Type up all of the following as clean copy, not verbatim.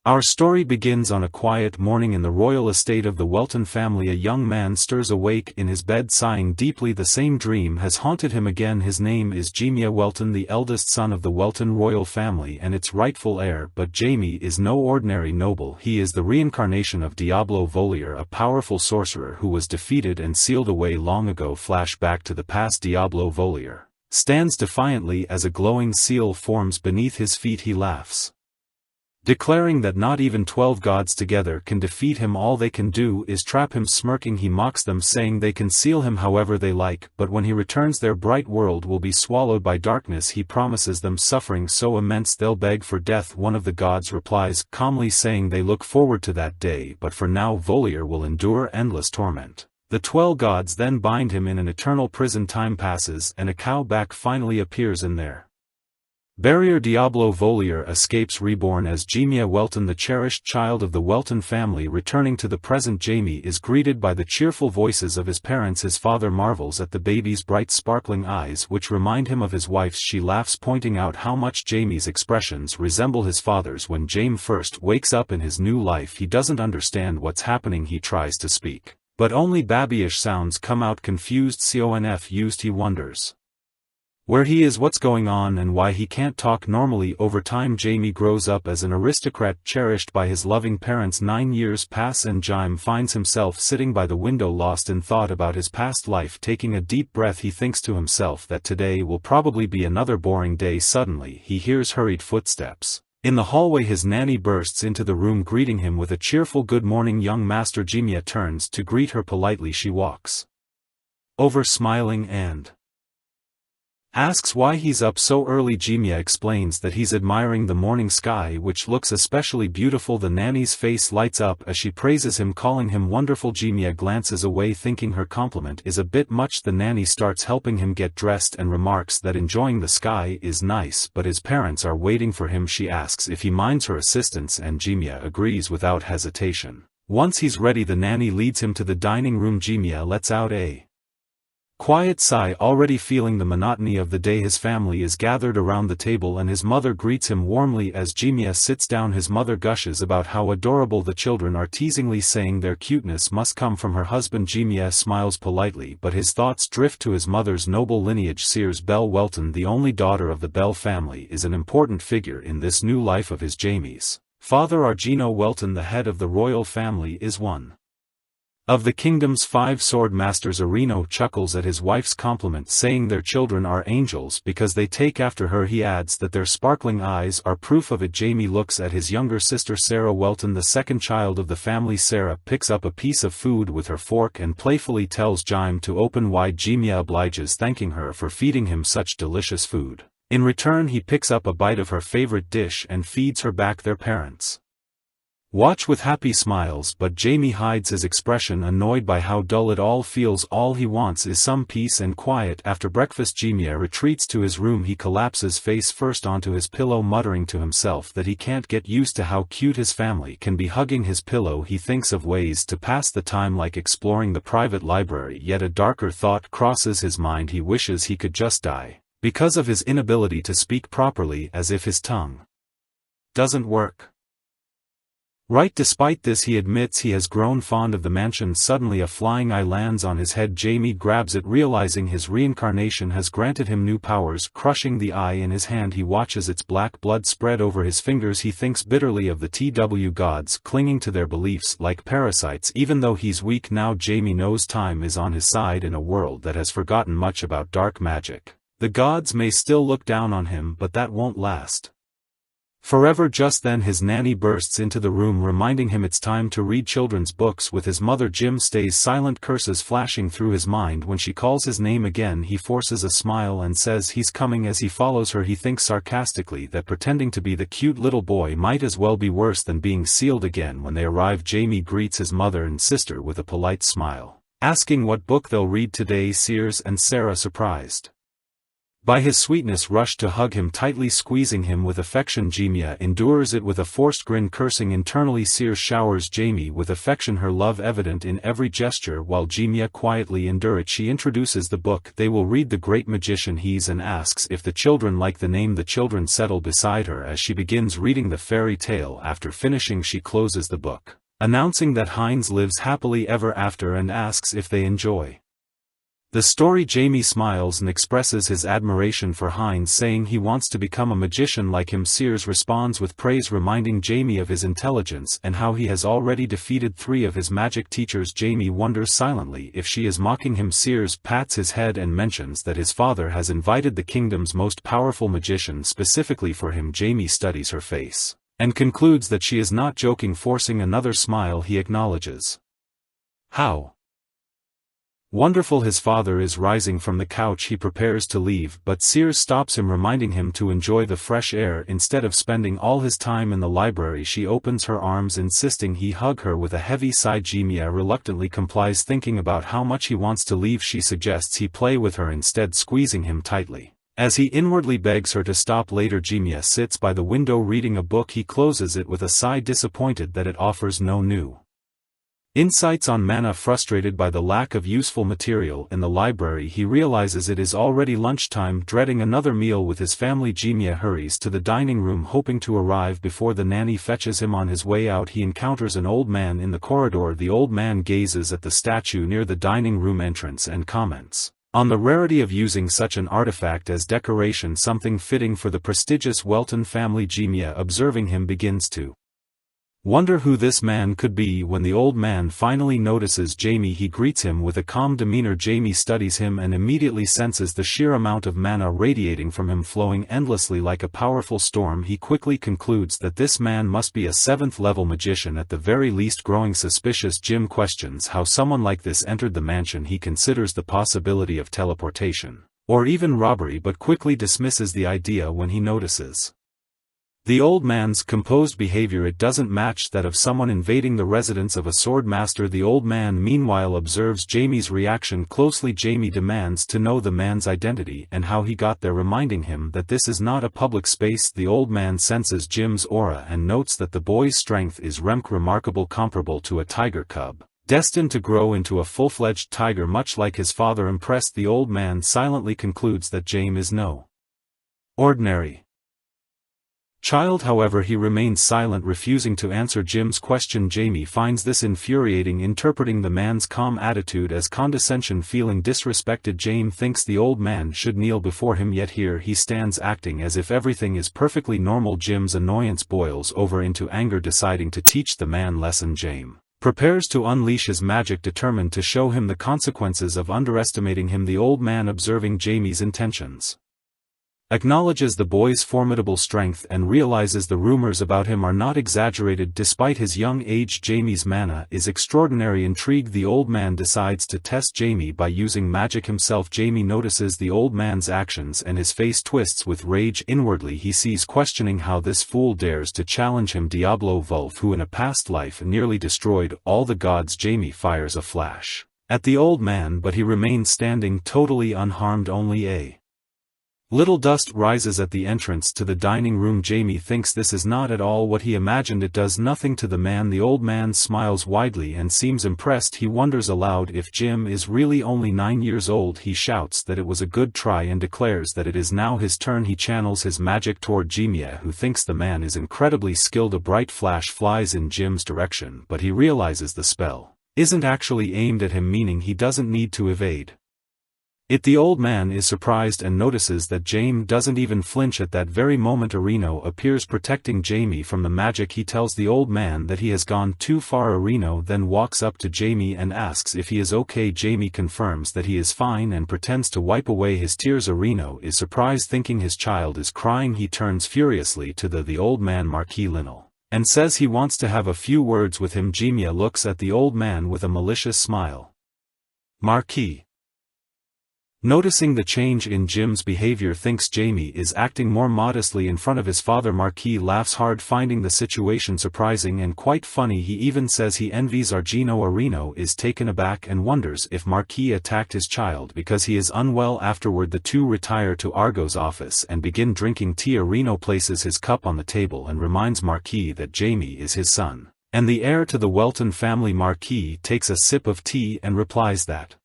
Our story begins on a quiet morning in the royal estate of the Welton family. A young man stirs awake in his bed sighing deeply. The same dream has haunted him again. His name is Jamie Welton, the eldest son of the Welton royal family and its rightful heir. But Jamie is no ordinary noble. He is the reincarnation of Diablo Volier, a powerful sorcerer who was defeated and sealed away long ago. Flashback to the past. Diablo Volier stands defiantly as a glowing seal forms beneath his feet. He laughs, declaring that not even 12 gods together can defeat him. All they can do is trap him. Smirking, he mocks them, saying they can seal him however they like, but when he returns their bright world will be swallowed by darkness. He promises them suffering so immense they'll beg for death. One of the gods replies calmly, saying they look forward to that day, but for now Volier will endure endless torment. The 12 gods then bind him in an eternal prison. Time passes and a cowback finally appears in there. Barrier. Diablo Volier escapes, reborn as Jamie Welton, the cherished child of the Welton family. Returning to the present, Jamie is greeted by the cheerful voices of his parents. His father marvels at the baby's bright sparkling eyes, which remind him of his wife's. She laughs, pointing out how much Jamie's expressions resemble his father's. When Jamie first wakes up in his new life, he doesn't understand what's happening. He tries to speak, but only babyish sounds come out. Confused, confused, he wonders where he is, what's going on, and why he can't talk normally. Over time, Jamie grows up as an aristocrat cherished by his loving parents. 9 years pass and Jamie finds himself sitting by the window, lost in thought about his past life. Taking a deep breath, he thinks to himself that today will probably be another boring day. Suddenly, he hears hurried footsteps in the hallway. His nanny bursts into the room, greeting him with a cheerful "Good morning, young master." Jamie turns to greet her politely. She walks over, smiling, and asks why he's up so early. Jamie explains that he's admiring the morning sky, which looks especially beautiful. The nanny's face lights up as she praises him, calling him wonderful. Jamie glances away, thinking her compliment is a bit much. The nanny starts helping him get dressed and remarks that enjoying the sky is nice, but his parents are waiting for him. She asks if he minds her assistance and Jamie agrees without hesitation. Once he's ready, the nanny leads him to the dining room. Jamie lets out a quiet sigh, already feeling the monotony of the day. His family is gathered around the table and his mother greets him warmly. As Jamie sits down, his mother gushes about how adorable the children are, teasingly saying their cuteness must come from her husband. Jamie smiles politely, but his thoughts drift to his mother's noble lineage. Sears Bell Welton, the only daughter of the Bell family, is an important figure in this new life of his. Jamie's father, Argino Welton, the head of the royal family, is one of the kingdom's 5 sword masters. Arino chuckles at his wife's compliment, saying their children are angels because they take after her. He adds that their sparkling eyes are proof of it. Jamie looks at his younger sister Sarah Welton, the second child of the family. Sarah picks up a piece of food with her fork and playfully tells Jamie to open wide. Jamie obliges, thanking her for feeding him such delicious food. In return, he picks up a bite of her favorite dish and feeds her back. Their parents watch with happy smiles, but Jamie hides his expression, annoyed by how dull it all feels. All he wants is some peace and quiet. After breakfast, Jamie retreats to his room. He collapses face first onto his pillow, muttering to himself that he can't get used to how cute his family can be. Hugging his pillow, he thinks of ways to pass the time, like exploring the private library. Yet a darker thought crosses his mind. He wishes he could just die because of his inability to speak properly, as if his tongue doesn't work right. Despite this, he admits he has grown fond of the mansion. Suddenly a flying eye lands on his head. Jamie grabs it, realizing his reincarnation has granted him new powers. Crushing the eye in his hand, he watches its black blood spread over his fingers. He thinks bitterly of the TW gods, clinging to their beliefs like parasites. Even though he's weak now, Jamie knows time is on his side. In a world that has forgotten much about dark magic, the gods may still look down on him, but that won't last forever. Just then his nanny bursts into the room, reminding him it's time to read children's books with his mother. Jim stays silent, curses flashing through his mind. When she calls his name again, he forces a smile and says he's coming. As he follows her, he thinks sarcastically that pretending to be the cute little boy might as well be worse than being sealed again. When they arrive, Jamie greets his mother and sister with a polite smile, asking what book they'll read today. Sears and Sarah, surprised, by his sweetness rushed to hug him tightly, squeezing him with affection. Jimia endures it with a forced grin, cursing internally. Sears showers Jamie with affection, her love evident in every gesture, while Jimia quietly endure it. She introduces the book they will read, The Great Magician He's, and asks if the children like the name. The children settle beside her as she begins reading the fairy tale. After finishing, she closes the book, announcing that Heinz lives happily ever after, and asks if they enjoy the story. Jamie smiles and expresses his admiration for Heinz, saying he wants to become a magician like him. Sears responds with praise, reminding Jamie of his intelligence and how he has already defeated 3 of his magic teachers. Jamie wonders silently if she is mocking him. Sears pats his head and mentions that his father has invited the kingdom's most powerful magician specifically for him. Jamie studies her face and concludes that she is not joking. Forcing another smile, he acknowledges how wonderful his father is. Rising from the couch, he prepares to leave, but Sears stops him, reminding him to enjoy the fresh air instead of spending all his time in the library. She opens her arms, insisting he hug her with a heavy sigh. Jimia reluctantly complies, thinking about how much he wants to leave. She suggests he play with her instead, squeezing him tightly as he inwardly begs her to stop. Later, Jimia sits by the window reading a book. He closes it with a sigh, disappointed that it offers no new insights on mana. Frustrated by the lack of useful material in the library, he realizes it is already lunchtime. Dreading another meal with his family, Jimia hurries to the dining room, hoping to arrive before the nanny fetches him. On his way out, he encounters an old man in the corridor. The old man gazes at the statue near the dining room entrance and comments on the rarity of using such an artifact as decoration, something fitting for the prestigious Welton family. Jimia, observing him, begins to wonder who this man could be. When the old man finally notices Jamie, he greets him with a calm demeanor. Jamie studies him and immediately senses the sheer amount of mana radiating from him, flowing endlessly like a powerful storm. He quickly concludes that this man must be a 7th-level magician at the very least. Growing suspicious, Jim questions how someone like this entered the mansion. He considers the possibility of teleportation or even robbery, but quickly dismisses the idea when he notices the old man's composed behavior. It doesn't match that of someone invading the residence of a sword master. The old man meanwhile observes Jamie's reaction closely. Jamie demands to know the man's identity and how he got there, reminding him that this is not a public space. The old man senses Jim's aura and notes that the boy's strength is remarkable, comparable to a tiger cub, destined to grow into a full-fledged tiger much like his father. Impressed, the old man silently concludes that James is no ordinary child. However, he remains silent, refusing to answer Jim's question. Jamie finds this infuriating, interpreting the man's calm attitude as condescension. Feeling disrespected, James thinks the old man should kneel before him, yet here he stands acting as if everything is perfectly normal. Jim's annoyance boils over into anger. Deciding to teach the man lesson, James prepares to unleash his magic, determined to show him the consequences of underestimating him. The old man, observing Jamie's intentions, acknowledges the boy's formidable strength and realizes the rumors about him are not exaggerated. Despite his young age, Jamie's mana is extraordinary. Intrigued, the old man decides to test Jamie by using magic himself. Jamie notices the old man's actions and his face twists with rage. Inwardly, he sees, questioning how this fool dares to challenge him. Diablo Wolf, who in a past life nearly destroyed all the gods. Jamie fires a flash at the old man, but he remains standing totally unharmed. Only a little dust rises at the entrance to the dining room. Jamie thinks this is not at all what he imagined. It does nothing to the man. The old man smiles widely and seems impressed. He wonders aloud if Jim is really only 9 years old. He shouts that it was a good try and declares that it is now his turn. He channels his magic toward Jimia, who thinks the man is incredibly skilled. A bright flash flies in Jim's direction, but he realizes the spell isn't actually aimed at him, meaning he doesn't need to evade it. The old man is surprised and notices that Jaime doesn't even flinch. At that very moment, Arino appears, protecting Jamie from the magic. He tells the old man that he has gone too far. Arino then walks up to Jamie and asks if he is okay. Jamie confirms that he is fine and pretends to wipe away his tears. Arino is surprised, thinking his child is crying. He turns furiously to the old man, Marquis Linnell, and says he wants to have a few words with him. Jamie looks at the old man with a malicious smile. Marquis Noticing the change in Jim's behavior, thinks Jamie is acting more modestly in front of his father. Marquis laughs hard, finding the situation surprising and quite funny. He even says he envies Argino. Arino is taken aback and wonders if Marquis attacked his child because he is unwell. Afterward the two retire to Argo's office and begin drinking tea. Arino places his cup on the table and reminds Marquis that Jamie is his son, and the heir to the Welton family. Marquis takes a sip of tea and replies that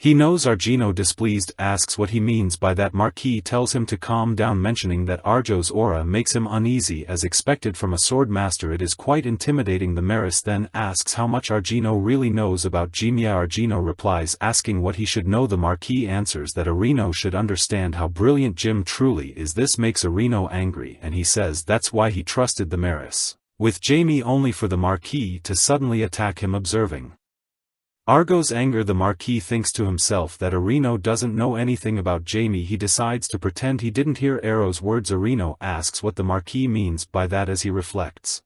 he knows. Argino, displeased, asks what he means by that. Marquis tells him to calm down, mentioning that Argo's aura makes him uneasy as expected from a sword master. It is quite intimidating. The Maris then asks how much Argino really knows about Jimia. Argino replies asking what he should know. The Marquis answers that Arino should understand how brilliant Jim truly is. This makes Arino angry and he says that's why he trusted the Maris with Jamie, only for the Marquis to suddenly attack him. Observing Argo's anger, the Marquis thinks to himself that Arino doesn't know anything about Jamie. He decides to pretend he didn't hear Arro's words. Arino asks what the Marquis means by that. As he reflects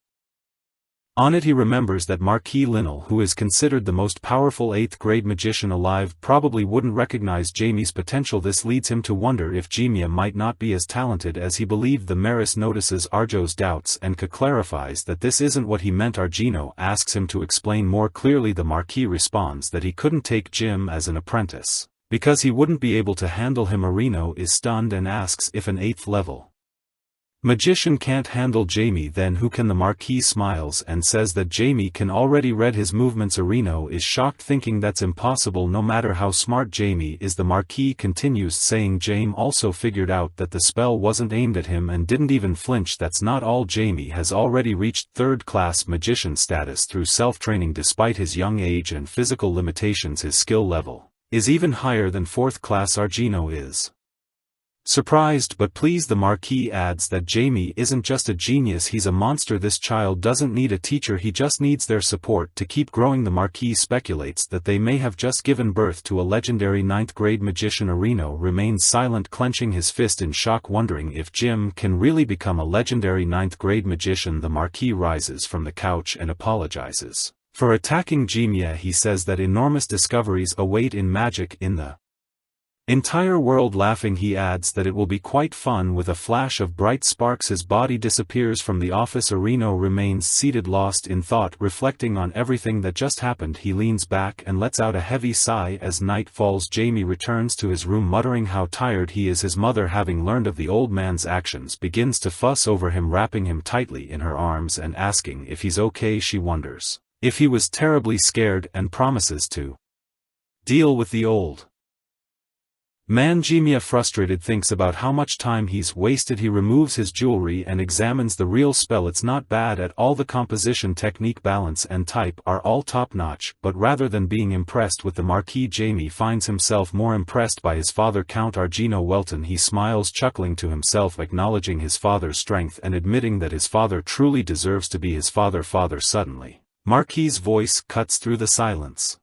on it, he remembers that Marquis Linnell, who is considered the most powerful 8th grade magician alive, probably wouldn't recognize Jamie's potential. This leads him to wonder if Jimia might not be as talented as he believed. The Maris notices Argo's doubts and clarifies that this isn't what he meant. Argino asks him to explain more clearly. The Marquis responds that he couldn't take Jim as an apprentice because he wouldn't be able to handle him. Arino is stunned and asks if an 8th level magician can't handle Jamie, then who can? The Marquis smiles and says that Jamie can already read his movements. Arino is shocked, thinking that's impossible no matter how smart Jamie is. The Marquis continues, saying Jamie also figured out that the spell wasn't aimed at him and didn't even flinch. That's not all. Jamie has already reached 3rd-class magician status through self-training. Despite his young age and physical limitations, his skill level is even higher than 4th class. Argino is surprised but pleased. The Marquis adds that Jamie isn't just a genius, he's a monster. This child doesn't need a teacher, he just needs their support to keep growing. The Marquis speculates that they may have just given birth to a legendary 9th grade magician. Arino remains silent, clenching his fist in shock, wondering if Jim can really become a legendary 9th grade magician. The Marquis rises from the couch and apologizes for attacking Jimia. He says that enormous discoveries await in magic in the entire world. Laughing, he adds that it will be quite fun. With a flash of bright sparks, his body disappears from the office. Arino remains seated, lost in thought, reflecting on everything that just happened. He leans back and lets out a heavy sigh. As night falls, Jamie returns to his room muttering how tired he is. His mother, having learned of the old man's actions, begins to fuss over him, wrapping him tightly in her arms and asking if he's okay. She wonders if he was terribly scared and promises to deal with the old man. Jimia, frustrated, thinks about how much time he's wasted. He removes his jewelry and examines the real spell. It's not bad at all. The composition, technique, balance and type are all top-notch, but rather than being impressed with the Marquis, Jamie finds himself more impressed by his father, Count Argino Welton. He smiles, chuckling to himself, acknowledging his father's strength and admitting that his father truly deserves to be his father. Suddenly, Marquis's voice cuts through the silence,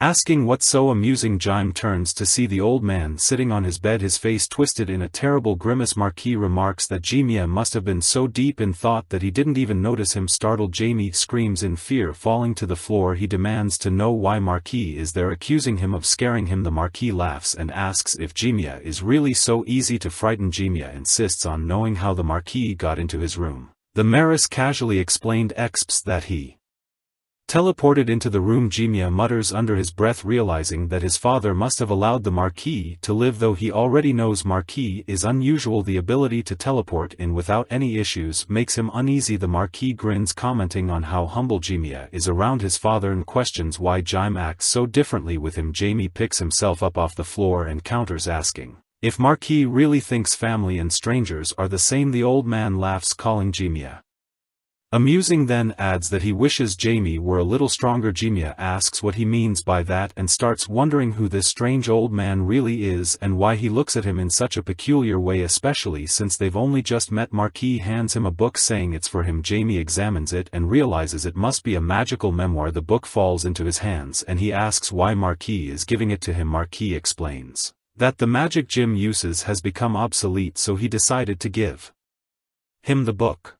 asking what's so amusing. Jim turns to see the old man sitting on his bed, his face twisted in a terrible grimace. Marquis remarks that Jimia must have been so deep in thought that he didn't even notice him. Startled, Jamie screams in fear, falling to the floor. He demands to know why Marquis is there, accusing him of scaring him. The Marquis laughs and asks if Jimia is really so easy to frighten. Jimia insists on knowing how the Marquis got into his room. The Maris casually explained that he teleported into the room. Jimia mutters under his breath, realizing that his father must have allowed the Marquis to live, though he already knows Marquis is unusual. The ability to teleport in without any issues makes him uneasy. The Marquis grins, commenting on how humble Jimia is around his father, and questions why Jim acts so differently with him. Jamie picks himself up off the floor and counters, asking if Marquis really thinks family and strangers are the same. The old man laughs, calling Jimia amusing, then adds that he wishes Jamie were a little stronger. Jimia asks what he means by that and starts wondering who this strange old man really is and why he looks at him in such a peculiar way, especially since they've only just met. Marquis hands him a book, saying it's for him. Jamie examines it and realizes it must be a magical memoir. The book falls into his hands and he asks why Marquis is giving it to him. Marquis explains that the magic Jim uses has become obsolete, so he decided to give him the book.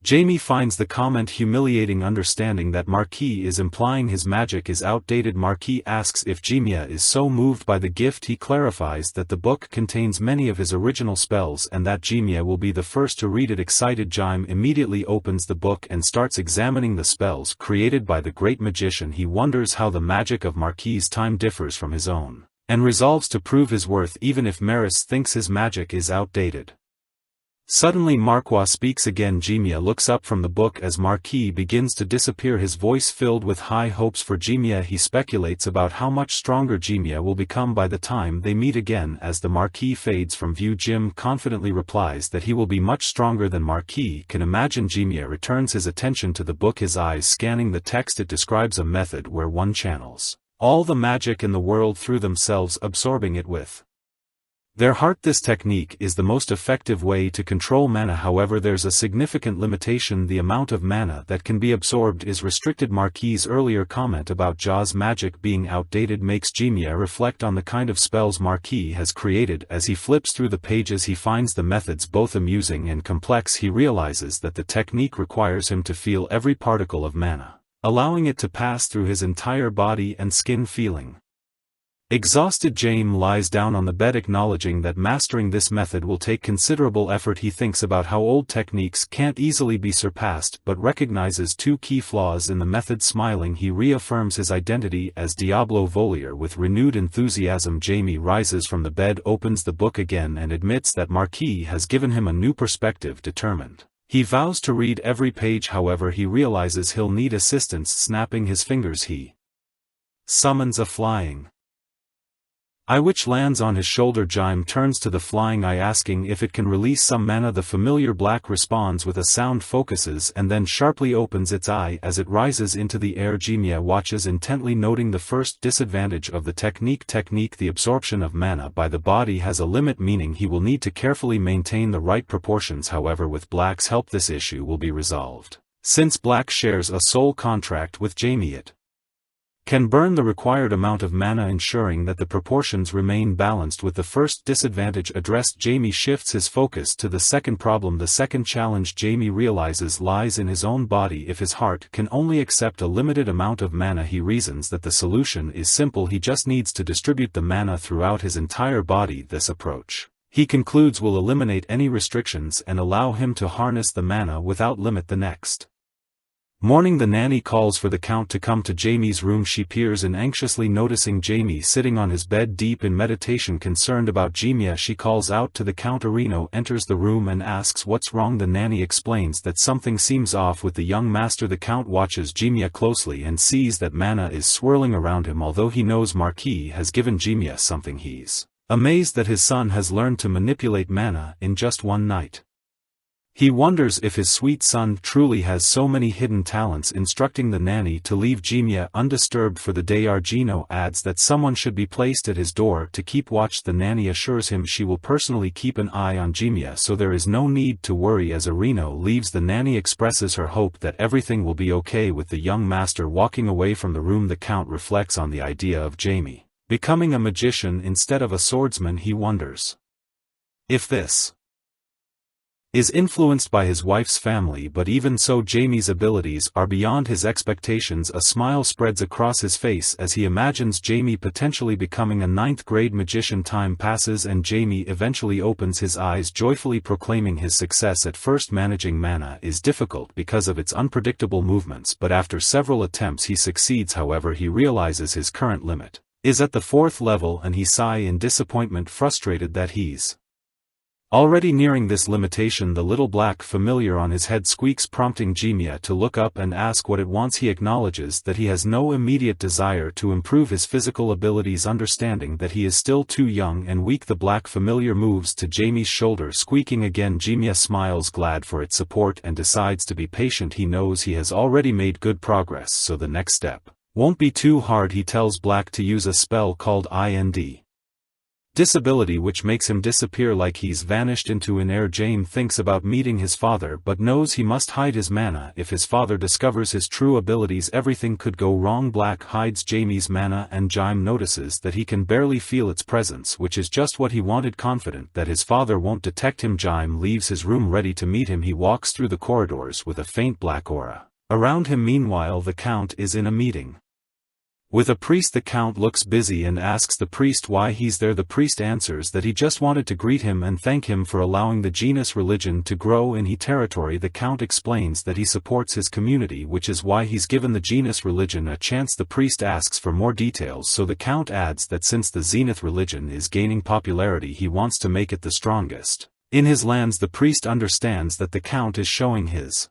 Jamie finds the comment humiliating, understanding that Marquis is implying his magic is outdated. Marquis asks if Jimiya is so moved by the gift. He clarifies that the book contains many of his original spells and that Jimiya will be the first to read it. Excited, Jime immediately opens the book and starts examining the spells created by the great magician. He wonders how the magic of Marquis' time differs from his own, and resolves to prove his worth even if Maris thinks his magic is outdated. Suddenly Marquis speaks again. Jimiya looks up from the book as Marquis begins to disappear, his voice filled with high hopes for Jimiya. He speculates about how much stronger Jimiya will become by the time they meet again. As the Marquis fades from view, Jim confidently replies that he will be much stronger than Marquis can imagine. Jimiya returns his attention to the book, his eyes scanning the text. It describes a method where one channels all the magic in the world through themselves, absorbing it with their heart. This technique is the most effective way to control mana. However, there's a significant limitation: the amount of mana that can be absorbed is restricted. Marquis' earlier comment about Ja's magic being outdated makes Jimiya reflect on the kind of spells Marquis has created. As he flips through the pages, he finds the methods both amusing and complex. He realizes that the technique requires him to feel every particle of mana, allowing it to pass through his entire body and skin. Feeling exhausted, Jame lies down on the bed, acknowledging that mastering this method will take considerable effort. He thinks about how old techniques can't easily be surpassed, but recognizes two key flaws in the method. Smiling, he reaffirms his identity as Diablo Volier with renewed enthusiasm. Jamie rises from the bed, opens the book again, and admits that Marquis has given him a new perspective. Determined, he vows to read every page. However, he realizes he'll need assistance. Snapping his fingers, he summons a flying eye which lands on his shoulder. Jime turns to the flying eye, asking if it can release some mana. The familiar black responds with a sound, focuses, and then sharply opens its eye as it rises into the air. Jimiya watches intently, noting the first disadvantage of the technique. The absorption of mana by the body has a limit, meaning he will need to carefully maintain the right proportions. However, with Black's help this issue will be resolved. Since Black shares a soul contract with Jamie, it can burn the required amount of mana, ensuring that the proportions remain balanced. With the first disadvantage addressed, Jamie shifts his focus to the second problem. The second challenge, Jamie realizes, lies in his own body. If his heart can only accept a limited amount of mana, he reasons that the solution is simple: he just needs to distribute the mana throughout his entire body. This approach, he concludes, will eliminate any restrictions and allow him to harness the mana without limit. The next morning, the nanny calls for the Count to come to Jamie's room. She peers in anxiously, noticing Jamie sitting on his bed deep in meditation. Concerned about Jimiya, she calls out to the Count. Arino enters the room and asks what's wrong. The nanny explains that something seems off with the young master. The Count watches Jimiya closely and sees that mana is swirling around him. Although he knows Marquis has given Jimiya something, he's amazed that his son has learned to manipulate mana in just one night. He wonders if his sweet son truly has so many hidden talents, instructing the nanny to leave Jimiya undisturbed for the day. Argino adds that someone should be placed at his door to keep watch. The nanny assures him she will personally keep an eye on Jimiya, so there is no need to worry. As Arino leaves, the nanny expresses her hope that everything will be okay. With the young master walking away from the room, the Count reflects on the idea of Jamie becoming a magician instead of a swordsman. He wonders if this is influenced by his wife's family, but even so, Jamie's abilities are beyond his expectations. A smile spreads across his face as he imagines Jamie potentially becoming a 9th-grade magician. Time passes and Jamie eventually opens his eyes, joyfully proclaiming his success. At first, managing mana is difficult because of its unpredictable movements, but after several attempts he succeeds. However, he realizes his current limit is at the 4th level, and he sighs in disappointment, frustrated that he's already nearing this limitation. The little black familiar on his head squeaks, prompting Jimiya to look up and ask what it wants. He acknowledges that he has no immediate desire to improve his physical abilities, understanding that he is still too young and weak. The black familiar moves to Jamie's shoulder, squeaking again. Jimiya smiles, glad for its support, and decides to be patient. He knows he has already made good progress, so the next step won't be too hard. He tells Black to use a spell called IND disability which makes him disappear like he's vanished into thin air. Jaime thinks about meeting his father but knows he must hide his mana. If his father discovers his true abilities, everything could go wrong. Black hides Jaime's mana and Jaime notices that he can barely feel its presence, which is just what he wanted. Confident that his father won't detect him, Jaime leaves his room ready to meet him. He walks through the corridors with a faint black aura around him. Meanwhile, the Count is in a meeting with a priest. The Count looks busy and asks the priest why he's there. The priest answers that he just wanted to greet him and thank him for allowing the genus religion to grow in his territory. The Count explains that he supports his community, which is why he's given the genus religion a chance. The priest asks for more details, so the Count adds that since the Zenith religion is gaining popularity, he wants to make it the strongest in his lands. The priest understands that the Count is showing his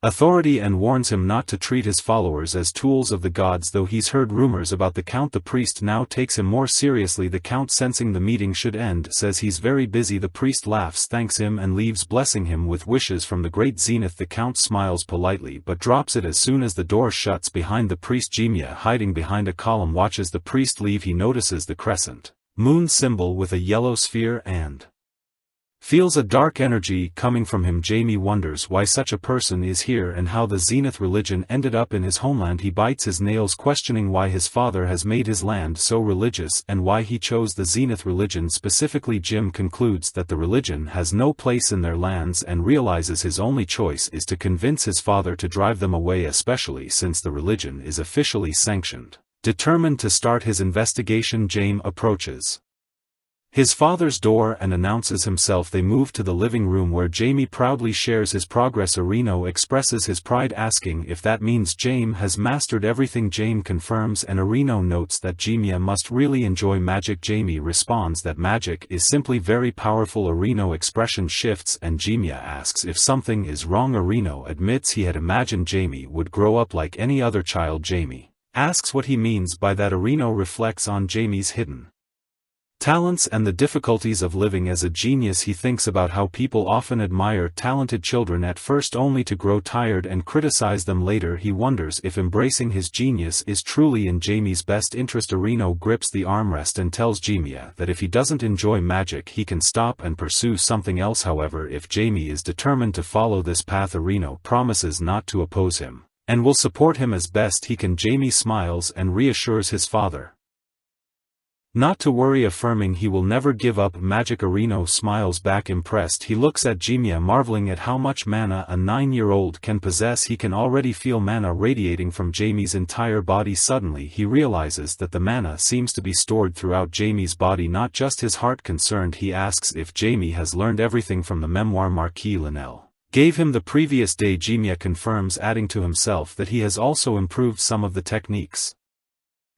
authority and warns him not to treat his followers as tools of the gods. Though he's heard rumors about the Count, the priest now takes him more seriously. The Count, sensing the meeting should end, says he's very busy. The priest laughs, thanks him and leaves, blessing him with wishes from the great Zenith. The Count smiles politely but drops it as soon as the door shuts behind the priest. Jaime, hiding behind a column, watches the priest leave. He notices the crescent moon symbol with a yellow sphere and feels a dark energy coming from him. Jaime wonders why such a person is here and how the Zenith religion ended up in his homeland. He bites his nails, questioning why his father has made his land so religious and why he chose the Zenith religion specifically. Jim concludes that the religion has no place in their lands and realizes his only choice is to convince his father to drive them away, especially since the religion is officially sanctioned. Determined to start his investigation, Jaime approaches his father's door and announces himself. They move to the living room where Jaime proudly shares his progress. Areno expresses his pride, asking if that means Jaime has mastered everything. Jaime confirms, and Areno notes that Jaime must really enjoy magic. Jaime responds that magic is simply very powerful. Areno expression shifts and Jaime asks if something is wrong. Areno admits he had imagined Jaime would grow up like any other child. Jaime asks what he means by that. Areno reflects on Jaime's hidden talents and the difficulties of living as a genius. He thinks about how people often admire talented children at first only to grow tired and criticize them later. He wonders if embracing his genius is truly in Jaime's best interest. Areno grips the armrest and tells Jaime that if he doesn't enjoy magic, he can stop and pursue something else. However, if Jaime is determined to follow this path, Areno promises not to oppose him and will support him as best he can. Jaime smiles and reassures his father not to worry, affirming he will never give up magic. Areno smiles back, impressed. He looks at Jaime, marveling at how much mana a 9-year-old can possess. He can already feel mana radiating from Jaime's entire body. Suddenly he realizes that the mana seems to be stored throughout Jaime's body, not just his heart. Concerned, he asks if Jaime has learned everything from the memoir Marquis Linnell gave him the previous day. Jaime confirms, adding to himself that he has also improved some of the techniques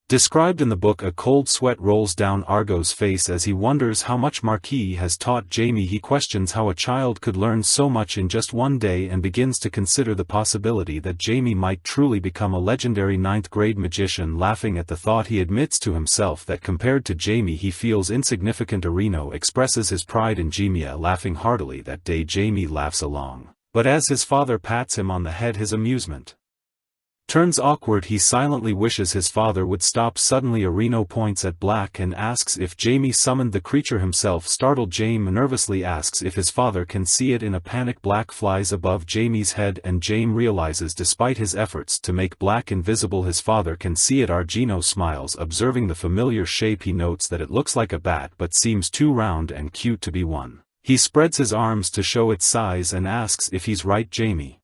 described in the book. A cold sweat rolls down Argo's face as he wonders how much Marquis has taught Jaime. He questions how a child could learn so much in just one day and begins to consider the possibility that Jaime might truly become a legendary 9th-grade magician. Laughing at the thought, he admits to himself that compared to Jaime he feels insignificant. Areno expresses his pride in Jaime, laughing heartily that day. Jaime laughs along, but as his father pats him on the head, his amusement turns awkward. He silently wishes his father would stop. Suddenly Areno points at Black and asks if Jaime summoned the creature himself. Startled, Jaime nervously asks if his father can see it. In a panic, Black flies above Jaime's head and Jaime realizes despite his efforts to make Black invisible, his father can see it. Argeno smiles, observing the familiar shape. He notes that it looks like a bat but seems too round and cute to be one. He spreads his arms to show its size and asks if he's right. Jaime,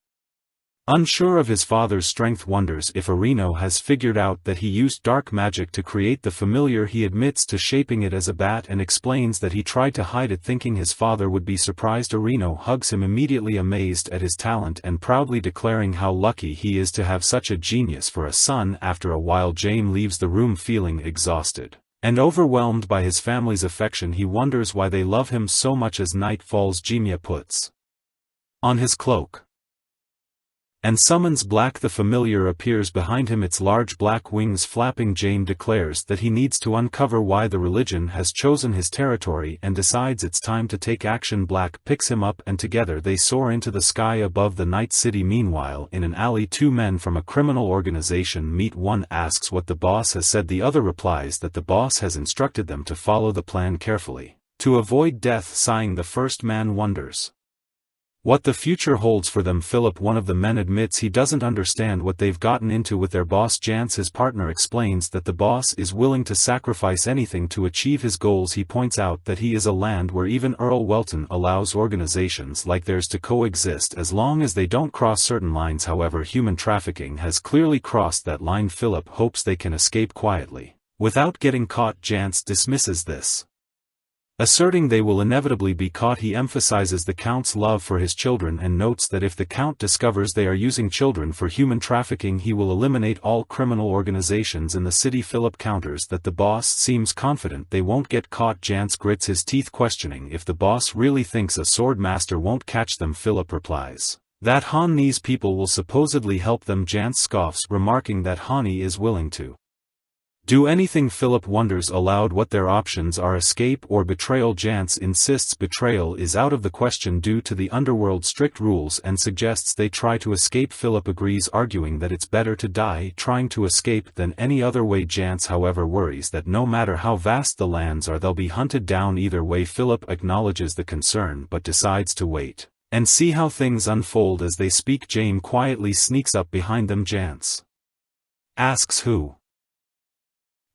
unsure of his father's strength, wonders if Areno has figured out that he used dark magic to create the familiar. He admits to shaping it as a bat and explains that he tried to hide it, thinking his father would be surprised. Areno hugs him, immediately amazed at his talent and proudly declaring how lucky he is to have such a genius for a son. After a while, Jaime leaves the room feeling exhausted and overwhelmed by his family's affection. He wonders why they love him so much. As night falls, Jaime puts on his cloak and summons Black. The familiar appears behind him, its large black wings flapping. Jaime declares that he needs to uncover why the religion has chosen his territory and decides it's time to take action. Black picks him up and together they soar into the sky above the night city. Meanwhile, in an alley, two men from a criminal organization meet. One asks what the boss has said, the other replies that the boss has instructed them to follow the plan carefully, to avoid death. Sighing, the first man wonders what the future holds for them. Philip, one of the men, admits he doesn't understand what they've gotten into with their boss. Jance, his partner, explains that the boss is willing to sacrifice anything to achieve his goals. He points out that he is a land where even Earl Welton allows organizations like theirs to coexist as long as they don't cross certain lines. However, human trafficking has clearly crossed that line. Philip hopes they can escape quietly, without getting caught. Jance dismisses this, asserting they will inevitably be caught. He emphasizes the Count's love for his children and notes that if the Count discovers they are using children for human trafficking, he will eliminate all criminal organizations in the city. Philip counters that the boss seems confident they won't get caught. Jance grits his teeth, questioning if the boss really thinks a sword master won't catch them. Philip replies that Hanni's people will supposedly help them. Jance scoffs, remarking that Hanni is willing to do anything. Philip wonders aloud what their options are, escape or betrayal. Jance insists betrayal is out of the question due to the underworld's strict rules and suggests they try to escape. Philip agrees, arguing that it's better to die trying to escape than any other way. Jance, however, worries that no matter how vast the lands are, they'll be hunted down either way. Philip acknowledges the concern but decides to wait and see how things unfold. As they speak, Jaime quietly sneaks up behind them. Jance asks who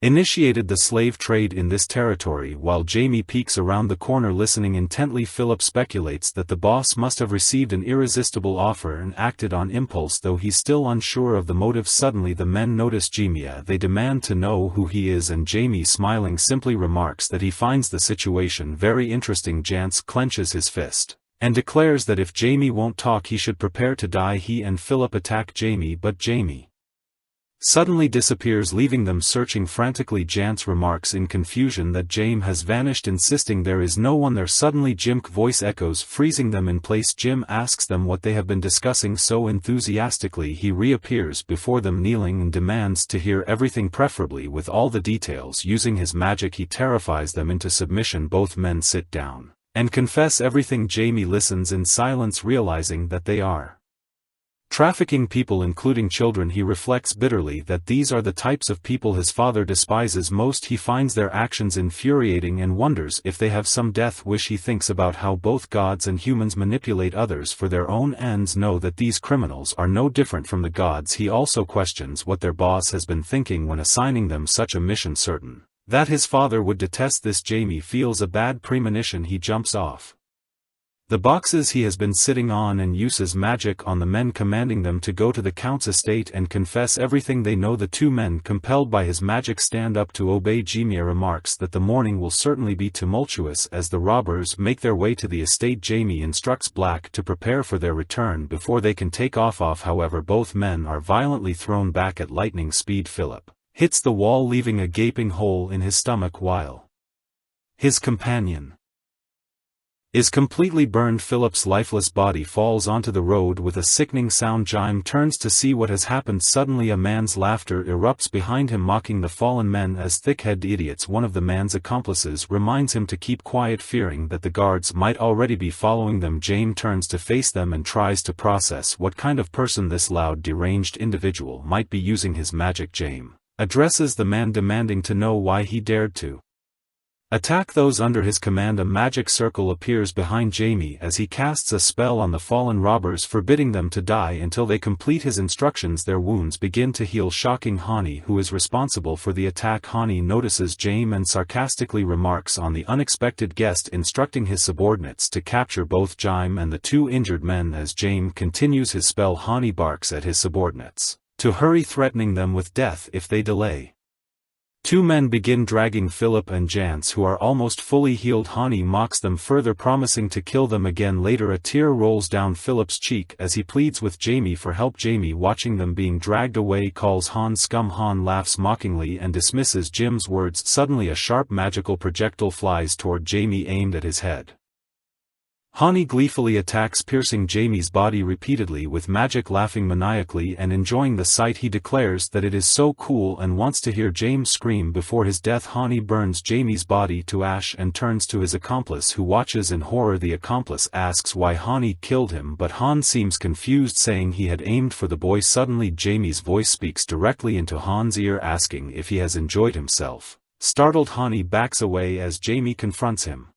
initiated the slave trade in this territory. While Jaime peeks around the corner listening intently, Philip speculates that the boss must have received an irresistible offer and acted on impulse, though he's still unsure of the motive. Suddenly the men notice Jaime. They demand to know who he is, and Jaime, smiling, simply remarks that he finds the situation very interesting. Jance clenches his fist and declares that if Jaime won't talk he should prepare to die. He and Philip attack Jaime, but Jaime suddenly disappears, leaving them searching frantically. Jance remarks in confusion that Jaime has vanished, insisting there is no one there. Suddenly Jim's voice echoes, freezing them in place. Jim asks them what they have been discussing so enthusiastically. He reappears before them kneeling and demands to hear everything, preferably with all the details. Using his magic he terrifies them into submission. Both men sit down and confess everything. Jaime listens in silence, realizing that they are trafficking people, including children. He reflects bitterly that these are the types of people his father despises most. He finds their actions infuriating and wonders if they have some death wish. He thinks about how both gods and humans manipulate others for their own ends. Know that these criminals are no different from the gods. He also questions what their boss has been thinking when assigning them such a mission, certain that his father would detest this. Jaime feels a bad premonition. He jumps off the boxes he has been sitting on and uses magic on the men, commanding them to go to the Count's estate and confess everything they know. The two men, compelled by his magic, stand up to obey. Jaime remarks that the morning will certainly be tumultuous as the robbers make their way to the estate. Jaime instructs Black to prepare for their return before they can take off. However, both men are violently thrown back at lightning speed. Philip hits the wall, leaving a gaping hole in his stomach, while his companion is completely burned. Philip's lifeless body falls onto the road with a sickening sound. Jaime turns to see what has happened. Suddenly a man's laughter erupts behind him, mocking the fallen men as thick-headed idiots. One of the man's accomplices reminds him to keep quiet, fearing that the guards might already be following them. Jaime turns to face them and tries to process what kind of person this loud, deranged individual might be using his magic. Jaime addresses the man, demanding to know why he dared to attack those under his command. A magic circle appears behind Jaime as he casts a spell on the fallen robbers, forbidding them to die until they complete his instructions. Their wounds begin to heal, shocking Hanni, who is responsible for the attack. Hanni notices Jaime and sarcastically remarks on the unexpected guest, instructing his subordinates to capture both Jaime and the two injured men. As Jaime continues his spell, Hanni barks at his subordinates to hurry, threatening them with death if they delay. Two men begin dragging Philip and Jance, who are almost fully healed. Hanni mocks them further, promising to kill them again later. A tear rolls down Philip's cheek as he pleads with Jaime for help. Jaime, watching them being dragged away, calls Han scum. Han laughs mockingly and dismisses Jim's words. Suddenly a sharp magical projectile flies toward Jaime, aimed at his head. Hani gleefully attacks, piercing Jamie's body repeatedly with magic. Laughing maniacally and enjoying the sight, he declares that it is so cool and wants to hear James scream. Before his death, Hani burns Jamie's body to ash and turns to his accomplice, who watches in horror. The accomplice asks why Hani killed him, but Han seems confused, saying he had aimed for the boy. Suddenly Jamie's voice speaks directly into Han's ear, asking if he has enjoyed himself. Startled, Hani backs away as Jamie confronts him.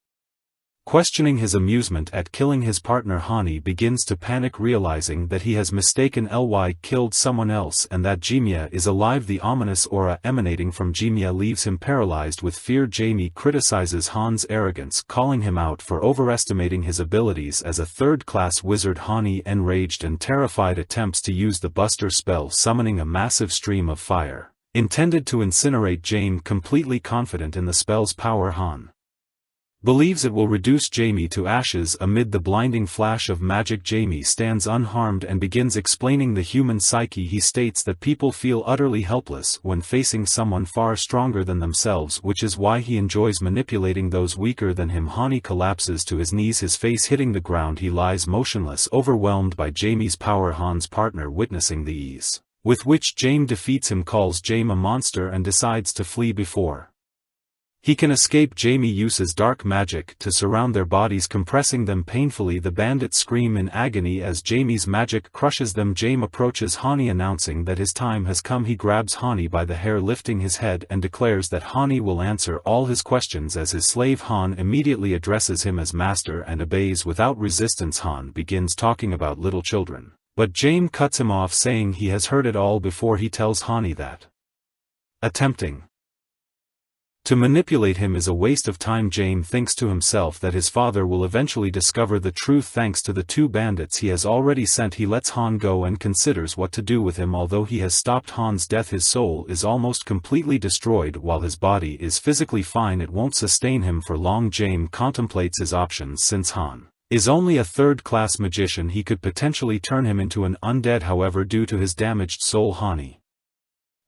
Questioning his amusement at killing his partner, Hani begins to panic, realizing that he has mistakenly killed someone else and that Jimia is alive. The ominous aura emanating from Jimia leaves him paralyzed with fear. Jamie criticizes Han's arrogance, calling him out for overestimating his abilities as a third-class wizard. Hani, enraged and terrified, attempts to use the Buster spell, summoning a massive stream of fire, intended to incinerate Jamie. Completely confident in the spell's power, Han believes it will reduce Jamie to ashes. Amid the blinding flash of magic, Jamie stands unharmed and begins explaining the human psyche. He states that people feel utterly helpless when facing someone far stronger than themselves, which is why he enjoys manipulating those weaker than him. Hani collapses to his knees, his face hitting the ground. He lies motionless, overwhelmed by Jamie's power. Han's partner, witnessing the ease with which Jamie defeats him, calls Jamie a monster and decides to flee. Before he can escape, Jamie uses dark magic to surround their bodies, compressing them painfully. The bandits scream in agony as Jamie's magic crushes them. Jamie approaches Hani, announcing that his time has come. He grabs Hani by the hair, lifting his head, and declares that Hani will answer all his questions as his slave. Han immediately addresses him as master and obeys without resistance. Han begins talking about little children, but Jamie cuts him off, saying he has heard it all before. He tells Hani that attempting to manipulate him is a waste of time. Jamie thinks to himself that his father will eventually discover the truth thanks to the two bandits he has already sent. He lets Han go and considers what to do with him. Although he has stopped Han's death, his soul is almost completely destroyed. While his body is physically fine, it won't sustain him for long. Jamie contemplates his options. Since Han is only a third-class magician, he could potentially turn him into an undead. However, due to his damaged soul, Hani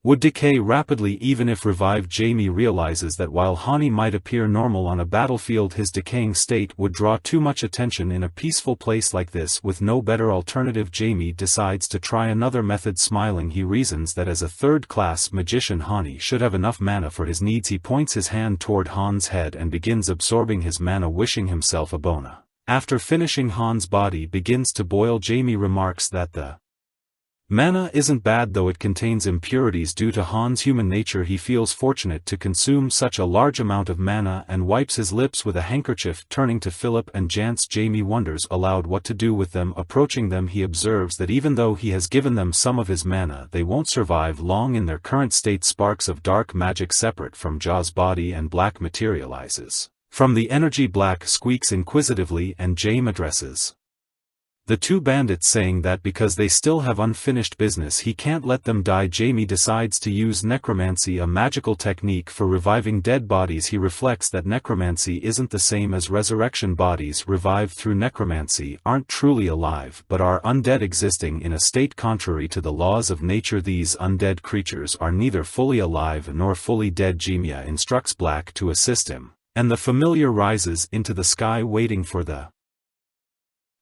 would decay rapidly even if revived. Jamie realizes that while Hani might appear normal on a battlefield, his decaying state would draw too much attention in a peaceful place like this. With no better alternative, Jamie decides to try another method. Smiling, he reasons that as a third-class magician, Hani should have enough mana for his needs. He points his hand toward Han's head and begins absorbing his mana, wishing himself a bona. After finishing, Han's body begins to boil. Jamie remarks that the mana isn't bad, though it contains impurities. Due to Han's human nature, he feels fortunate to consume such a large amount of mana and wipes his lips with a handkerchief. Turning to Philip and Jance, Jamie wonders aloud what to do with them. Approaching them, he observes that even though he has given them some of his mana, they won't survive long in their current state. Sparks of dark magic separate from Jaw's body and Black materializes from the energy. Black squeaks inquisitively and Jamie addresses the two bandits, saying that because they still have unfinished business, he can't let them die. Jamie decides to use necromancy, a magical technique for reviving dead bodies. He reflects that necromancy isn't the same as resurrection. Bodies revived through necromancy aren't truly alive but are undead, existing in a state contrary to the laws of nature. These undead creatures are neither fully alive nor fully dead. Jimia instructs Black to assist him, and the familiar rises into the sky, waiting for the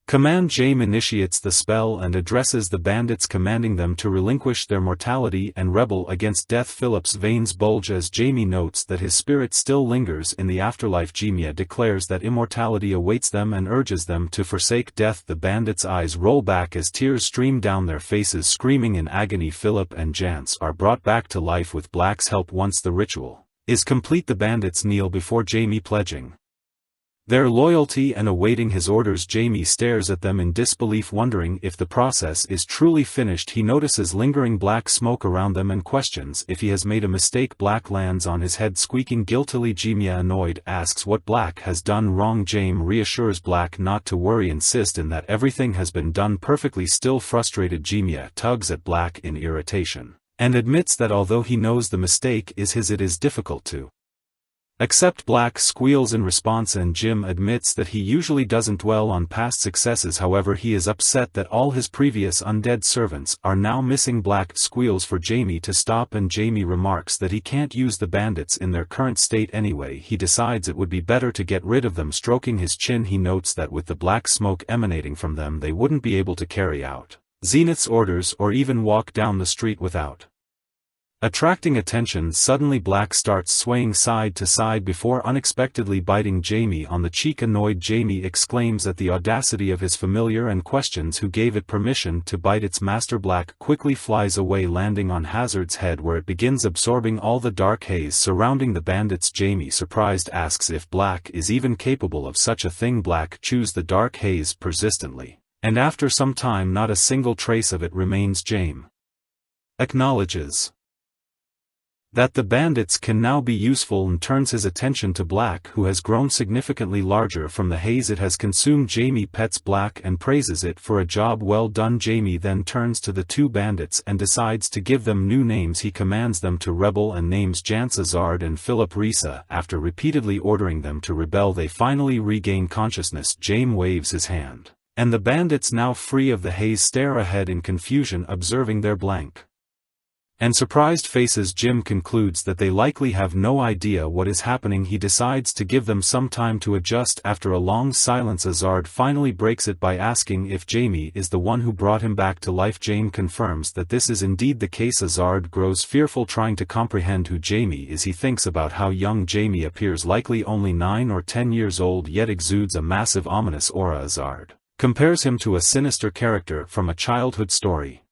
command. Jamie initiates the spell and addresses the bandits, commanding them to relinquish their mortality and rebel against death. Philip's veins bulge as Jamie notes that his spirit still lingers in the afterlife. Jimia declares that immortality awaits them and urges them to forsake death. The bandits' eyes roll back as tears stream down their faces, screaming in agony. Philip and Jance are brought back to life with Black's help. Once the ritual is complete, the bandits kneel before Jamie, pledging their loyalty and awaiting his orders. Jamie stares at them in disbelief, wondering if the process is truly finished. He notices lingering black smoke around them and questions if he has made a mistake. Black lands on his head, squeaking guiltily. Jimia, annoyed, asks what Black has done wrong. Jamie reassures Black not to worry, insisting that everything has been done perfectly. Still frustrated, Jimia tugs at Black in irritation, and admits that although he knows the mistake is his, it is difficult to Except Black squeals in response, and Jim admits that he usually doesn't dwell on past successes. However, he is upset that all his previous undead servants are now missing. Black squeals for Jamie to stop, and Jamie remarks that he can't use the bandits in their current state anyway. He decides it would be better to get rid of them. Stroking his chin, he notes that with the black smoke emanating from them, they wouldn't be able to carry out Zenith's orders or even walk down the street without attracting attention. Suddenly Black starts swaying side to side before unexpectedly biting Jamie on the cheek. Annoyed, Jamie exclaims at the audacity of his familiar and questions who gave it permission to bite its master. Black quickly flies away, landing on Hazard's head, where it begins absorbing all the dark haze surrounding the bandits. Jamie, surprised, asks if Black is even capable of such a thing. Black chews the dark haze persistently, and after some time not a single trace of it remains. Jamie acknowledges that the bandits can now be useful and turns his attention to Black, who has grown significantly larger from the haze it has consumed. Jamie pets Black and praises it for a job well done. Jamie then turns to the two bandits and decides to give them new names. He commands them to rebel and names Jance, Azard and Philip Risa. After repeatedly ordering them to rebel, they finally regain consciousness. Jamie waves his hand, and the bandits, now free of the haze, stare ahead in confusion, observing their blank and surprised faces. Jim concludes that they likely have no idea what is happening. He decides to give them some time to adjust. After a long silence, Azard finally breaks it by asking if Jamie is the one who brought him back to life. Jamie confirms that this is indeed the case. Azard grows fearful, trying to comprehend who Jamie is. He thinks about how young Jamie appears, likely only 9 or 10 years old, yet exudes a massive ominous aura. Azard compares him to a sinister character from a childhood story.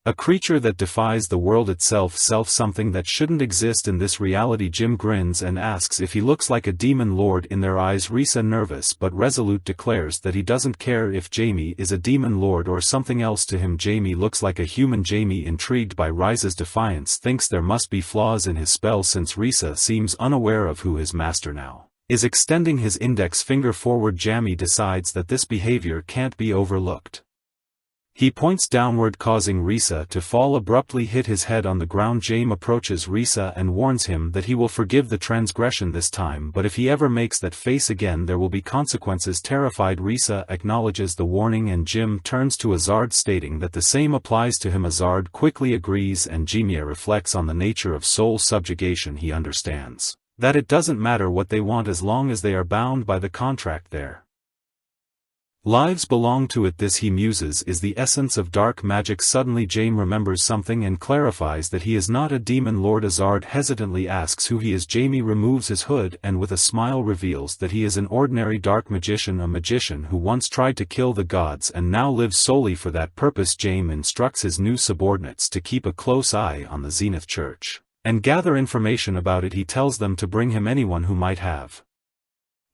A creature that defies the world itself, something that shouldn't exist in this reality. Jim grins and asks if he looks like a demon lord in their eyes. Risa, nervous but resolute, declares that he doesn't care if Jamie is a demon lord or something else. To him, Jamie looks like a human. Jamie, intrigued by Risa's defiance, thinks there must be flaws in his spell, since Risa seems unaware of who his master now is. Extending his index finger forward, Jamie decides that this behavior can't be overlooked. He points downward, causing Risa to fall, abruptly hit his head on the ground. Jamie approaches Risa and warns him that he will forgive the transgression this time, but if he ever makes that face again, there will be consequences. Terrified, Risa acknowledges the warning, and Jim turns to Azard, stating that the same applies to him. Azard quickly agrees, and Jamie reflects on the nature of soul subjugation. He understands that it doesn't matter what they want as long as they are bound by the contract their lives belong to it. This, he muses, is the essence of dark magic. Suddenly Jamie remembers something and clarifies that he is not a demon lord. Azard hesitantly asks who he is. Jamie removes his hood and with a smile reveals that he is an ordinary dark magician, a magician who once tried to kill the gods and now lives solely for that purpose. Jamie instructs his new subordinates to keep a close eye on the Zenith Church and gather information about it. He tells them to bring him anyone who might have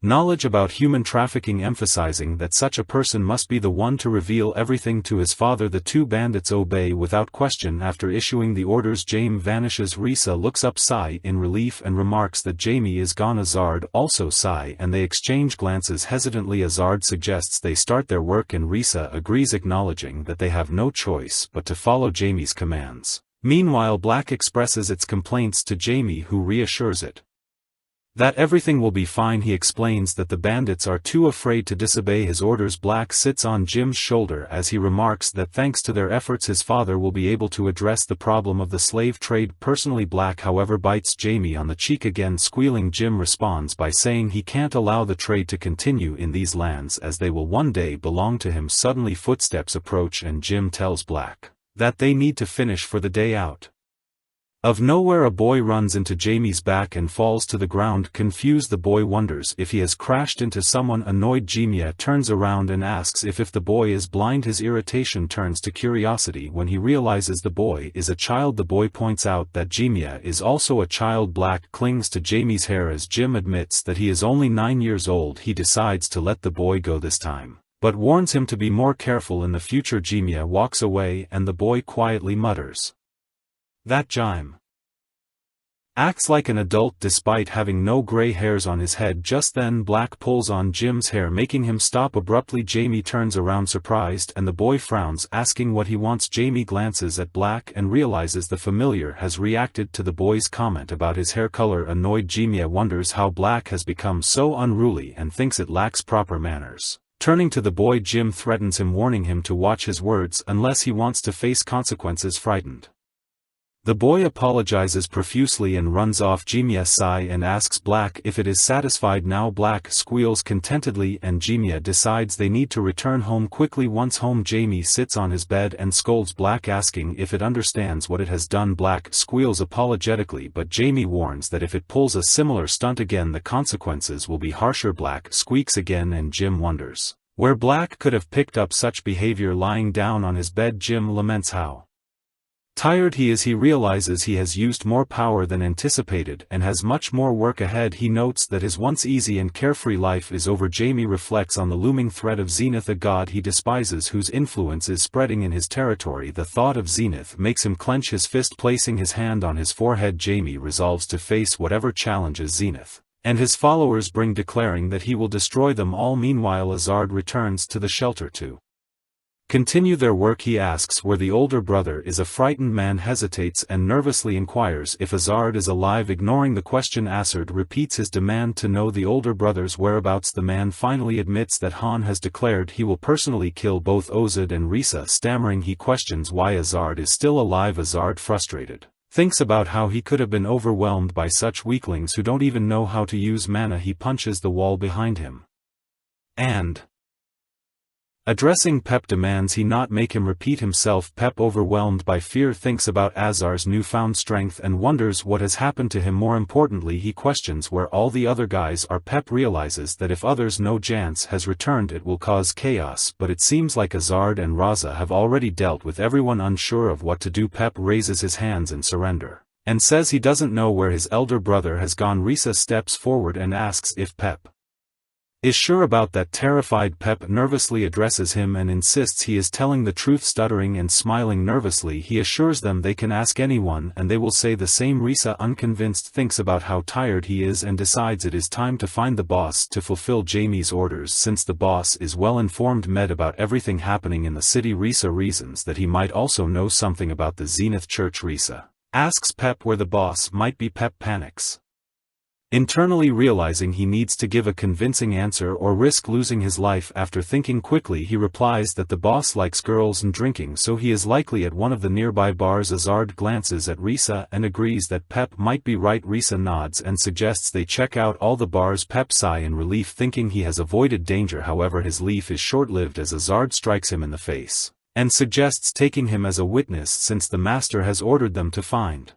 knowledge about human trafficking, emphasizing that such a person must be the one to reveal everything to his father. The two bandits obey without question. After issuing the orders, Jamie vanishes. Risa looks up, sigh in relief, and remarks that Jamie is gone. Azard also sigh, and they exchange glances hesitantly. Azard suggests they start their work, and Risa agrees, acknowledging that they have no choice but to follow Jamie's commands. Meanwhile, Black expresses its complaints to Jamie, who reassures it that everything will be fine. He explains that the bandits are too afraid to disobey his orders. Black sits on Jim's shoulder as he remarks that thanks to their efforts his father will be able to address the problem of the slave trade personally. Black, however, bites Jamie on the cheek again. Squealing, Jim responds by saying he can't allow the trade to continue in these lands, as they will one day belong to him. Suddenly footsteps approach, and Jim tells Black that they need to finish for the day. Out of nowhere, a boy runs into Jamie's back and falls to the ground. Confused, the boy wonders if he has crashed into someone. Annoyed, Jamie turns around and asks if the boy is blind. His irritation turns to curiosity when he realizes the boy is a child. The boy points out that Jamie is also a child. Black clings to Jamie's hair as Jim admits that he is only 9 years old. He decides to let the boy go this time, but warns him to be more careful in the future. Jamie walks away, and the boy quietly mutters that Jim acts like an adult despite having no gray hairs on his head. Just then Black pulls on Jim's hair, making him stop abruptly. Jamie turns around surprised and the boy frowns, asking what he wants. Jamie glances at Black and realizes the familiar has reacted to the boy's comment about his hair color. Annoyed, Jamie wonders how Black has become so unruly and thinks it lacks proper manners. Turning to the boy, Jim threatens him, warning him to watch his words unless he wants to face consequences. Frightened, the boy apologizes profusely and runs off. Jimia sighs and asks Black if it is satisfied now. Black squeals contentedly and Jimia decides they need to return home quickly. Once home, Jamie sits on his bed and scolds Black, asking if it understands what it has done. Black squeals apologetically, but Jamie warns that if it pulls a similar stunt again the consequences will be harsher. Black squeaks again and Jim wonders where Black could have picked up such behavior. Lying down on his bed, Jim laments how tired he is. He realizes he has used more power than anticipated and has much more work ahead. He notes that his once easy and carefree life is over. Jamie reflects on the looming threat of Zenith, a god he despises whose influence is spreading in his territory. The thought of Zenith makes him clench his fist, placing his hand on his forehead. Jamie resolves to face whatever challenges Zenith and his followers bring, declaring that he will destroy them all. Meanwhile, Azard returns to the shelter to continue their work. He asks where the older brother is. A frightened man hesitates and nervously inquires if Azard is alive. Ignoring the question, Azard repeats his demand to know the older brother's whereabouts. The man finally admits that Han has declared he will personally kill both Ozad and Risa. Stammering, he questions why Azard is still alive. Azard, frustrated, thinks about how he could have been overwhelmed by such weaklings who don't even know how to use mana. He punches the wall behind him and, addressing Pep, demands he not make him repeat himself. Pep, overwhelmed by fear, thinks about Azar's newfound strength and wonders what has happened to him. More importantly, he questions where all the other guys are. Pep realizes that if others know Jance has returned it will cause chaos, but it seems like Azard and Raza have already dealt with everyone. Unsure of what to do, Pep raises his hands in surrender and says he doesn't know where his elder brother has gone. Risa steps forward and asks if Pep is sure about that. Terrified, Pep nervously addresses him and insists he is telling the truth. Stuttering and smiling nervously, he assures them they can ask anyone and they will say the same. Risa, unconvinced, thinks about how tired he is and decides it is time to find the boss to fulfill Jamie's orders. Since the boss is well informed about everything happening in the city, Risa reasons that he might also know something about the Zenith Church. Risa asks Pep where the boss might be. Pep panics, internally realizing he needs to give a convincing answer or risk losing his life. After thinking quickly, he replies that the boss likes girls and drinking, so he is likely at one of the nearby bars. Azard glances at Risa and agrees that Pep might be right. Risa nods and suggests they check out all the bars. Pep sighs in relief, thinking he has avoided danger. However, his relief is short-lived as Azard strikes him in the face and suggests taking him as a witness since the master has ordered them to find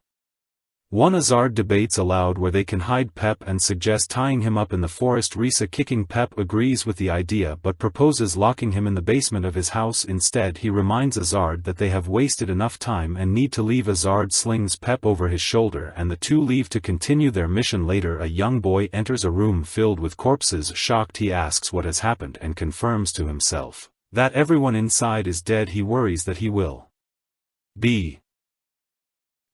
one. Azard debates aloud where they can hide Pep and suggests tying him up in the forest. Risa, kicking Pep, agrees with the idea but proposes locking him in the basement of his house. Instead, he reminds Azard that they have wasted enough time and need to leave. Azard slings Pep over his shoulder and the two leave to continue their mission. Later, a young boy enters a room filled with corpses. Shocked, he asks what has happened and confirms to himself that everyone inside is dead. He worries that he will be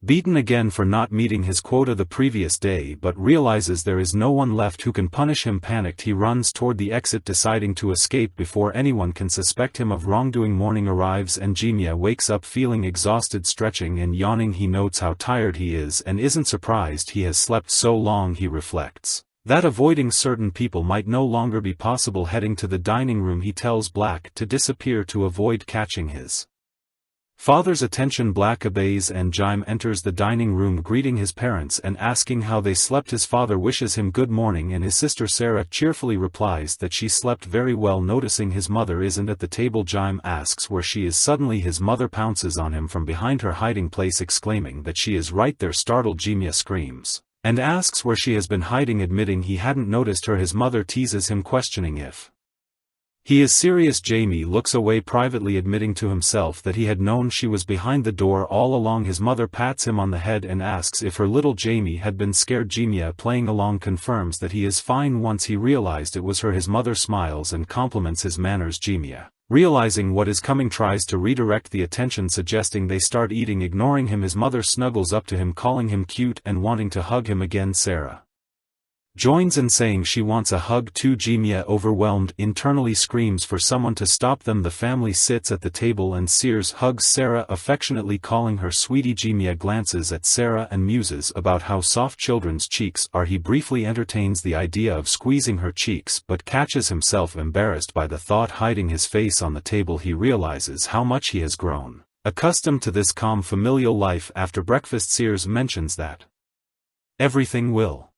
beaten again for not meeting his quota the previous day, but realizes there is no one left who can punish him. Panicked, he runs toward the exit, deciding to escape before anyone can suspect him of wrongdoing. Morning arrives and Jimia wakes up feeling exhausted. Stretching and yawning, he notes how tired he is and isn't surprised he has slept so long. He reflects that avoiding certain people might no longer be possible. Heading to the dining room, he tells Black to disappear to avoid catching his father's attention. Black obeys and Jime enters the dining room, greeting his parents and asking how they slept. His father wishes him good morning and his sister Sarah cheerfully replies that she slept very well. Noticing his mother isn't at the table, Jime asks where she is. Suddenly his mother pounces on him from behind her hiding place, exclaiming that she is right there. Startled, Jimia screams and asks where she has been hiding, admitting he hadn't noticed her. His mother teases him, questioning if He is serious. Jamie looks away privately, admitting to himself that he had known she was behind the door all along. His mother pats him on the head and asks if her little Jamie had been scared. Jamie, playing along, confirms that he is fine. Once he realized it was her, his mother smiles and compliments his manners. Jamie, realizing what is coming, tries to redirect the attention, suggesting they start eating. Ignoring him, his mother snuggles up to him, calling him cute and wanting to hug him again. Sarah joins in, saying she wants a hug too. Jamie, overwhelmed, internally screams for someone to stop them. The family sits at the table and Sears hugs Sarah affectionately, calling her sweetie. Jamie glances at Sarah and muses about how soft children's cheeks are. He briefly entertains the idea of squeezing her cheeks but catches himself embarrassed by the thought. Hiding his face on the table, he realizes how much he has grown accustomed to this calm familial life. After breakfast, Sears mentions that everything will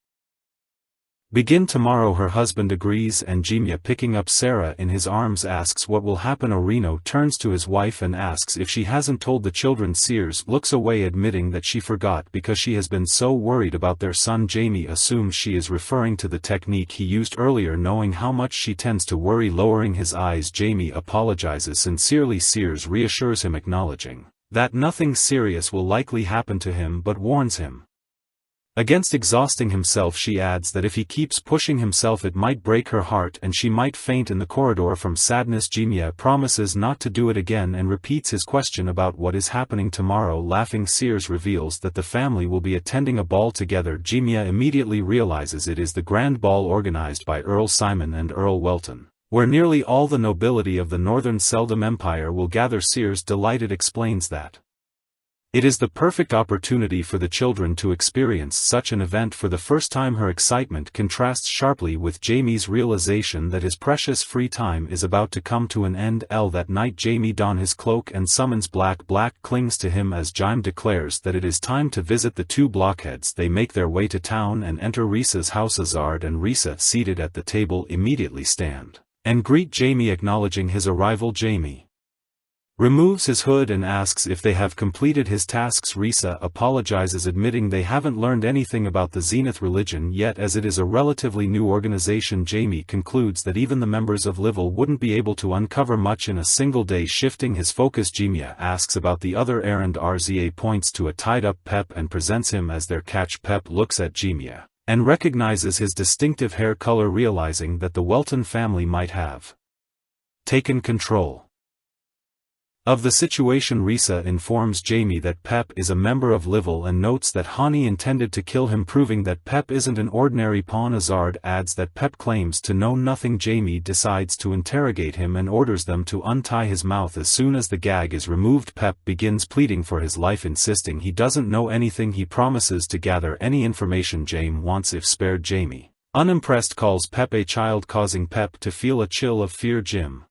begin tomorrow. Her husband agrees, and Jamie, picking up Sarah in his arms, asks what will happen. Orino turns to his wife and asks if she hasn't told the children. Sears looks away, admitting that she forgot because she has been so worried about their son. Jamie assumes she is referring to the technique he used earlier, knowing how much she tends to worry. Lowering his eyes, Jamie apologizes sincerely. Sears reassures him, acknowledging that nothing serious will likely happen to him, but warns him against exhausting himself. She adds that if he keeps pushing himself it might break her heart and she might faint in the corridor from sadness. Jamie promises not to do it again and repeats his question about what is happening tomorrow. Laughing, Sears reveals that the family will be attending a ball together. Jamie immediately realizes it is the grand ball organized by Earl Simon and Earl Welton, where nearly all the nobility of the Northern Seldom Empire will gather. Sears, delighted, explains that it is the perfect opportunity for the children to experience such an event for the first time. Her excitement contrasts sharply with Jamie's realization that his precious free time is about to come to an end. That night, Jamie dons his cloak and summons Black. Black clings to him as Jime declares that it is time to visit the two blockheads. They make their way to town and enter Risa's house. Azard and Risa, seated at the table, immediately stand and greet Jamie, acknowledging his arrival. Jamie removes his hood and asks if they have completed his tasks. Risa apologizes, admitting they haven't learned anything about the Zenith religion yet, as it is a relatively new organization. Jamie concludes that even the members of Livell wouldn't be able to uncover much in a single day. Shifting his focus, Jamie asks about the other errand. Rza points to a tied-up Pep and presents him as their catch. Pep looks at Jamie and recognizes his distinctive hair color, realizing that the Welton family might have taken control of the situation. Risa informs Jamie that Pep is a member of Livell and notes that Hani intended to kill him, proving that Pep isn't an ordinary pawn. Azard adds that Pep claims to know nothing. Jamie decides to interrogate him and orders them to untie his mouth. As soon as the gag is removed, Pep begins pleading for his life, insisting he doesn't know anything. He promises to gather any information Jame wants if spared. Jamie, unimpressed, calls Pep a child, causing Pep to feel a chill of fear. Jim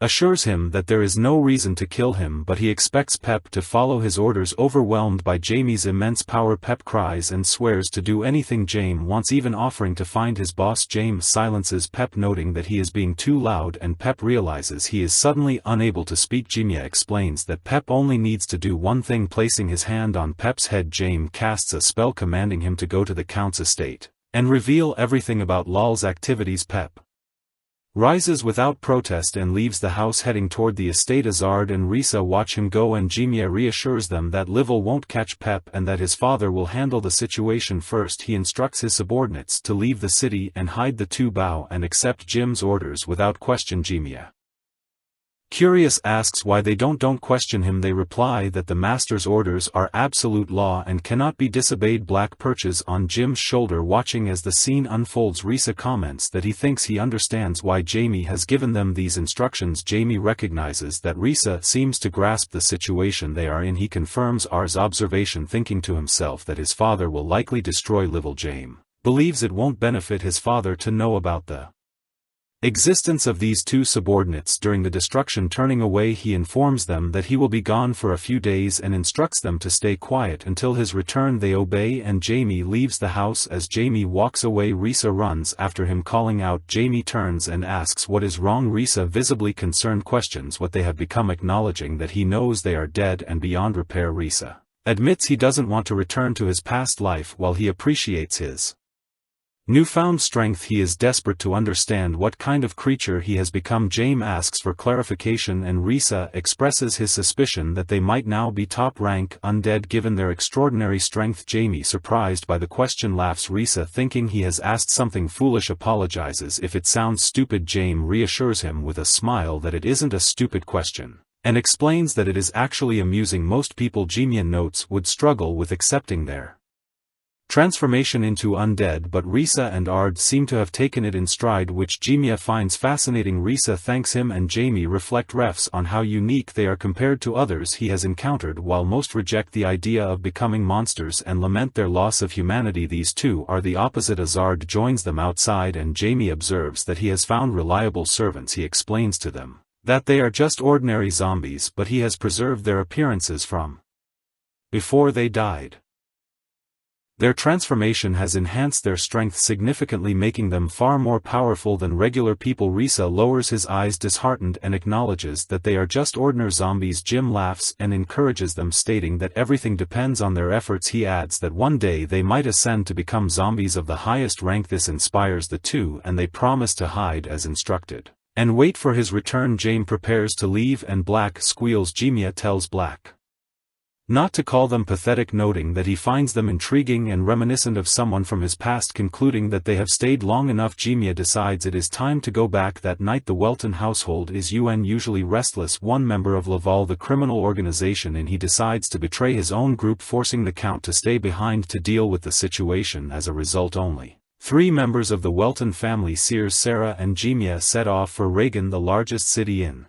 assures him that there is no reason to kill him, but he expects Pep to follow his orders. Overwhelmed by Jamie's immense power, Pep cries and swears to do anything Jame wants, even offering to find his boss. Jame silences Pep, noting that he is being too loud, and Pep realizes he is suddenly unable to speak. Jamie explains that Pep only needs to do one thing, placing his hand on Pep's head. Jame casts a spell commanding him to go to the Count's estate and reveal everything about Lal's activities. Pep rises without protest and leaves the house, heading toward the estate. Azard and Risa watch him go, and Jamie reassures them that Livell won't catch Pep and that his father will handle the situation first. He instructs his subordinates to leave the city and hide. The two bow and accept Jim's orders without question. Jamie, curious, asks why they don't question him. They reply that the master's orders are absolute law and cannot be disobeyed. Black perches on Jim's shoulder, watching as the scene unfolds. Risa comments that he thinks he understands why Jamie has given them these instructions. Jamie recognizes that Risa seems to grasp the situation they are in. He confirms R's observation, thinking to himself that his father will likely destroy Livell. Jame believes it won't benefit his father to know about the existence of these two subordinates during the destruction. Turning away, he informs them that he will be gone for a few days and instructs them to stay quiet until his return. They obey, and Jamie leaves the house. As Jamie walks away, Risa runs after him, calling out. Jamie turns and asks what is wrong. Risa, visibly concerned, questions what they have become, acknowledging that he knows they are dead and beyond repair. Risa admits he doesn't want to return to his past life. While he appreciates his Newfound strength, he is desperate to understand what kind of creature he has become. Jaime asks for clarification and Risa expresses his suspicion that they might now be top-rank undead given their extraordinary strength. Jaime, surprised by the question, laughs. Risa, thinking he has asked something foolish, apologizes if it sounds stupid. Jaime reassures him with a smile that it isn't a stupid question, and explains that it is actually amusing. Most people, Jaime notes, would struggle with accepting their transformation into undead, but Risa and Ard seem to have taken it in stride, which Jaime finds fascinating. Risa thanks him and Jaime reflects on how unique they are compared to others he has encountered, while most reject the idea of becoming monsters and lament their loss of humanity. These two are the opposite. As Ard joins them outside and Jaime observes that he has found reliable servants, he explains to them that they are just ordinary zombies, but he has preserved their appearances from before they died. Their transformation has enhanced their strength significantly, making them far more powerful than regular people. Risa lowers his eyes disheartened and acknowledges that they are just ordinary zombies. Jim laughs and encourages them, stating that everything depends on their efforts. He adds that one day they might ascend to become zombies of the highest rank. This inspires the two and they promise to hide as instructed and wait for his return. Jaime prepares to leave and Black squeals. Jaime tells Black not to call them pathetic, noting that he finds them intriguing and reminiscent of someone from his past. Concluding that they have stayed long enough, Jaime decides it is time to go back. That night the Welton household is unusually restless. One member of Laval, the criminal organization, and he decides to betray his own group, forcing the Count to stay behind to deal with the situation. As a result, only 3 members of the Welton family, Sears, Sarah and Jaime, set off for Reagan, the largest city in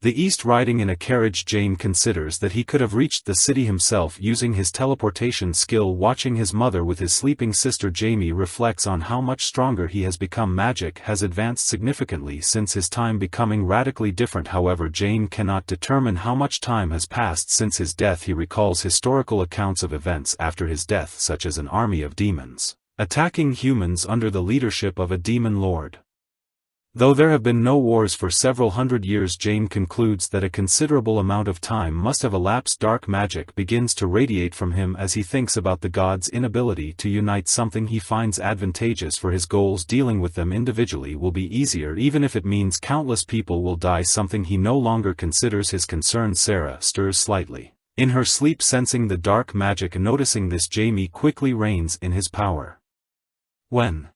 the East, riding in a carriage. Jaime considers that he could have reached the city himself using his teleportation skill. Watching his mother with his sleeping sister, Jaime reflects on how much stronger he has become. Magic has advanced significantly since his time, becoming radically different. However, Jaime cannot determine how much time has passed since his death. He recalls historical accounts of events after his death, such as an army of demons attacking humans under the leadership of a demon lord. Though there have been no wars for several hundred years, Jaime concludes that a considerable amount of time must have elapsed. Dark magic begins to radiate from him as he thinks about the gods' inability to unite, something he finds advantageous for his goals. Dealing with them individually will be easier, even if it means countless people will die, something he no longer considers his concern. Sarah stirs slightly in her sleep, sensing the dark magic. Noticing this, Jaime quickly reins in his power. When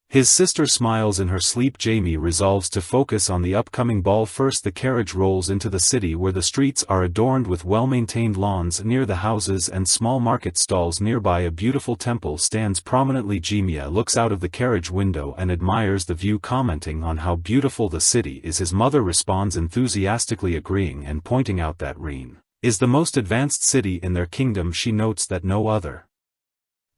his sister smiles in her sleep, Jaime resolves to focus on the upcoming ball. First, the carriage rolls into the city, where the streets are adorned with well-maintained lawns near the houses and small market stalls. Nearby, a beautiful temple stands prominently. Jaime looks out of the carriage window and admires the view, commenting on how beautiful the city is. His mother responds enthusiastically, agreeing and pointing out that Reen is the most advanced city in their kingdom. She notes that no other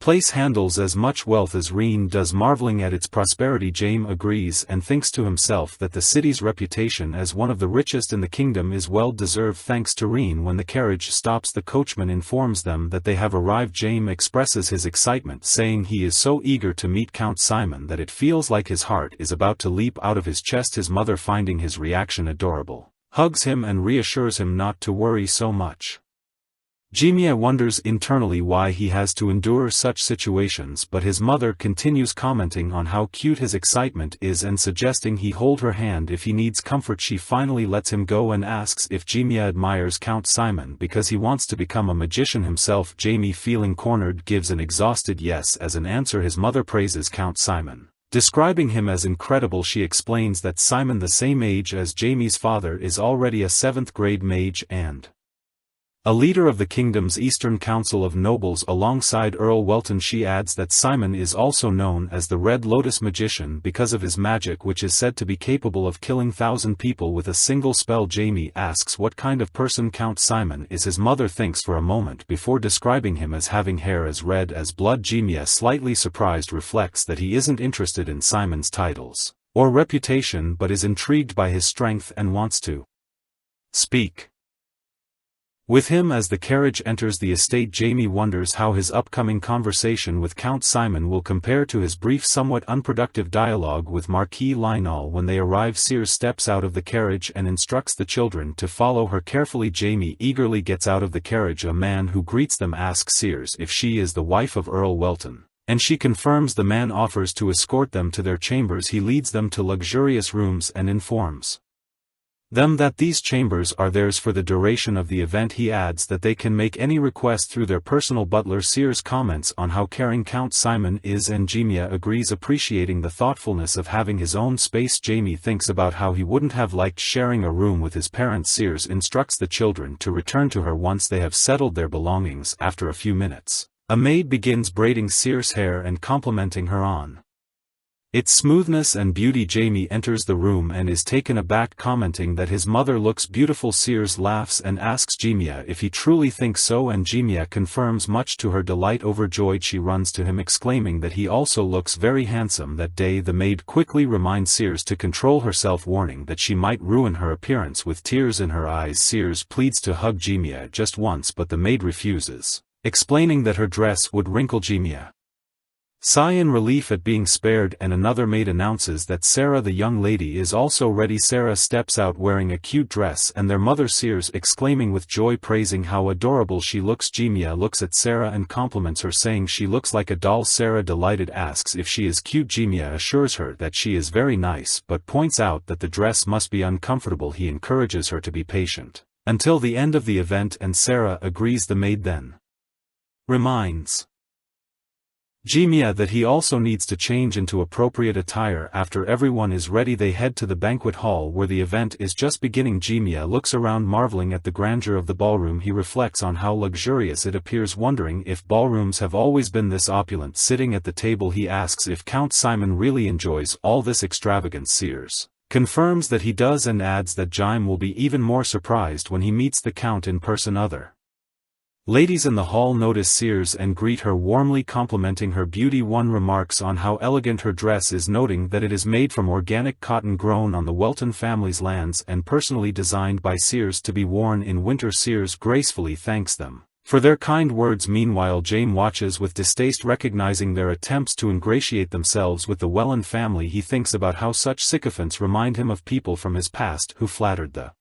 place handles as much wealth as Reen does, marveling at its prosperity. Jaime agrees and thinks to himself that the city's reputation as one of the richest in the kingdom is well deserved thanks to Reen. When the carriage stops, the coachman informs them that they have arrived. Jaime expresses his excitement, saying he is so eager to meet Count Simon that it feels like his heart is about to leap out of his chest. His mother, finding his reaction adorable, hugs him and reassures him not to worry so much. Jaime wonders internally why he has to endure such situations, but his mother continues, commenting on how cute his excitement is and suggesting he hold her hand if he needs comfort. She finally lets him go and asks if Jaime admires Count Simon because he wants to become a magician himself. Jaime, feeling cornered, gives an exhausted yes. As an answer, his mother praises Count Simon, describing him as incredible. She explains that Simon, the same age as Jaime's father, is already a 7th grade mage and a leader of the kingdom's Eastern Council of Nobles alongside Earl Welton. She adds that Simon is also known as the Red Lotus Magician because of his magic, which is said to be capable of killing 1,000 people with a single spell. Jaime asks what kind of person Count Simon is. His mother thinks for a moment before describing him as having hair as red as blood. Jaime, slightly surprised, reflects that he isn't interested in Simon's titles or reputation but is intrigued by his strength and wants to speak with him. As the carriage enters the estate, Jaime wonders how his upcoming conversation with Count Simon will compare to his brief, somewhat unproductive dialogue with Marquis Lionel. When they arrive, Sears steps out of the carriage and instructs the children to follow her carefully. Jaime eagerly gets out of the carriage. A man who greets them asks Sears if she is the wife of Earl Welton. and she confirms the man offers to escort them to their chambers. He leads them to luxurious rooms and informs them that these chambers are theirs for the duration of the event. He adds that they can make any request through their personal butler. Sears comments on how caring Count Simon is and Jimiya agrees, appreciating the thoughtfulness of having his own space. Jamie thinks about how he wouldn't have liked sharing a room with his parents. Sears instructs the children to return to her once they have settled their belongings. After a few minutes, a maid begins braiding Sears' hair and complimenting her on its smoothness and beauty. Jamie enters the room and is taken aback, commenting that his mother looks beautiful. Sears laughs and asks Jimiya if he truly thinks so, and Jimiya confirms. Much to her delight, overjoyed, she runs to him exclaiming that he also looks very handsome that day. The maid quickly reminds Sears to control herself, warning that she might ruin her appearance. With tears in her eyes, Sears pleads to hug Jimiya just once, but the maid refuses, explaining that her dress would wrinkle. Jimiya sigh in relief at being spared, and another maid announces that Sarah, the young lady, is also ready. Sarah steps out wearing a cute dress, and their mother Sears exclaiming with joy, praising how adorable she looks. Jimiya looks at Sarah and compliments her, saying she looks like a doll. Sarah, delighted, asks if she is cute. Jimiya assures her that she is very nice, but points out that the dress must be uncomfortable. He encourages her to be patient until the end of the event, and Sarah agrees. The maid then reminds Jimiya that he also needs to change into appropriate attire. After everyone is ready, they head to the banquet hall where the event is just beginning. Jimiya looks around, marveling at the grandeur of the ballroom. He reflects on how luxurious it appears, wondering if ballrooms have always been this opulent. Sitting at the table, he asks if Count Simon really enjoys all this extravagance. Sears confirms that he does and adds that Jime will be even more surprised when he meets the Count in person. Other ladies in the hall notice Sears and greet her warmly, complimenting her beauty. One remarks on how elegant her dress is, noting that it is made from organic cotton grown on the Welton family's lands and personally designed by Sears to be worn in winter. Sears gracefully thanks them for their kind words. Meanwhile, Jame watches with distaste, recognizing their attempts to ingratiate themselves with the Welland family. He thinks about how such sycophants remind him of people from his past who flattered the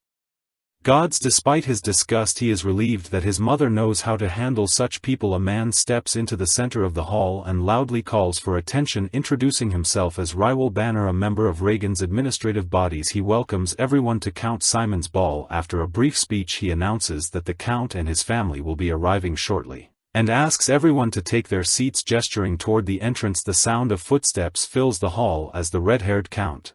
gods. Despite his disgust, he is relieved that his mother knows how to handle such people. A man steps into the center of the hall and loudly calls for attention, introducing himself as Rywell Banner, a member of Reagan's administrative bodies. He welcomes everyone to Count Simon's ball. After a brief speech, he announces that the Count and his family will be arriving shortly, and asks everyone to take their seats, gesturing toward the entrance. The sound of footsteps fills the hall as the red-haired Count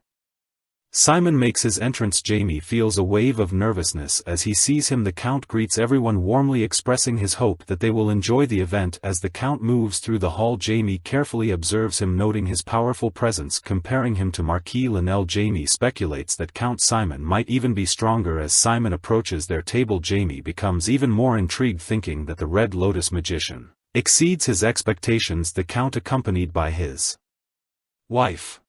Simon makes his entrance. Jamie feels a wave of nervousness as he sees him. The Count greets everyone warmly, expressing his hope that they will enjoy the event. As the Count moves through the hall, Jamie carefully observes him, noting his powerful presence, comparing him to Marquis Linnell. Jamie speculates that Count Simon might even be stronger. As Simon approaches their table, Jamie becomes even more intrigued, thinking that the Red Lotus magician exceeds his expectations. The Count, accompanied by his wife,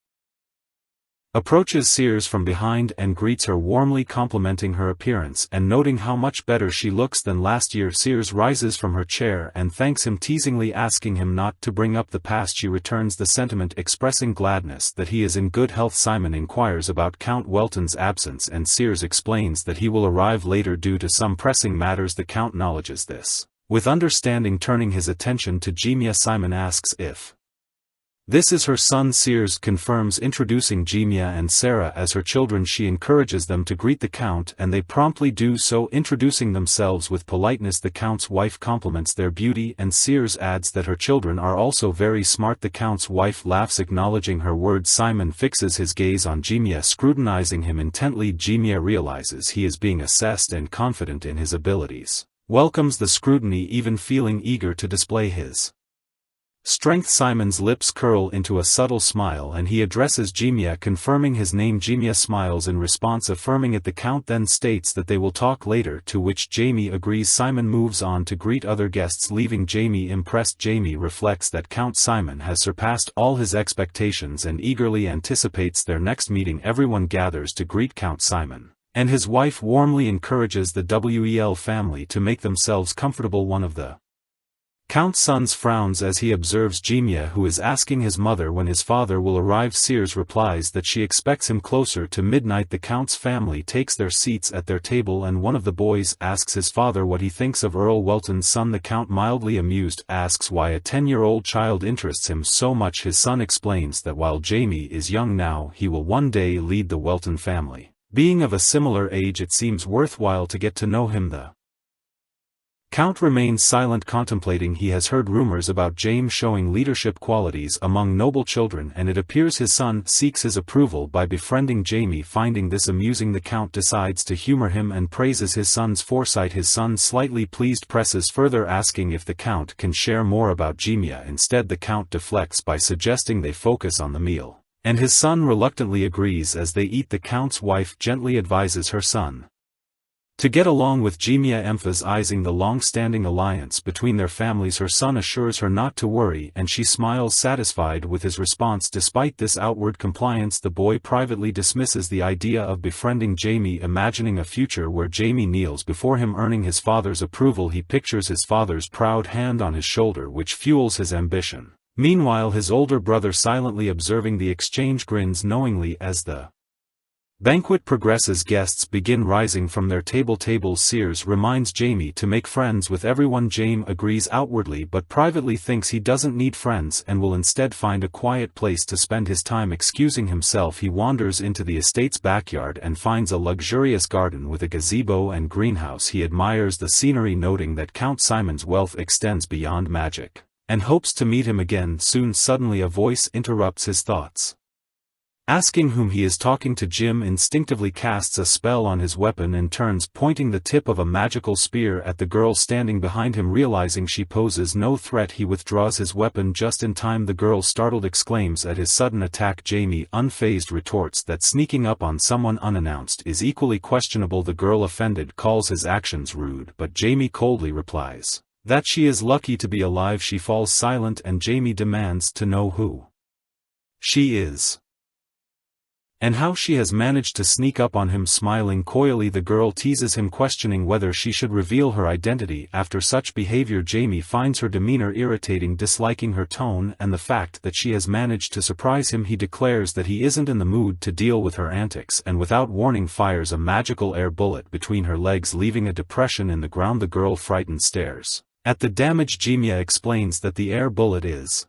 approaches Sears from behind and greets her warmly, complimenting her appearance and noting how much better she looks than last year. Sears rises from her chair and thanks him, teasingly asking him not to bring up the past. She returns the sentiment, expressing gladness that he is in good health. Simon inquires about Count Welton's absence, and Sears explains that he will arrive later due to some pressing matters. The Count acknowledges this with understanding, turning his attention to Jimiya. Simon asks if this is her son. Sears confirms, introducing Jimiya and Sarah as her children. She encourages them to greet the Count, and they promptly do so, introducing themselves with politeness. The Count's wife compliments their beauty, and Sears adds that her children are also very smart. The Count's wife laughs, acknowledging her words. Simon fixes his gaze on Jimiya, scrutinizing him intently. Jimiya realizes he is being assessed and, confident in his abilities, welcomes the scrutiny, even feeling eager to display his strength. Simon's lips curl into a subtle smile and he addresses Jimiya, confirming his name. Jimiya smiles in response, affirming it. The Count then states that they will talk later, to which Jamie agrees. Simon moves on to greet other guests, leaving Jamie impressed. Jamie reflects that Count Simon has surpassed all his expectations and eagerly anticipates their next meeting. Everyone gathers to greet Count Simon, and his wife warmly encourages the Wel family to make themselves comfortable. One of the Count Suns frowns as he observes Jimia, who is asking his mother when his father will arrive. Sears replies that she expects him closer to midnight. The Count's family takes their seats at their table and one of the boys asks his father what he thinks of Earl Welton's son. The Count, mildly amused, asks why a 10-year-old child interests him so much. His son explains that while Jamie is young now, he will one day lead the Welton family. Being of a similar age, it seems worthwhile to get to know him. The Count remains silent, contemplating. He has heard rumors about James showing leadership qualities among noble children, and it appears his son seeks his approval by befriending Jamie. Finding this amusing, the Count decides to humor him and praises his son's foresight. His son, slightly pleased, presses further, asking if the Count can share more about Jimia. Instead, the Count deflects by suggesting they focus on the meal, and his son reluctantly agrees. As they eat, the Count's wife gently advises her son to get along with Jimia, emphasizing the long-standing alliance between their families. Her son assures her not to worry, and she smiles, satisfied with his response. Despite this outward compliance, the boy privately dismisses the idea of befriending Jamie, imagining a future where Jamie kneels before him, earning his father's approval. He pictures his father's proud hand on his shoulder, which fuels his ambition. Meanwhile, his older brother, silently observing the exchange, grins knowingly as the banquet progresses. Guests begin rising from their tables. Sears reminds Jamie to make friends with everyone. James agrees outwardly but privately thinks he doesn't need friends and will instead find a quiet place to spend his time. Excusing himself, he wanders into the estate's backyard and finds a luxurious garden with a gazebo and greenhouse. He admires the scenery, noting that Count Simon's wealth extends beyond magic, and hopes to meet him again soon. Suddenly a voice interrupts his thoughts, asking whom he is talking to. Jim instinctively casts a spell on his weapon and turns, pointing the tip of a magical spear at the girl standing behind him. Realizing she poses no threat, he withdraws his weapon just in time. The girl, startled, exclaims at his sudden attack. Jamie, unfazed, retorts that sneaking up on someone unannounced is equally questionable. The girl, offended, calls his actions rude, but Jamie coldly replies that she is lucky to be alive. She falls silent and Jamie demands to know who she is and how she has managed to sneak up on him. Smiling coyly, the girl teases him, questioning whether she should reveal her identity after such behavior. Jamie finds her demeanor irritating, disliking her tone and the fact that she has managed to surprise him. He declares that he isn't in the mood to deal with her antics, and without warning fires a magical air bullet between her legs, leaving a depression in the ground. The girl, frightened, stares at the damage. Jimia explains that the air bullet is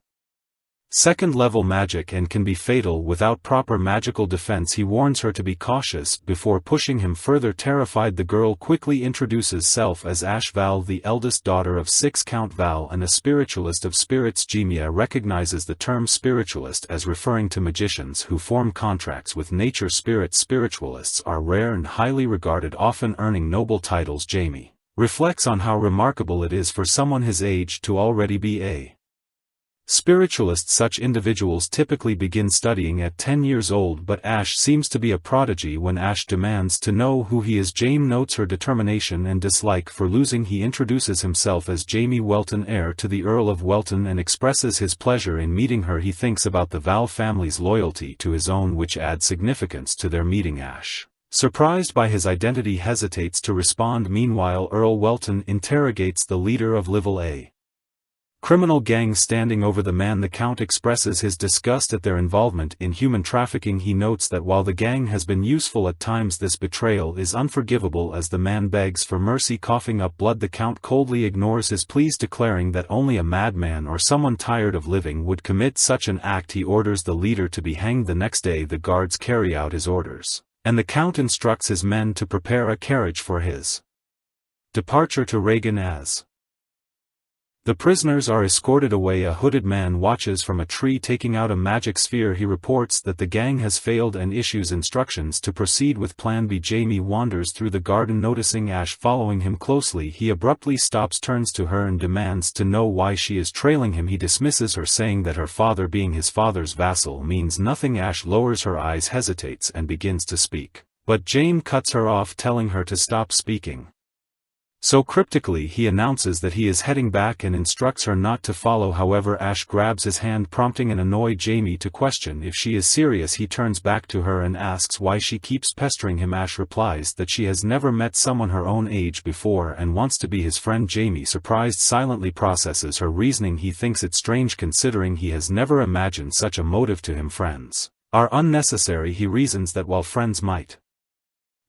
second-level magic and can be fatal without proper magical defense. He warns her to be cautious before pushing him further. Terrified, the girl quickly introduces herself as Ash Val, the eldest daughter of Count Val and a spiritualist of spirits. Jimia recognizes the term spiritualist as referring to magicians who form contracts with nature spirits. Spiritualists are rare and highly regarded, often earning noble titles. Jamie reflects on how remarkable it is for someone his age to already be a spiritualist. Such individuals typically begin studying at 10 years old, but Ash seems to be a prodigy. When Ash demands to know who he is, Jamie notes her determination and dislike for losing. He introduces himself as Jamie Welton, heir to the Earl of Welton, and expresses his pleasure in meeting her. He thinks about the Val family's loyalty to his own, which adds significance to their meeting. Ash, surprised by his identity, hesitates to respond. Meanwhile, Earl Welton interrogates the leader of Level A criminal gang standing over the man. The Count expresses his disgust at their involvement in human trafficking. He notes that while the gang has been useful at times, this betrayal is unforgivable as the man begs for mercy. Coughing up blood, the Count coldly ignores his pleas, declaring that only a madman or someone tired of living would commit such an act. He orders the leader to be hanged. The next day the guards carry out his orders, and the Count instructs his men to prepare a carriage for his departure to Reagan. As the prisoners are escorted away, a hooded man watches from a tree, taking out a magic sphere. He reports that the gang has failed and issues instructions to proceed with Plan B. Jamie wanders through the garden, noticing Ash following him closely. He abruptly stops, turns to her and demands to know why she is trailing him. He dismisses her, saying that her father, being his father's vassal, means nothing. Ash lowers her eyes, hesitates and begins to speak, but Jamie cuts her off, telling her to stop speaking. So cryptically he announces that he is heading back and instructs her not to follow. However, Ash grabs his hand, prompting an annoyed Jamie to question if she is serious. He turns back to her and asks why she keeps pestering him. Ash replies that she has never met someone her own age before and wants to be his friend. Jamie, surprised, silently processes her reasoning. He thinks it strange considering he has never imagined such a motive to him. Friends are unnecessary. He reasons that while friends might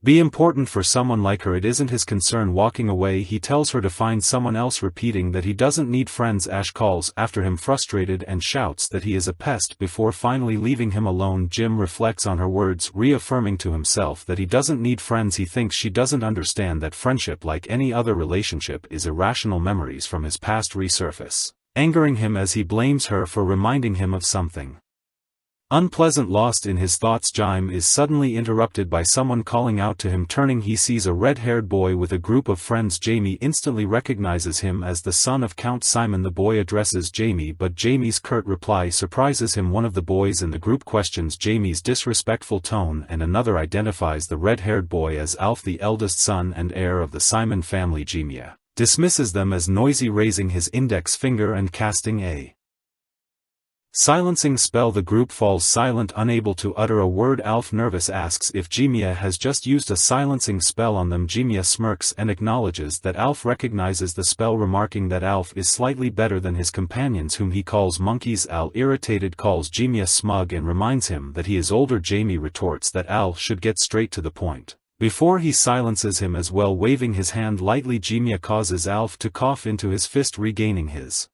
be important for someone like her, it isn't his concern. Walking away, he tells her to find someone else, repeating that he doesn't need friends. Ash calls after him frustrated and shouts that he is a pest before finally leaving him alone. Jim reflects on her words, reaffirming to himself that he doesn't need friends. He thinks she doesn't understand that friendship, like any other relationship, is irrational. Memories from his past resurface, angering him as he blames her for reminding him of something unpleasant. Lost in his thoughts, Jim is suddenly interrupted by someone calling out to him. Turning, he sees a red-haired boy with a group of friends. Jamie instantly recognizes him as the son of Count Simon. The boy addresses Jamie, but Jamie's curt reply surprises him. One of the boys in the group questions Jamie's disrespectful tone, and another identifies the red-haired boy as Alf, the eldest son and heir of the Simon family. Jamie dismisses them as noisy, raising his index finger and casting a silencing spell. The group falls silent, unable to utter a word. Alf, nervous, asks if Jimia has just used a silencing spell on them. Jimia smirks and acknowledges that Alf recognizes the spell, remarking that Alf is slightly better than his companions, whom he calls monkeys. Al, irritated, calls Jimia smug and reminds him that he is older. Jamie retorts that Al should get straight to the point before he silences him as well, waving his hand lightly. Jimia causes Alf to cough into his fist, regaining his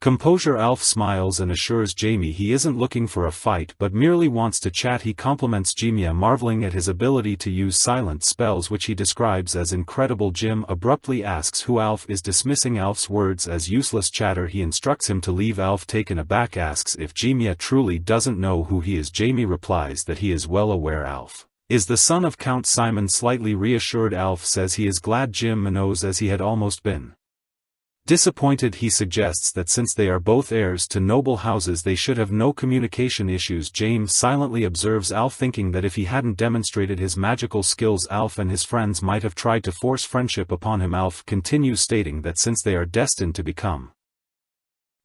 composure. Alf smiles and assures Jamie he isn't looking for a fight but merely wants to chat. He compliments Jimia, marveling at his ability to use silent spells, which he describes as incredible. Jim abruptly asks who Alf is, dismissing Alf's words as useless chatter. He instructs him to leave. Alf, taken aback, asks if Jimia truly doesn't know who he is. Jamie replies that he is well aware Alf is the son of Count Simon. Slightly reassured, Alf says he is glad Jim knows, as he had almost been disappointed. He suggests that since they are both heirs to noble houses, they should have no communication issues. James silently observes Alf, thinking that if he hadn't demonstrated his magical skills, Alf and his friends might have tried to force friendship upon him. Alf continues, stating that since they are destined to become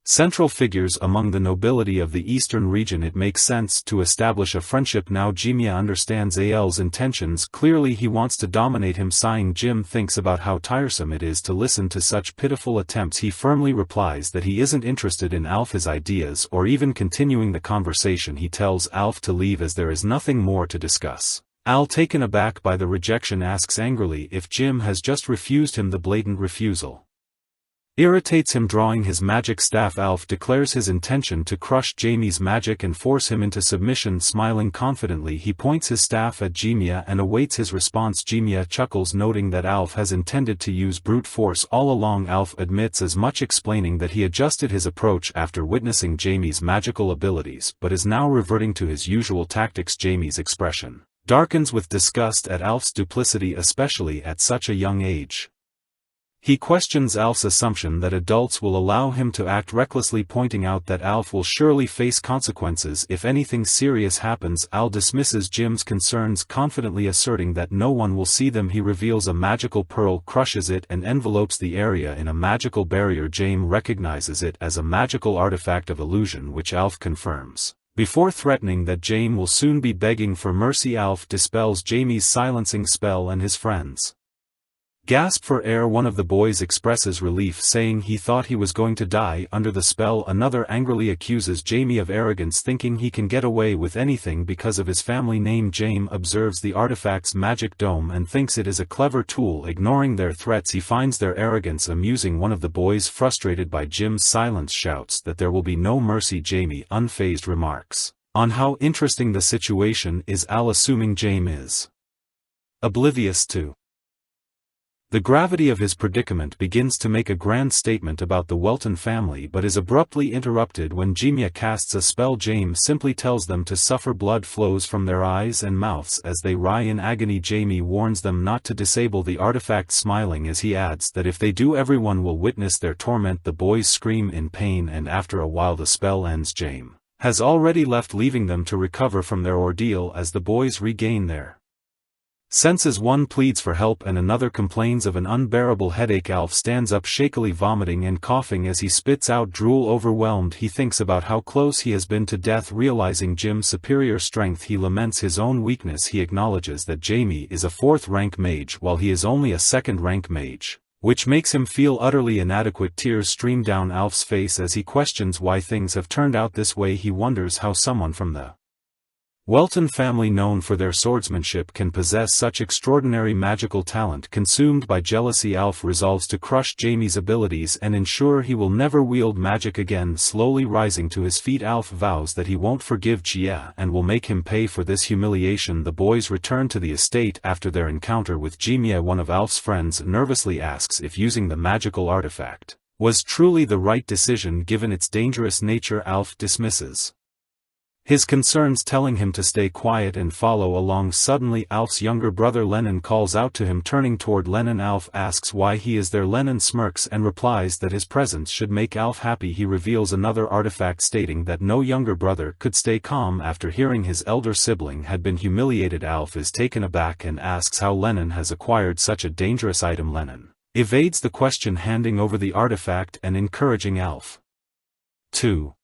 central figures among the nobility of the eastern region, it makes sense to establish a friendship now. Jimia understands Al's intentions. Clearly he wants to dominate him. Sighing, Jim thinks about how tiresome it is to listen to such pitiful attempts. He firmly replies that he isn't interested in Alf's ideas or even continuing the conversation. He tells Alf to leave as there is nothing more to discuss. Al, taken aback by the rejection, asks angrily if Jim has just refused him. The blatant refusal irritates him. Drawing his magic staff, Alf declares his intention to crush Jamie's magic and force him into submission. Smiling confidently, he points his staff at Jimia and awaits his response. Jimia chuckles, noting that Alf has intended to use brute force all along. Alf admits as much, explaining that he adjusted his approach after witnessing Jamie's magical abilities but is now reverting to his usual tactics. Jamie's expression darkens with disgust at Alf's duplicity, especially at such a young age. He questions Alf's assumption that adults will allow him to act recklessly, pointing out that Alf will surely face consequences if anything serious happens. Al dismisses Jim's concerns, confidently asserting that no one will see them. He reveals a magical pearl, crushes it and envelopes the area in a magical barrier. Jim recognizes it as a magical artifact of illusion, which Alf confirms before threatening that Jim will soon be begging for mercy. Alf dispels Jamie's silencing spell and his friends gasp for air. One of the boys expresses relief, saying he thought he was going to die under the spell. Another angrily accuses Jamie of arrogance, thinking he can get away with anything because of his family name. James observes the artifact's magic dome and thinks it is a clever tool. Ignoring their threats, he finds their arrogance amusing. One of the boys, frustrated by Jim's silence, shouts that there will be no mercy. Jamie, unfazed, remarks on how interesting the situation is. Al, assuming James is oblivious to the gravity of his predicament, begins to make a grand statement about the Welton family but is abruptly interrupted when Jimia casts a spell. James simply tells them to suffer. Blood flows from their eyes and mouths as they writhe in agony. Jamie warns them not to disable the artifact, smiling as he adds that if they do, everyone will witness their torment. The boys scream in pain, and after a while the spell ends. James has already left, leaving them to recover from their ordeal as the boys regain their Senses one pleads for help and another complains of an unbearable headache. Alf stands up shakily, vomiting and coughing as he spits out drool. Overwhelmed, he thinks about how close he has been to death. Realizing Jim's superior strength, he laments his own weakness. He acknowledges that Jamie is a 4th-rank mage while he is only a 2nd-rank mage, which makes him feel utterly inadequate. Tears stream down Alf's face as he questions why things have turned out this way. He wonders how someone from the Welton family, known for their swordsmanship, can possess such extraordinary magical talent. Consumed by jealousy, Alf resolves to crush Jamie's abilities and ensure he will never wield magic again. Slowly rising to his feet, Alf vows that he won't forgive Jia and will make him pay for this humiliation. The boys return to the estate after their encounter with Jimia. One of Alf's friends nervously asks if using the magical artifact was truly the right decision given its dangerous nature. Alf dismisses his concerns, telling him to stay quiet and follow along. Suddenly, Alf's younger brother Lennon calls out to him. Turning toward Lennon, Alf asks why he is there. Lennon smirks and replies that his presence should make Alf happy. He reveals another artifact, stating that no younger brother could stay calm after hearing his elder sibling had been humiliated. Alf is taken aback and asks how Lennon has acquired such a dangerous item. Lennon evades the question, handing over the artifact and encouraging Alf to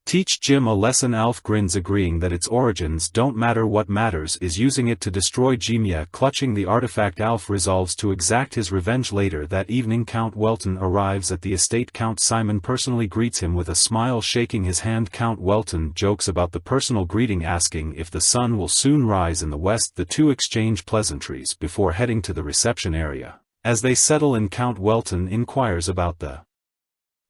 teach Jim a lesson. Alf grins, agreeing that its origins don't matter. What matters is using it to destroy Jimia. Clutching the artifact, Alf resolves to exact his revenge. Later that evening, Count Welton arrives at the estate. Count Simon personally greets him with a smile, shaking his hand. Count Welton jokes about the personal greeting, asking if the sun will soon rise in the west. The two exchange pleasantries before heading to the reception area. As they settle in, Count Welton inquires about the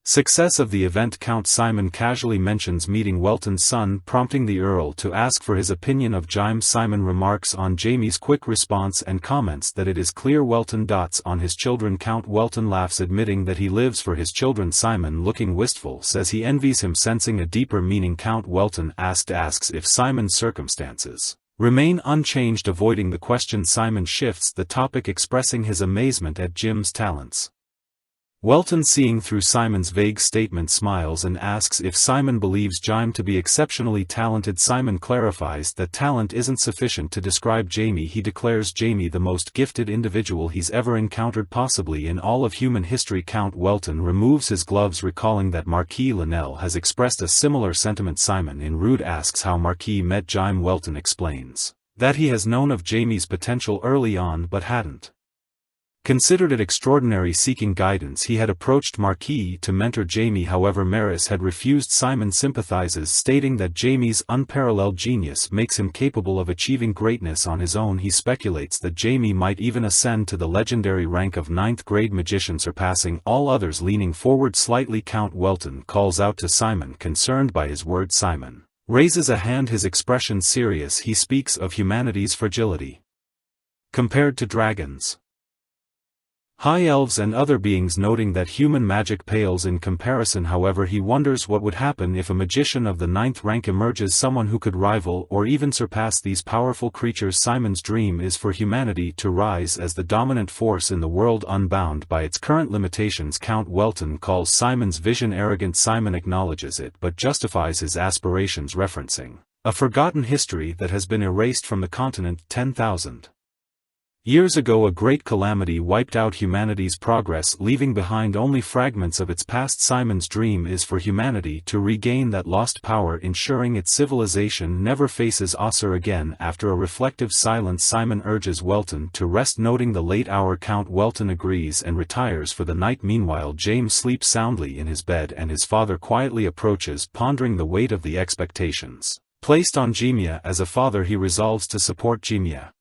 success of the event. Count Simon casually mentions meeting Welton's son, prompting the Earl to ask for his opinion of Jim. Simon remarks on Jamie's quick response and comments that it is clear Welton dotes on his children. Count Welton laughs, admitting that he lives for his children. Simon, looking wistful, says he envies him, sensing a deeper meaning. Count Welton asks if Simon's circumstances remain unchanged. Avoiding the question, Simon shifts the topic, expressing his amazement at Jim's talents. Welton, seeing through Simon's vague statement, smiles and asks if Simon believes Jim to be exceptionally talented. Simon clarifies that talent isn't sufficient to describe Jamie. He declares Jamie the most gifted individual he's ever encountered, possibly in all of human history. Count Welton removes his gloves, recalling that Marquis Linnell has expressed a similar sentiment. Simon, in rude, asks how Marquis met Jim. Welton explains that he has known of Jamie's potential early on but hadn't considered it extraordinary. Seeking guidance, he had approached Marquis to mentor Jamie. However, Maris had refused. Simon sympathizes, stating that Jamie's unparalleled genius makes him capable of achieving greatness on his own. He speculates that Jamie might even ascend to the legendary rank of 9th-grade magician, surpassing all others. Leaning forward slightly, Count Welton calls out to Simon, concerned by his words. Simon raises a hand, his expression serious. He speaks of humanity's fragility compared to dragons, high elves and other beings, noting that human magic pales in comparison. However, he wonders what would happen if a magician of the 9th rank emerges, someone who could rival or even surpass these powerful creatures. Simon's dream is for humanity to rise as the dominant force in the world, unbound by its current limitations. Count Welton calls Simon's vision arrogant. Simon acknowledges it but justifies his aspirations, referencing a forgotten history that has been erased from the continent. 10,000 years ago, a great calamity wiped out humanity's progress, leaving behind only fragments of its past. Simon's dream is for humanity to regain that lost power, ensuring its civilization never faces Osir again. After a reflective silence, Simon urges Welton to rest, noting the late hour. Count Welton agrees and retires for the night. Meanwhile, James sleeps soundly in his bed and his father quietly approaches, pondering the weight of the expectations placed on Jimia. As a father, he resolves to support Jimia,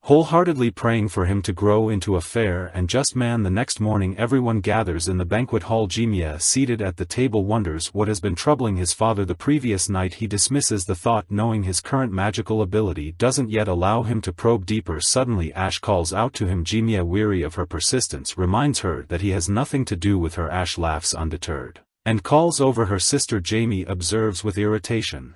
wholeheartedly praying for him to grow into a fair and just man. The next morning, everyone gathers in the banquet hall. Jimia, seated at the table, wonders what has been troubling his father the previous night. He dismisses the thought, knowing his current magical ability doesn't yet allow him to probe deeper. Suddenly, Ash calls out to him. Jimia, weary of her persistence, reminds her that he has nothing to do with her. Ash laughs undeterred and calls over her sister. Jamie observes with irritation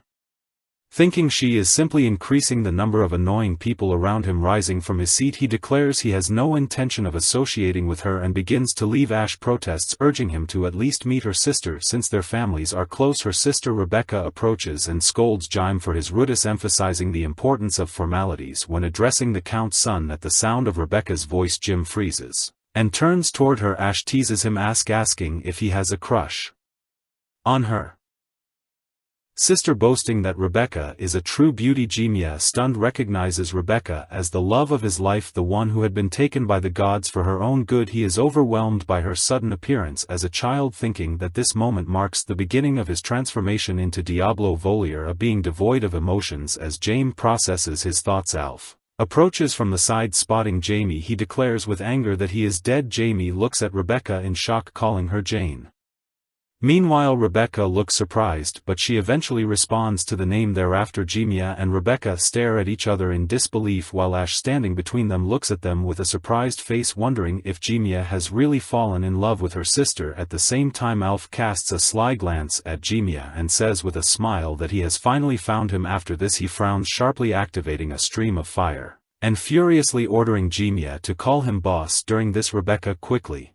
Thinking she is simply increasing the number of annoying people around him. Rising from his seat, he declares he has no intention of associating with her and begins to leave. Ash protests, urging him to at least meet her sister since their families are close. Her sister Rebecca approaches and scolds Jim for his rudeness, emphasizing the importance of formalities when addressing the Count's son. At the sound of Rebecca's voice, Jim freezes and turns toward her. Ash teases him, asking if he has a crush on her sister, boasting that Rebecca is a true beauty. Jimia, stunned, recognizes Rebecca as the love of his life, the one who had been taken by the gods for her own good. He is overwhelmed by her sudden appearance as a child, thinking that this moment marks the beginning of his transformation into Diablo Volier, a being devoid of emotions. As Jaime processes his thoughts, Alf approaches from the side. Spotting Jaime, he declares with anger that he is dead. Jaime looks at Rebecca in shock, calling her Jane. Meanwhile, Rebecca looks surprised, but she eventually responds to the name. Thereafter, Jimia and Rebecca stare at each other in disbelief, while Ash, standing between them, looks at them with a surprised face, wondering if Jimia has really fallen in love with her sister. At the same time, Alf casts a sly glance at Jimia and says with a smile that he has finally found him. After this, he frowns sharply, activating a stream of fire and furiously ordering Jimia to call him boss. During this, Rebecca quickly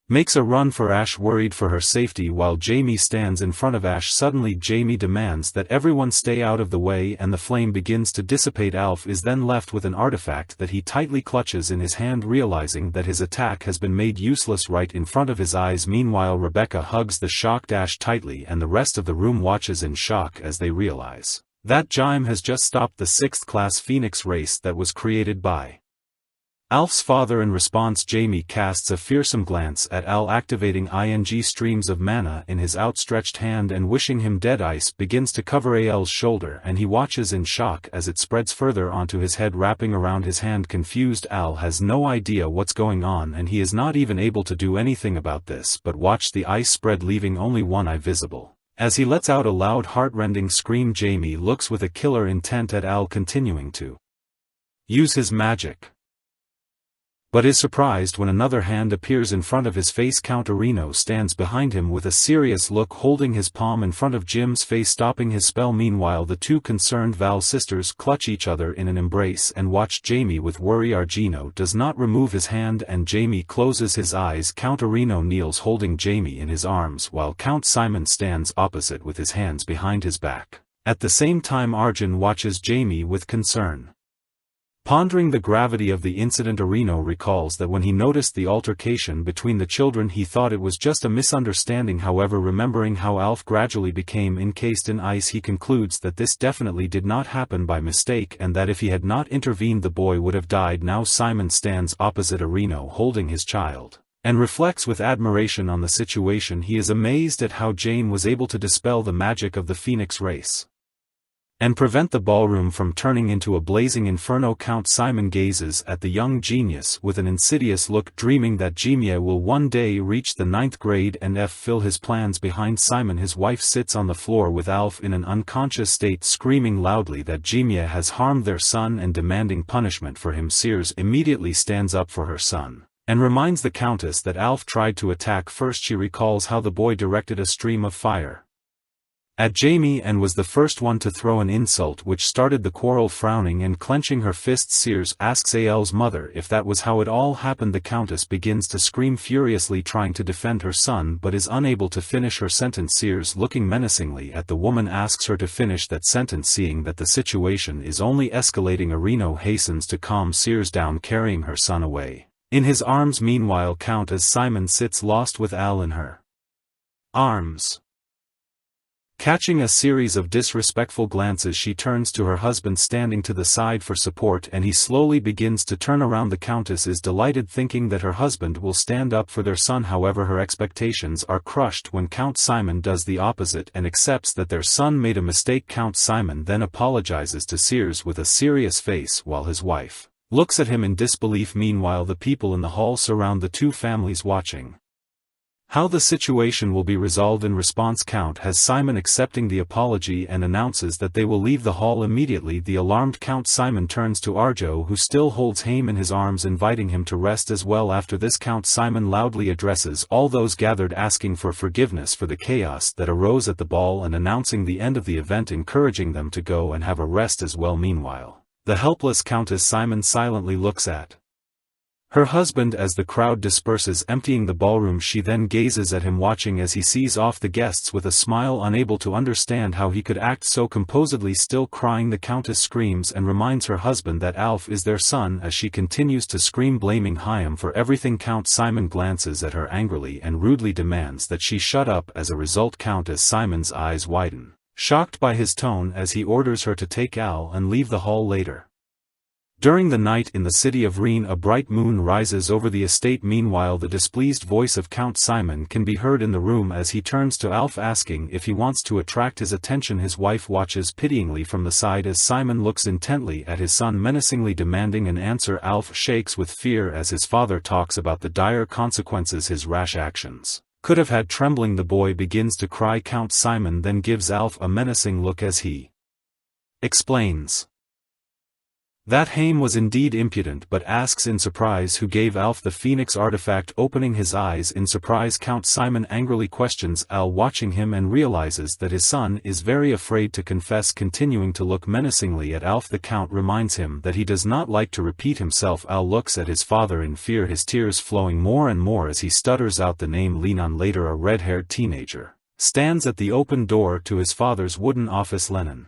makes a run for Ash, worried for her safety, while Jaime stands in front of Ash. Suddenly, Jaime demands that everyone stay out of the way and the flame begins to dissipate. Alf is then left with an artifact that he tightly clutches in his hand, realizing that his attack has been made useless right in front of his eyes. Meanwhile, Rebecca hugs the shocked Ash tightly, and the rest of the room watches in shock as they realize that Jaime has just stopped the 6th-class Phoenix race that was created by Alf's father. In response, Jaime casts a fearsome glance at Al, activating streams of mana in his outstretched hand and wishing him dead. Ice begins to cover Al's shoulder, and he watches in shock as it spreads further onto his head, wrapping around his hand. Confused, Al has no idea what's going on, and he is not even able to do anything about this but watch the ice spread, leaving only one eye visible. As he lets out a loud, heart-rending scream, Jaime looks with a killer intent at Al, continuing to use his magic, but is surprised when another hand appears in front of his face. Count Arino stands behind him with a serious look, holding his palm in front of Jim's face, stopping his spell. Meanwhile, the two concerned Val sisters clutch each other in an embrace and watch Jaime with worry. Argino does not remove his hand and Jaime closes his eyes. Count Arino kneels, holding Jaime in his arms, while Count Simon stands opposite with his hands behind his back. At the same time, Arjun watches Jaime with concern. Pondering the gravity of the incident, Arino recalls that when he noticed the altercation between the children, he thought it was just a misunderstanding. However, remembering how Alf gradually became encased in ice, he concludes that this definitely did not happen by mistake and that if he had not intervened, the boy would have died. Now Simon stands opposite Arino, holding his child, and reflects with admiration on the situation. He is amazed at how Jane was able to dispel the magic of the Phoenix race and prevent the ballroom from turning into a blazing inferno. Count Simon gazes at the young genius with an insidious look, dreaming that Jimia will one day reach the 9th grade and fulfill his plans. Behind Simon, his wife sits on the floor with Alf in an unconscious state, screaming loudly that Jimia has harmed their son and demanding punishment for him. Sears immediately stands up for her son and reminds the Countess that Alf tried to attack first. She recalls how the boy directed a stream of fire at Jaime and was the first one to throw an insult which started the quarrel. Frowning and clenching her fists, Sears asks Al's mother if that was how it all happened. The Countess begins to scream furiously, trying to defend her son but is unable to finish her sentence. Sears, looking menacingly at the woman, asks her to finish that sentence. Seeing that the situation is only escalating, Arino hastens to calm Sears down, carrying her son away in his arms. Meanwhile, Count as Simon sits lost with Al in her arms. Catching a series of disrespectful glances, she turns to her husband standing to the side for support, and he slowly begins to turn around. The Countess is delighted, thinking that her husband will stand up for their son. However, her expectations are crushed when Count Simon does the opposite and accepts that their son made a mistake. Count Simon then apologizes to Sears with a serious face while his wife looks at him in disbelief. Meanwhile, the people in the hall surround the two families, watching How the situation will be resolved. In response, Count has Simon accepting the apology and announces that they will leave the hall immediately. The alarmed Count Simon turns to Arjo, who still holds Haim in his arms, inviting him to rest as well. After this, Count Simon loudly addresses all those gathered, asking for forgiveness for the chaos that arose at the ball and announcing the end of the event, encouraging them to go and have a rest as well. Meanwhile, the helpless Countess Simon silently looks at her husband as the crowd disperses, emptying the ballroom. She then gazes at him, watching as he sees off the guests with a smile, unable to understand how he could act so composedly. Still crying, the Countess screams and reminds her husband that Alf is their son. As she continues to scream, blaming Haim for everything, Count Simon glances at her angrily and rudely demands that she shut up. As a result, Countess Simon's eyes widen, shocked by his tone, as he orders her to take Al and leave the hall. Later, during the night in the city of Reen, a bright moon rises over the estate. Meanwhile, the displeased voice of Count Simon can be heard in the room as he turns to Alf, asking if he wants to attract his attention. His wife watches pityingly from the side as Simon looks intently at his son, menacingly demanding an answer. Alf shakes with fear as his father talks about the dire consequences his rash actions could have had. Trembling, the boy begins to cry. Count Simon then gives Alf a menacing look as he explains that Haim was indeed impudent, but asks in surprise who gave Alf the Phoenix artifact. Opening his eyes in surprise, Count Simon angrily questions Al, watching him, and realizes that his son is very afraid to confess. Continuing to look menacingly at Alf, the Count reminds him that he does not like to repeat himself. Al looks at his father in fear, his tears flowing more and more as he stutters out the name Lenon. Later, a red-haired teenager stands at the open door to his father's wooden office. Lennon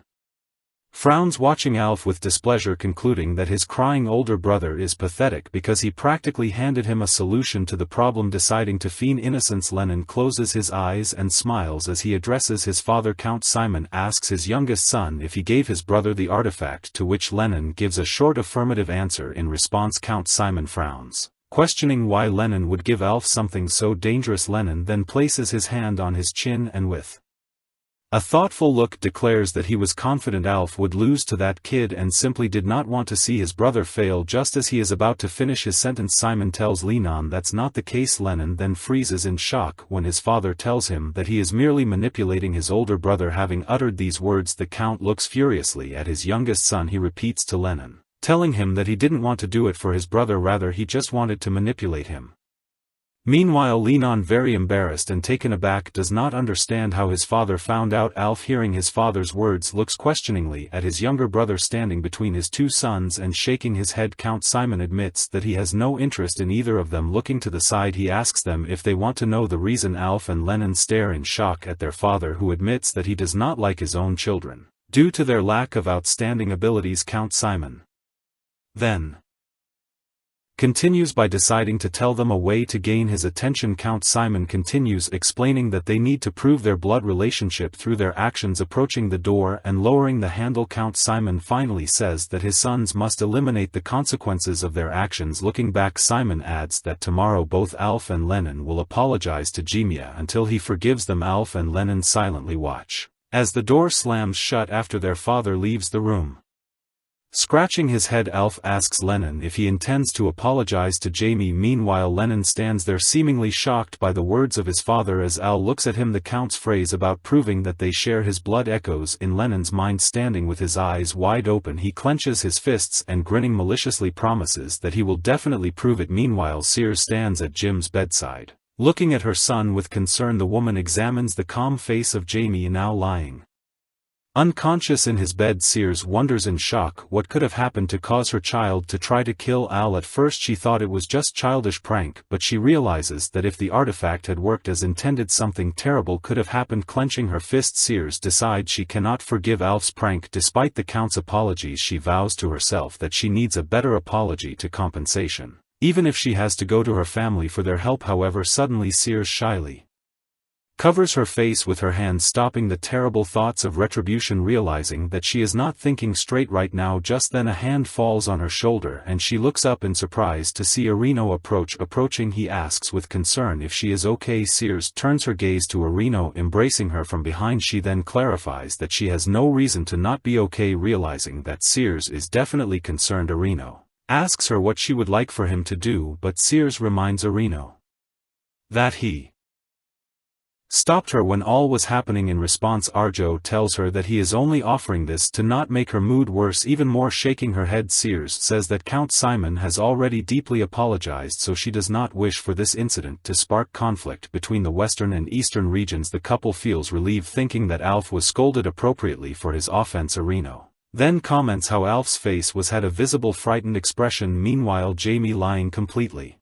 frowns, watching Alf with displeasure, concluding that his crying older brother is pathetic because he practically handed him a solution to the problem. Deciding to feign innocence, Lennon closes his eyes and smiles as he addresses his father. Count Simon asks his youngest son if he gave his brother the artifact, to which Lennon gives a short affirmative answer. In response, Count Simon frowns, questioning why Lennon would give Alf something so dangerous. Lennon then places his hand on his chin and with a thoughtful look declares that he was confident Alf would lose to that kid and simply did not want to see his brother fail. Just as he is about to finish his sentence, Simon tells Lenon that's not the case. Lennon then freezes in shock when his father tells him that he is merely manipulating his older brother. Having uttered these words, the Count looks furiously at his youngest son. He repeats to Lennon, telling him that he didn't want to do it for his brother, rather he just wanted to manipulate him. Meanwhile, Lenon, very embarrassed and taken aback, does not understand how his father found out. Alf, hearing his father's words, looks questioningly at his younger brother standing between his two sons and shaking his head. Count Simon admits that he has no interest in either of them. Looking to the side, he asks them if they want to know the reason. Alf and Lennon stare in shock at their father, who admits that he does not like his own children due to their lack of outstanding abilities. Count Simon then continues by deciding to tell them a way to gain his attention. Count Simon continues, explaining that they need to prove their blood relationship through their actions. Approaching the door and lowering the handle, Count Simon finally says that his sons must eliminate the consequences of their actions. Looking back, Simon adds that tomorrow both Alf and Lennon will apologize to Jimia until he forgives them. Alf and Lennon silently watch as the door slams shut after their father leaves the room. Scratching his head, Alf asks Lennon if he intends to apologize to Jamie. Meanwhile, Lennon stands there seemingly shocked by the words of his father. As Al looks at him, the Count's phrase about proving that they share his blood echoes in Lennon's mind. Standing with his eyes wide open, he clenches his fists and, grinning maliciously, promises that he will definitely prove it. Meanwhile, Sears stands at Jim's bedside, looking at her son with concern. The woman examines the calm face of Jamie, now lying unconscious in his bed. Sears wonders in shock what could have happened to cause her child to try to kill Al. At first she thought it was just childish prank, but she realizes that if the artifact had worked as intended, something terrible could have happened. Clenching her fist, Sears decides she cannot forgive Alf's prank. Despite the Count's apologies, she vows to herself that she needs a better apology to compensation, even if she has to go to her family for their help. However, suddenly Sears shyly covers her face with her hands, stopping the terrible thoughts of retribution. Realizing that she is not thinking straight right now, just then a hand falls on her shoulder and she looks up in surprise to see Arino approaching. He asks with concern if she is okay. Sears turns her gaze to Arino, embracing her from behind. She then clarifies that she has no reason to not be okay. Realizing that Sears is definitely concerned, Arino asks her what she would like for him to do, but Sears reminds Arino that he stopped her when all was happening. In response, Arjo tells her that he is only offering this to not make her mood worse even more. Shaking her head, Sears says that Count Simon has already deeply apologized, so she does not wish for this incident to spark conflict between the western and eastern regions. The couple feels relieved, thinking that Alf was scolded appropriately for his offense. Reno then comments how Alf's face had a visible frightened expression. Meanwhile, Jamie, lying completely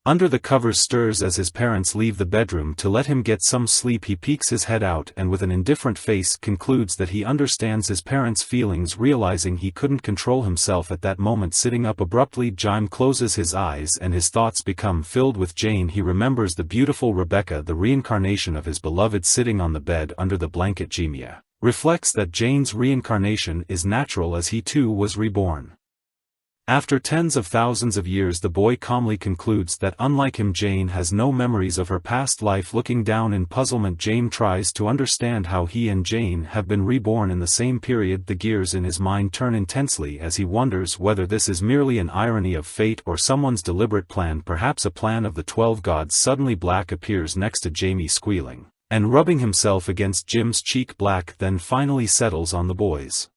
under the covers, stirs as his parents leave the bedroom to let him get some sleep. He peeks his head out and with an indifferent face concludes that he understands his parents' feelings. Realizing he couldn't control himself at that moment, sitting up abruptly, Jim closes his eyes and his thoughts become filled with Jane. He remembers the beautiful Rebecca, the reincarnation of his beloved, sitting on the bed under the blanket. Jimmy reflects that Jane's reincarnation is natural, as he too was reborn. After tens of thousands of years, the boy calmly concludes that unlike him, Jane has no memories of her past life. Looking down in puzzlement, James tries to understand how he and Jane have been reborn in the same period. The gears in his mind turn intensely as he wonders whether this is merely an irony of fate or someone's deliberate plan, perhaps a plan of the 12 gods. Suddenly Black appears next to Jamie, squealing and rubbing himself against Jim's cheek. Black then finally settles on the boy's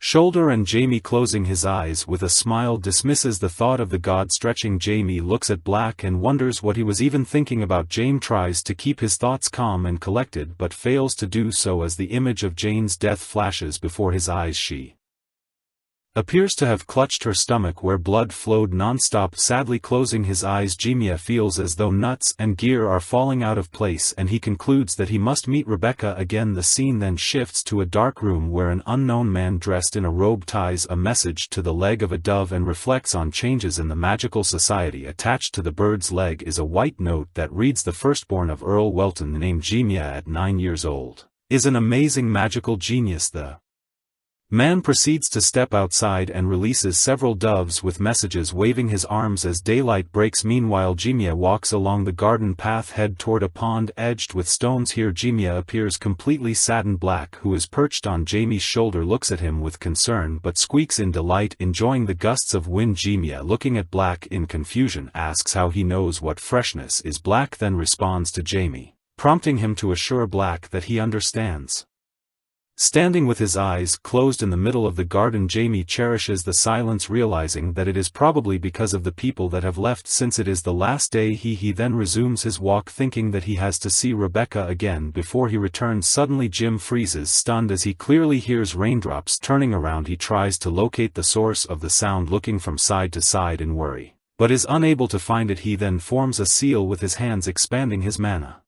shoulder, and Jamie, closing his eyes with a smile, dismisses the thought of the god stretching. Jamie looks at Black and wonders what he was even thinking about. James tries to keep his thoughts calm and collected but fails to do so as the image of Jane's death flashes before his eyes. She appears to have clutched her stomach where blood flowed non-stop. Sadly closing his eyes, Jimmy feels as though nuts and gear are falling out of place, and he concludes that he must meet Rebecca again. The scene then shifts to a dark room where an unknown man dressed in a robe ties a message to the leg of a dove and reflects on changes in the magical society. Attached to the bird's leg is a white note that reads, "The firstborn of Earl Welton, named Jimmy at 9 years old, is an amazing magical genius." The man proceeds to step outside and releases several doves with messages, waving his arms as daylight breaks. Meanwhile, Jimmy walks along the garden path, head toward a pond edged with stones. Here Jimmy appears completely saddened. Black, who is perched on Jamie's shoulder, looks at him with concern but squeaks in delight, enjoying the gusts of wind. Jimmy, looking at Black in confusion, asks how he knows what freshness is. Black then responds to Jamie, prompting him to assure Black that he understands. Standing with his eyes closed in the middle of the garden, Jamie cherishes the silence, realizing that it is probably because of the people that have left, since it is the last day. He then resumes his walk, thinking that he has to see Rebecca again before he returns. Suddenly Jim freezes, stunned, as he clearly hears raindrops. Turning around, he tries to locate the source of the sound, looking from side to side in worry, but is unable to find it. He then forms a seal with his hands, expanding his mana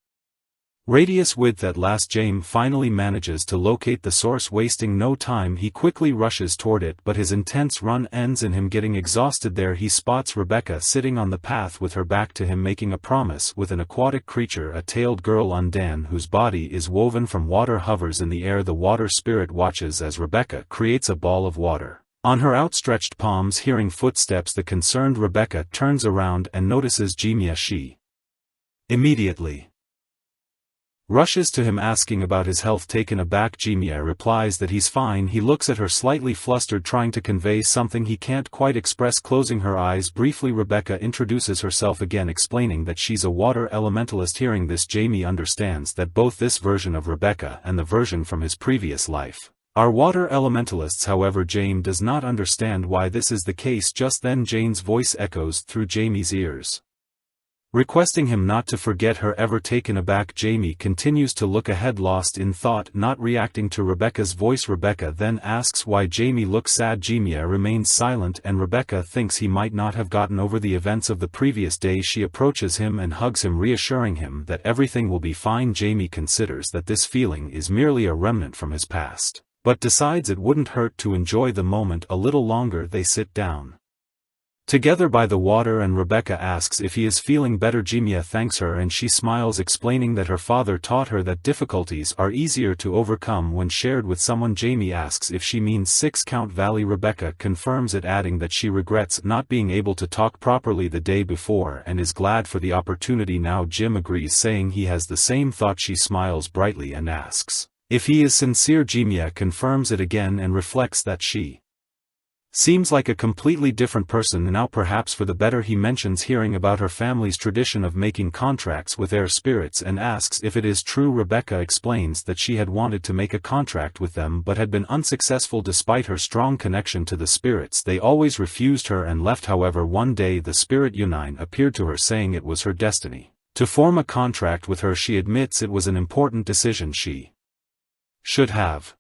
radius width. At last James finally manages to locate the source. Wasting no time, he quickly rushes toward it, but his intense run ends in him getting exhausted. There he spots Rebecca sitting on the path with her back to him, making a promise with an aquatic creature, a tailed girl Undan whose body is woven from water, hovers in the air. The water spirit watches as Rebecca creates a ball of water on her outstretched palms. Hearing footsteps, the concerned Rebecca turns around and notices Jimmy. She immediately rushes to him, asking about his health. Taken aback, Jimmy replies that he's fine. He looks at her slightly flustered, trying to convey something he can't quite express. Closing her eyes briefly, Rebecca introduces herself again, explaining that she's a water elementalist. Hearing this, Jamie understands that both this version of Rebecca and the version from his previous life are water elementalists. However, James does not understand why this is the case. Just then Jane's voice echoes through Jamie's ears, requesting him not to forget her ever. Taken aback, Jamie continues to look ahead, lost in thought, not reacting to Rebecca's voice. Rebecca then asks why Jamie looks sad. Jamie remains silent, and Rebecca thinks he might not have gotten over the events of the previous day. She approaches him and hugs him, reassuring him that everything will be fine. Jamie considers that this feeling is merely a remnant from his past, but decides it wouldn't hurt to enjoy the moment a little longer. They sit down together by the water, and Rebecca asks if he is feeling better. Jimmy thanks her and she smiles, explaining that her father taught her that difficulties are easier to overcome when shared with someone. Jamie asks if she means 6 Count Valley. Rebecca confirms it, adding that she regrets not being able to talk properly the day before and is glad for the opportunity now. Jim agrees, saying he has the same thought. She smiles brightly and asks if he is sincere. Jimmy confirms it again and reflects that she Seems like a completely different person now, perhaps for the better. He mentions hearing about her family's tradition of making contracts with air spirits and asks if it is true. Rebecca explains that she had wanted to make a contract with them but had been unsuccessful despite her strong connection to the spirits. They always refused her and left. However, one day the spirit Unine appeared to her saying it was her destiny to form a contract with her. She admits it was an important decision she should have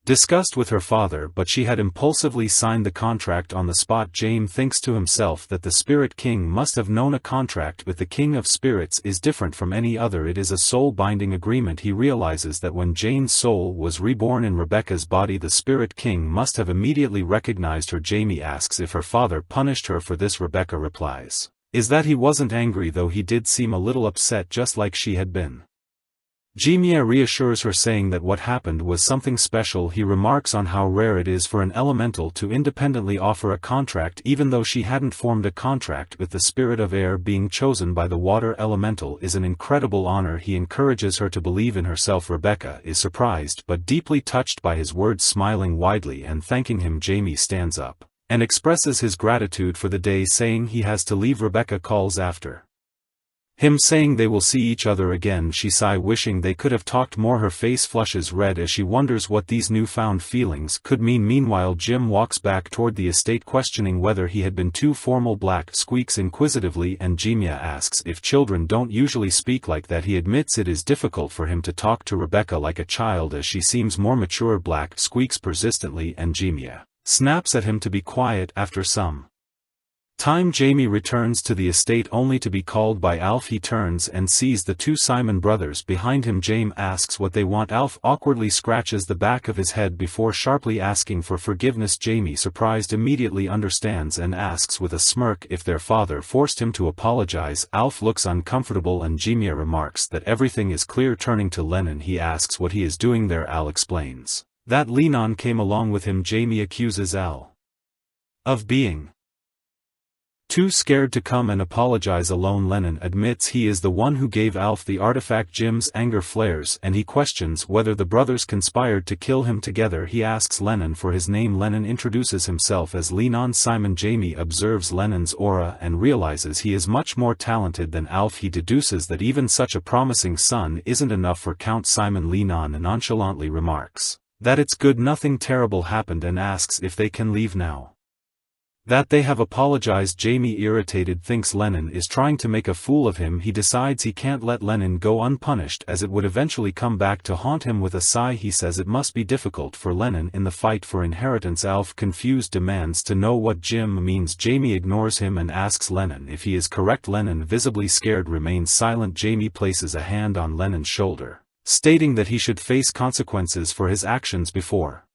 discussed with her father, but she had impulsively signed the contract on the spot. James thinks to himself that the Spirit King must have known a contract with the King of Spirits is different from any other. It is a soul-binding agreement. He realizes that when Jane's soul was reborn in Rebecca's body, the Spirit King must have immediately recognized her. Jamie asks if her father punished her for this. Rebecca replies, "Is that he wasn't angry, though he did seem a little upset just like she had been." Jamie reassures her, saying that what happened was something special. He remarks on how rare it is for an elemental to independently offer a contract, even though she hadn't formed a contract with the spirit of air. Being chosen by the water elemental is an incredible honor. He encourages her to believe in herself. Rebecca is surprised but deeply touched by his words, smiling widely and thanking him. Jamie stands up and expresses his gratitude for the day, saying he has to leave. Rebecca calls after him, saying they will see each other again. She sighs, wishing they could have talked more. Her face flushes red as she wonders what these newfound feelings could mean. Meanwhile, Jim walks back toward the estate, questioning whether he had been too formal. Black squeaks inquisitively and Jimia asks if children don't usually speak like that. He admits it is difficult for him to talk to Rebecca like a child as she seems more mature. Black squeaks persistently and Jimia snaps at him to be quiet. After some time, Jamie returns to the estate only to be called by Alf. He turns and sees the two Simon brothers behind him. James asks what they want. Alf awkwardly scratches the back of his head before sharply asking for forgiveness. Jamie, surprised, immediately understands and asks with a smirk if their father forced him to apologize. Alf looks uncomfortable and Jamie remarks that everything is clear. Turning to Lennon, he asks what he is doing there. Al explains that Lennon came along with him. Jamie accuses Al of being too scared to come and apologize alone. Lennon admits he is the one who gave Alf the artifact. Jim's anger flares and he questions whether the brothers conspired to kill him together. He asks Lennon for his name. Lennon introduces himself as Lennon Simon. Jamie observes Lennon's aura and realizes he is much more talented than Alf. He deduces that even such a promising son isn't enough for Count Simon. Lennon nonchalantly remarks that it's good nothing terrible happened and asks if they can leave now that they have apologized. Jamie, irritated, thinks Lennon is trying to make a fool of him. He decides he can't let Lennon go unpunished as it would eventually come back to haunt him. With a sigh, he says it must be difficult for Lennon in the fight for inheritance. Alf, confused, demands to know what Jim means. Jamie ignores him and asks Lennon if he is correct. Lennon, visibly scared, remains silent. Jamie places a hand on Lennon's shoulder, stating that he should face consequences for his actions before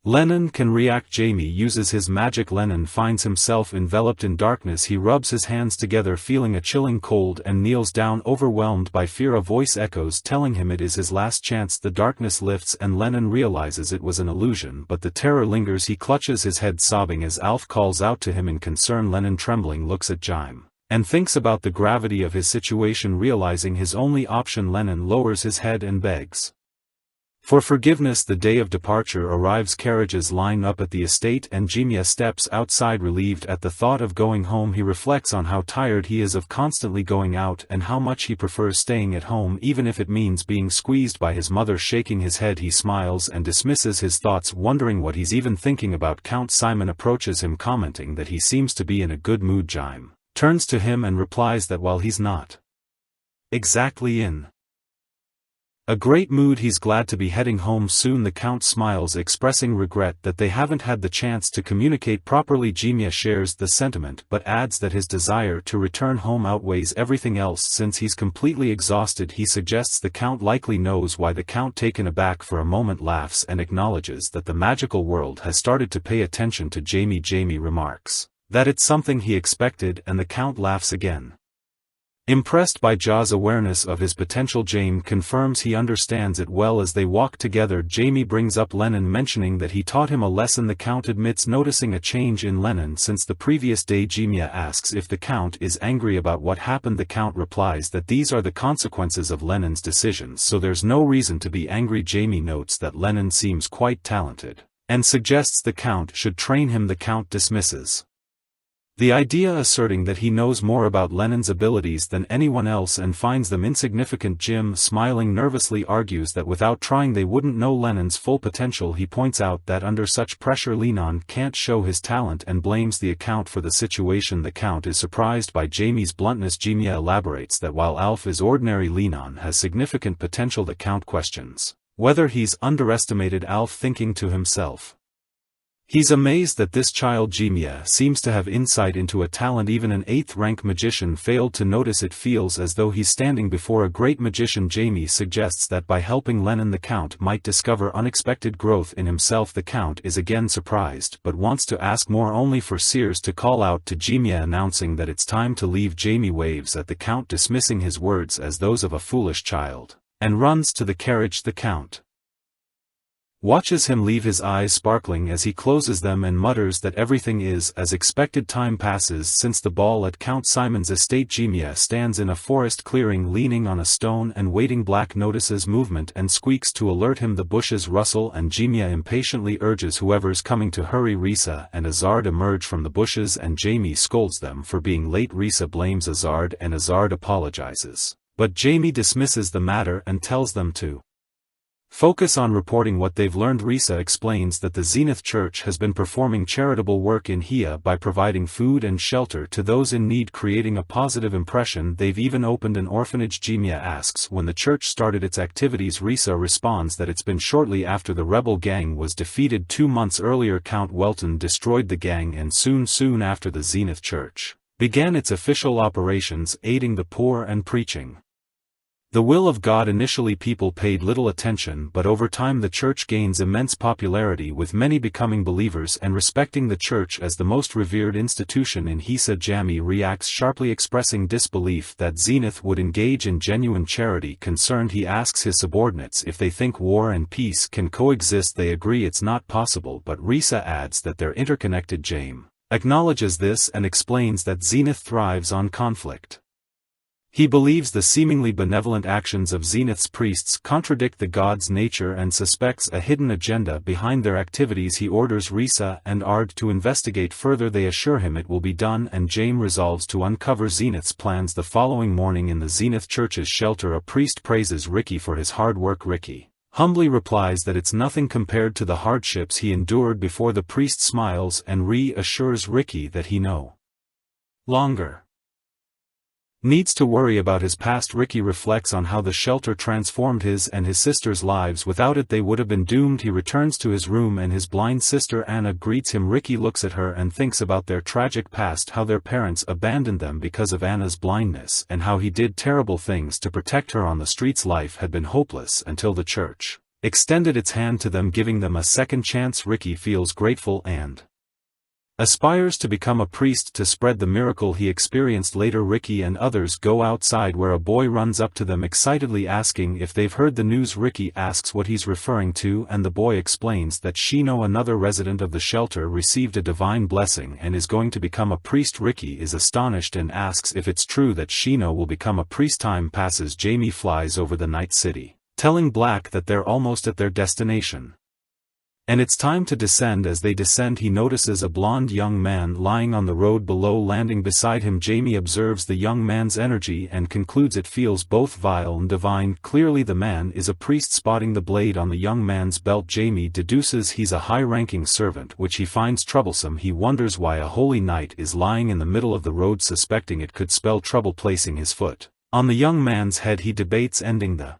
Lennon can react. Jamie uses his magic. Lennon finds himself enveloped in darkness. He rubs his hands together, feeling a chilling cold, and kneels down, overwhelmed by fear. A voice echoes, telling him it is his last chance. The darkness lifts and Lennon realizes it was an illusion, but the terror lingers. He clutches his head, sobbing as Alf calls out to him in concern. Lennon, trembling, looks at Jim and thinks about the gravity of his situation. Realizing his only option, Lennon lowers his head and begs for forgiveness. The day of departure arrives. Carriages line up at the estate and Jimia steps outside, relieved at the thought of going home. He reflects on how tired he is of constantly going out and how much he prefers staying at home, even if it means being squeezed by his mother. Shaking his head, he smiles and dismisses his thoughts, wondering what he's even thinking about. Count Simon approaches him, commenting that he seems to be in a good mood. Jim turns to him and replies that while he's not exactly in a great mood, he's glad to be heading home soon. The Count smiles, expressing regret that they haven't had the chance to communicate properly. Jimia shares the sentiment but adds that his desire to return home outweighs everything else since he's completely exhausted. He suggests the Count likely knows why. The Count, taken aback for a moment, laughs and acknowledges that the magical world has started to pay attention to Jamie. Jamie remarks that it's something he expected and the Count laughs again. Impressed by Ja's awareness of his potential, James confirms he understands it well. As they walk together, Jamie brings up Lennon, mentioning that he taught him a lesson. The Count admits noticing a change in Lennon since the previous day. Jimia asks if the Count is angry about what happened. The Count replies that these are the consequences of Lennon's decisions, so there's no reason to be angry. Jamie notes that Lennon seems quite talented and suggests the Count should train him. The Count dismisses the idea, asserting that he knows more about Lenin's abilities than anyone else and finds them insignificant. Jim, smiling nervously, argues that without trying they wouldn't know Lenin's full potential. He points out that under such pressure Lenin can't show his talent and blames the account for the situation. The Count is surprised by Jamie's bluntness. Jimia elaborates that while Alf is ordinary, Lenin has significant potential. The Count questions whether he's underestimated Alf, thinking to himself, he's amazed that this child Jimia seems to have insight into a talent even an 8th-rank magician failed to notice. It feels as though he's standing before a great magician. Jamie suggests that by helping Lenin the Count might discover unexpected growth in himself. The Count is again surprised but wants to ask more, only for Sears to call out to Jimia announcing that it's time to leave. Jamie waves at the Count, dismissing his words as those of a foolish child, and runs to the carriage. The Count watches him leave, his eyes sparkling as he closes them, and mutters that everything is as expected. Time passes since the ball at Count Simon's estate. Jimia stands in a forest clearing, leaning on a stone and waiting. Black notices movement and squeaks to alert him. The bushes rustle and Jimia impatiently urges whoever's coming to hurry. Risa and Azard emerge from the bushes and Jamie scolds them for being late. Risa blames Azard and Azard apologizes, but Jamie dismisses the matter and tells them to focus on reporting what they've learned. Risa explains that the Zenith Church has been performing charitable work in Hia by providing food and shelter to those in need, creating a positive impression. They've even opened an orphanage. Jimia asks when the church started its activities. Risa responds that it's been shortly after the rebel gang was defeated 2 months earlier. Count Welton destroyed the gang and soon after the Zenith Church began its official operations, aiding the poor and preaching the will of God. Initially people paid little attention, but over time the church gains immense popularity, with many becoming believers and respecting the church as the most revered institution in Hisa. Jamie reacts sharply, expressing disbelief that Zenith would engage in genuine charity. Concerned, he asks his subordinates if they think war and peace can coexist. They agree it's not possible, but Risa adds that they're interconnected. James acknowledges this and explains that Zenith thrives on conflict. He believes the seemingly benevolent actions of Zenith's priests contradict the god's nature and suspects a hidden agenda behind their activities. He orders Risa and Ard to investigate further. They assure him it will be done, and James resolves to uncover Zenith's plans. The following morning in the Zenith Church's shelter, a priest praises Ricky for his hard work. Ricky humbly replies that it's nothing compared to the hardships he endured before. The priest smiles and reassures Ricky that he no longer needs to worry about his past. Ricky reflects on how the shelter transformed his and his sister's lives. Without it they would have been doomed. He returns to his room and his blind sister Anna greets him. Ricky looks at her and thinks about their tragic past, how their parents abandoned them because of Anna's blindness, and how he did terrible things to protect her on the streets. Life had been hopeless until the church extended its hand to them, giving them a second chance. Ricky feels grateful and aspires to become a priest to spread the miracle he experienced. Later Ricky and others go outside, where a boy runs up to them excitedly asking if they've heard the news. Ricky asks what he's referring to, and the boy explains that Shino, another resident of the shelter, received a divine blessing and is going to become a priest. Ricky is astonished and asks if it's true that Shino will become a priest. Time passes. Jamie flies over the night city, telling Black that they're almost at their destination, and it's time to descend. As they descend he notices a blond young man lying on the road below. Landing beside him, Jamie observes the young man's energy and concludes it feels both vile and divine. Clearly the man is a priest. Spotting the blade on the young man's belt, Jamie deduces he's a high-ranking servant, which he finds troublesome. He wonders why a holy knight is lying in the middle of the road, suspecting it could spell trouble. Placing his foot on the young man's head, he debates ending the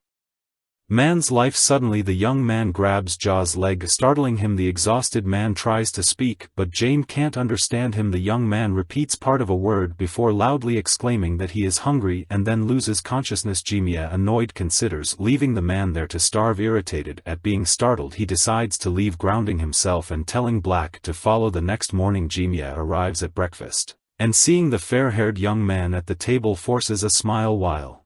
man's life. Suddenly the young man grabs Jaw's leg, startling him. The exhausted man tries to speak, but James can't understand him. The young man repeats part of a word before loudly exclaiming that he is hungry and then loses consciousness. Jimia, annoyed, considers leaving the man there to starve. Irritated at being startled, he decides to leave, grounding himself and telling Black to follow. The next morning Jimia arrives at breakfast, and seeing the fair-haired young man at the table forces a smile while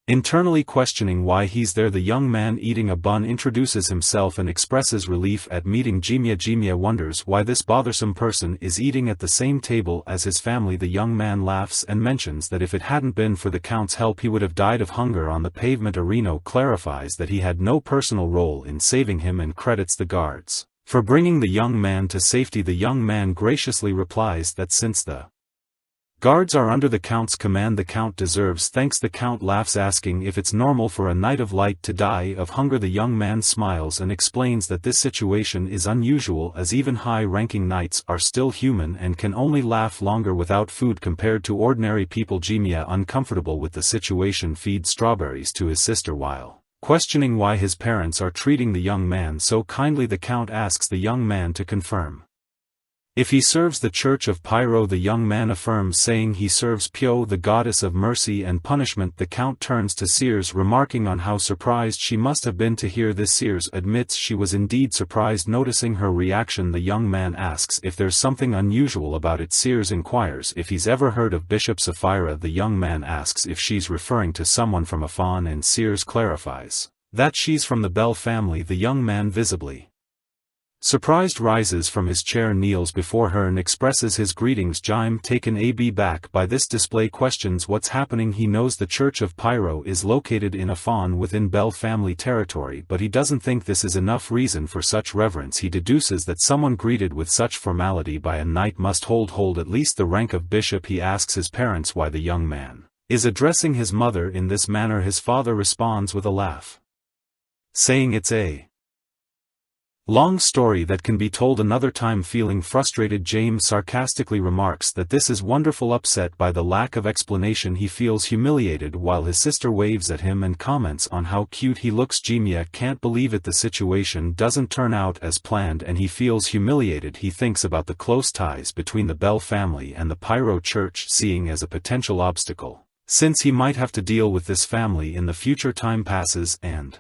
Internally questioning why he's there, the young man eating a bun introduces himself and expresses relief at meeting Jimia. Jimia wonders why this bothersome person is eating at the same table as his family. The young man laughs and mentions that if it hadn't been for the Count's help he would have died of hunger on the pavement. Arino clarifies that he had no personal role in saving him and credits the guards for bringing the young man to safety. The young man graciously replies that since the guards are under the Count's command, the Count deserves thanks. The Count laughs, asking if it's normal for a knight of light to die of hunger. The young man smiles and explains that this situation is unusual, as even high-ranking knights are still human and can only laugh longer without food compared to ordinary people. Jimia, uncomfortable with the situation, feeds strawberries to his sister while questioning why his parents are treating the young man so kindly. The Count asks the young man to confirm if he serves the Church of Pyro. The young man affirms, saying he serves Pyo, the goddess of mercy and punishment. The Count turns to Sears, remarking on how surprised she must have been to hear this. Sears admits she was indeed surprised. Noticing her reaction, the young man asks if there's something unusual about it. Sears inquires if he's ever heard of Bishop Sapphira. The young man asks if she's referring to someone from a fawn, and Sears clarifies that she's from the Bell family. The young man, visibly surprised, rises from his chair, kneels before her and expresses his greetings. Jime, taken aback by this display, questions what's happening. He knows the Church of Pyro is located in a fawn within Bell family territory, but he doesn't think this is enough reason for such reverence. He deduces that someone greeted with such formality by a knight must hold at least the rank of bishop. He asks his parents why the young man is addressing his mother in this manner. His father responds with a laugh, saying it's a long story that can be told another time. Feeling frustrated, James sarcastically remarks that this is wonderful. Upset by the lack of explanation, he feels humiliated while his sister waves at him and comments on how cute he looks. Jimia can't believe it. The situation doesn't turn out as planned and he feels humiliated. He thinks about the close ties between the Bell family and the Pyro Church, seeing as a potential obstacle, since he might have to deal with this family in the future. Time passes and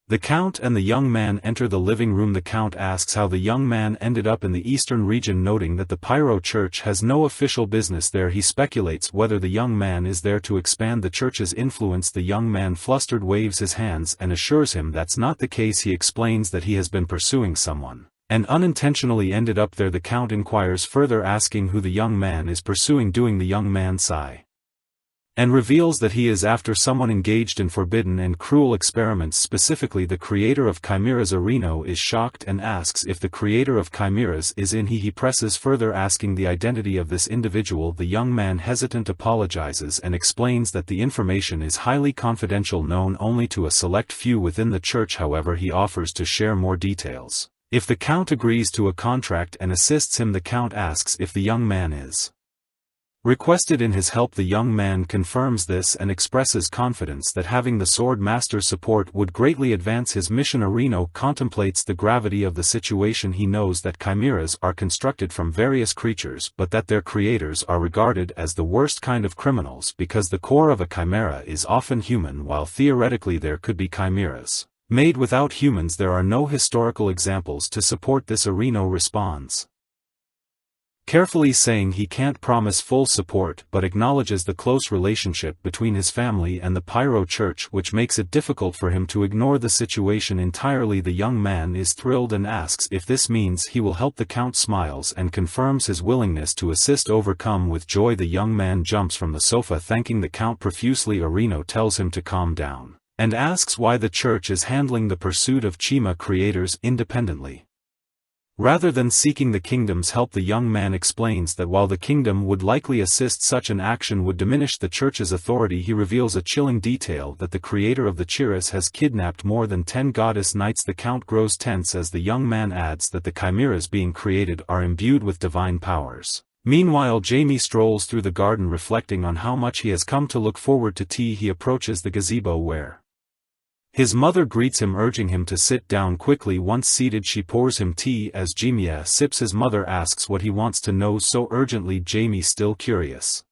the Count and the young man enter the living room. The Count asks how the young man ended up in the eastern region, noting that the Pyro Church has no official business there. He speculates whether the young man is there to expand the church's influence. The young man, flustered, waves his hands and assures him that's not the case. He explains that he has been pursuing someone and unintentionally ended up there. The Count inquires further, asking who the young man is pursuing. Doing the young man sigh and reveals that he is after someone engaged in forbidden and cruel experiments, specifically the creator of chimeras. Arino is shocked and asks if the creator of chimeras is in. He presses further, asking the identity of this individual. The young man, hesitant, apologizes and explains that the information is highly confidential, known only to a select few within the church. However, he offers to share more details if the Count agrees to a contract and assists him. The Count asks if the young man is requested in his help. The young man confirms this and expresses confidence that having the Sword Master's support would greatly advance his mission. Arino contemplates the gravity of the situation. He knows that chimeras are constructed from various creatures, but that their creators are regarded as the worst kind of criminals because the core of a chimera is often human, while theoretically there could be chimeras made without humans. There are no historical examples to support this. Arino responds carefully, saying he can't promise full support but acknowledges the close relationship between his family and the Pyro Church, which makes it difficult for him to ignore the situation entirely. The young man is thrilled and asks if this means he will help. The Count smiles and confirms his willingness to assist. Overcome with joy, the young man jumps from the sofa, thanking the Count profusely. Arino tells him to calm down and asks why the church is handling the pursuit of Chima creators independently rather than seeking the kingdom's help. The young man explains that while the kingdom would likely assist, such an action would diminish the church's authority. He reveals a chilling detail that the creator of the Chiras has kidnapped more than 10 goddess knights. The Count grows tense as the young man adds that the chimeras being created are imbued with divine powers. Meanwhile, Jamie strolls through the garden, reflecting on how much he has come to look forward to tea. He approaches the gazebo where his mother greets him, urging him to sit down quickly. Once seated, she pours him tea. As Jimia sips, his mother asks what he wants to know so urgently. Jamie, still curious,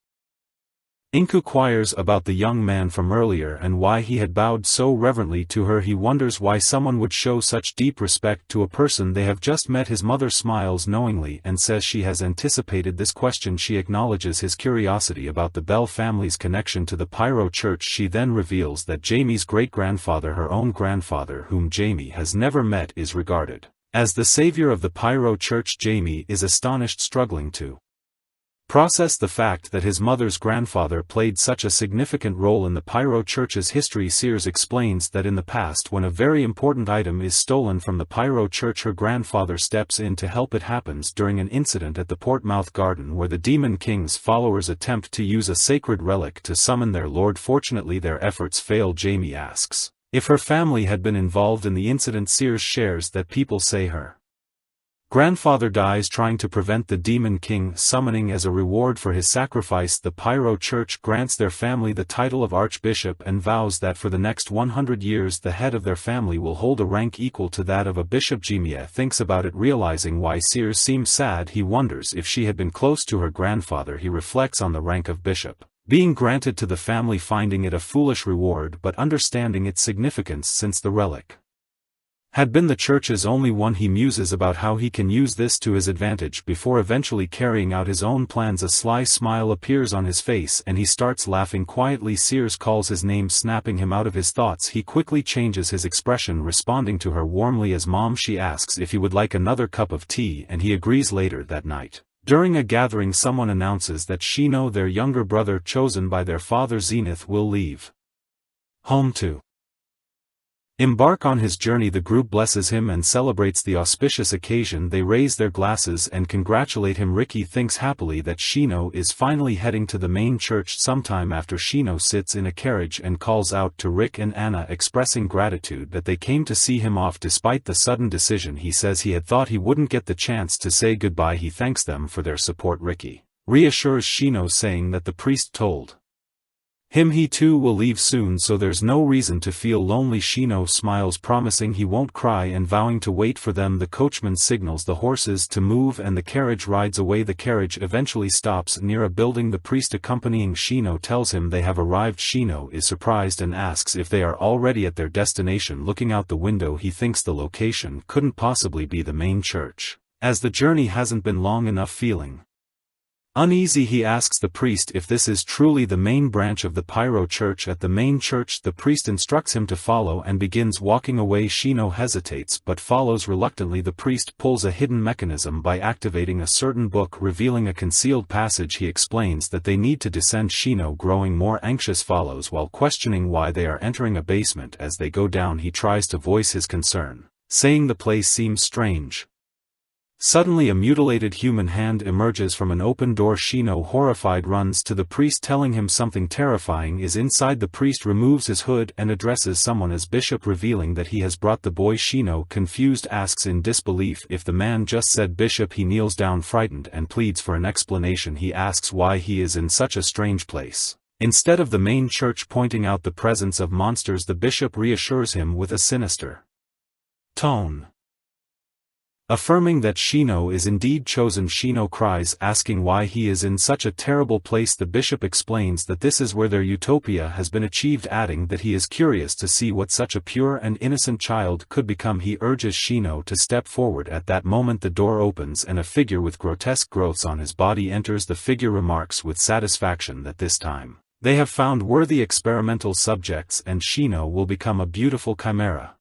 inquires about the young man from earlier and why he had bowed so reverently to her. He wonders why someone would show such deep respect to a person they have just met. His mother smiles knowingly and says she has anticipated this question. She acknowledges his curiosity about the Bell family's connection to the Pyro Church. She then reveals that Jamie's great-grandfather, her own grandfather whom Jamie has never met, is regarded as the savior of the Pyro Church. Jamie is astonished, struggling to process the fact that his mother's grandfather played such a significant role in the Pyro Church's history. Sears explains that in the past, when a very important item is stolen from the Pyro Church, her grandfather steps in to help. It happens during an incident at the Portmouth Garden where the Demon King's followers attempt to use a sacred relic to summon their lord. Fortunately, their efforts fail. Jamie asks if her family had been involved in the incident. Sears shares that people say her grandfather dies trying to prevent the Demon King summoning. As a reward for his sacrifice, the Pyro Church grants their family the title of Archbishop and vows that for the next 100 years the head of their family will hold a rank equal to that of a bishop. Jamie thinks about it, realizing why Sears seems sad. He wonders if she had been close to her grandfather. He reflects on the rank of bishop being granted to the family, finding it a foolish reward but understanding its significance since the relic had been the church's only one. He muses about how he can use this to his advantage before eventually carrying out his own plans. A sly smile appears on his face and he starts laughing quietly. Sears calls his name, snapping him out of his thoughts. He quickly changes his expression, responding to her warmly as mom. She asks if he would like another cup of tea and he agrees. Later that night, during a gathering, someone announces that Shino, their younger brother chosen by their father Zenith, will leave home to embark on his journey. The group blesses him and celebrates the auspicious occasion. They raise their glasses and congratulate him. Ricky thinks happily that Shino is finally heading to the main church. Sometime after, Shino sits in a carriage and calls out to Rick and Anna, expressing gratitude that they came to see him off despite the sudden decision. He says he had thought he wouldn't get the chance to say goodbye. He thanks them for their support. Ricky reassures Shino, saying that the priest told him he too will leave soon, so there's no reason to feel lonely. Shino smiles, promising he won't cry and vowing to wait for them. The coachman signals the horses to move and the carriage rides away. The carriage eventually stops near a building. The priest accompanying Shino tells him they have arrived. Shino is surprised and asks if they are already at their destination. Looking out the window, he thinks the location couldn't possibly be the main church, as the journey hasn't been long enough. Feeling uneasy, he asks the priest if this is truly the main branch of the Pyro Church. At the main church, the priest instructs him to follow and begins walking away. Shino hesitates but follows reluctantly. The priest pulls a hidden mechanism by activating a certain book, revealing a concealed passage. He explains that they need to descend. Shino, growing more anxious, follows while questioning why they are entering a basement. As they go down, he tries to voice his concern, saying the place seems strange. Suddenly a mutilated human hand emerges from an open door. Shino, horrified, runs to the priest, telling him something terrifying is inside. The priest removes his hood and addresses someone as Bishop, revealing that he has brought the boy. Shino, confused, asks in disbelief if the man just said Bishop. He kneels down frightened and pleads for an explanation. He asks why he is in such a strange place instead of the main church, pointing out the presence of monsters. The bishop reassures him with a sinister tone, affirming that Shino is indeed chosen. Shino cries, asking why he is in such a terrible place. The bishop explains that this is where their utopia has been achieved, adding that he is curious to see what such a pure and innocent child could become. He urges Shino to step forward. At that moment, the door opens and a figure with grotesque growths on his body enters. The figure remarks with satisfaction that this time they have found worthy experimental subjects and Shino will become a beautiful chimera.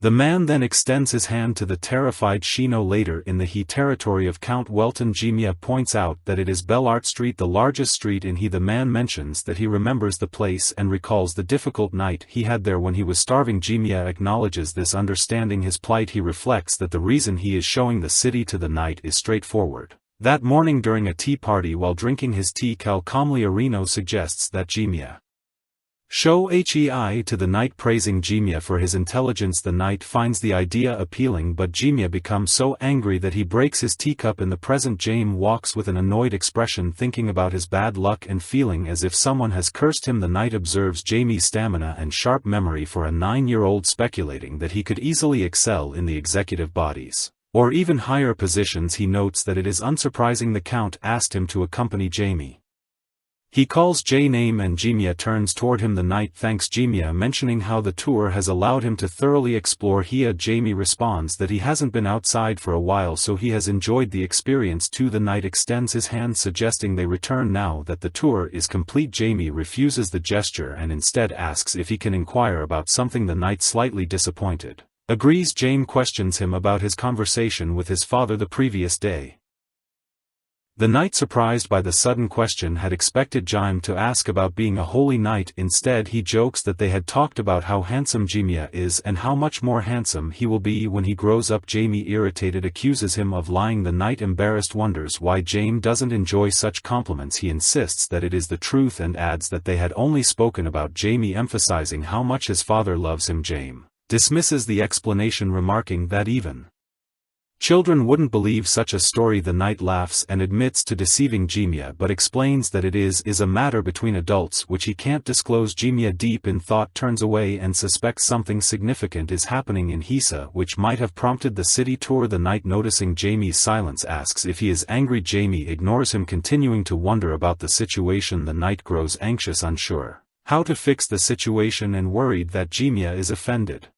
The man then extends his hand to the terrified Shino. Later in the territory of Count Welton, Jimia points out that it is Bellart Street, the largest street in The man mentions that he remembers the place and recalls the difficult night he had there when he was starving. Jimia acknowledges this, understanding his plight. He reflects that the reason he is showing the city to the night is straightforward. That morning during a tea party, while drinking his tea, Cal calmly Arino suggests that Jimia show HEI to the knight, praising Jimia for his intelligence. The knight finds the idea appealing, but Jimia becomes so angry that he breaks his teacup. In the present, James walks with an annoyed expression, thinking about his bad luck and feeling as if someone has cursed him. The knight observes Jamie's stamina and sharp memory for a 9-year-old, speculating that he could easily excel in the executive bodies, or even higher positions. He notes that it is unsurprising the count asked him to accompany Jamie. He calls Jay name and Jimiya turns toward him. The knight thanks Jimiya, mentioning how the tour has allowed him to thoroughly explore Hia. Jamie responds that he hasn't been outside for a while, so he has enjoyed the experience too. The knight extends his hand suggesting they return now that the tour is complete. Jamie refuses the gesture and instead asks if he can inquire about something. The knight, slightly disappointed, agrees. Jamie questions him about his conversation with his father the previous day. The knight, surprised by the sudden question, had expected Jime to ask about being a holy knight. Instead he jokes that they had talked about how handsome Jimiya is and how much more handsome he will be when he grows up. Jamie, irritated, accuses him of lying. The knight, embarrassed, wonders why Jame doesn't enjoy such compliments. He insists that it is the truth and adds that they had only spoken about Jamie, emphasizing how much his father loves him. Jame dismisses the explanation, remarking that even children wouldn't believe such a story. The knight laughs and admits to deceiving Jimiya, but explains that it is a matter between adults which he can't disclose. Jimiya, deep in thought, turns away and suspects something significant is happening in Hisa, which might have prompted the city tour. The knight, noticing Jamie's silence, asks if he is angry. Jamie ignores him, continuing to wonder about the situation. The knight grows anxious, unsure how to fix the situation and worried that Jimiya is offended.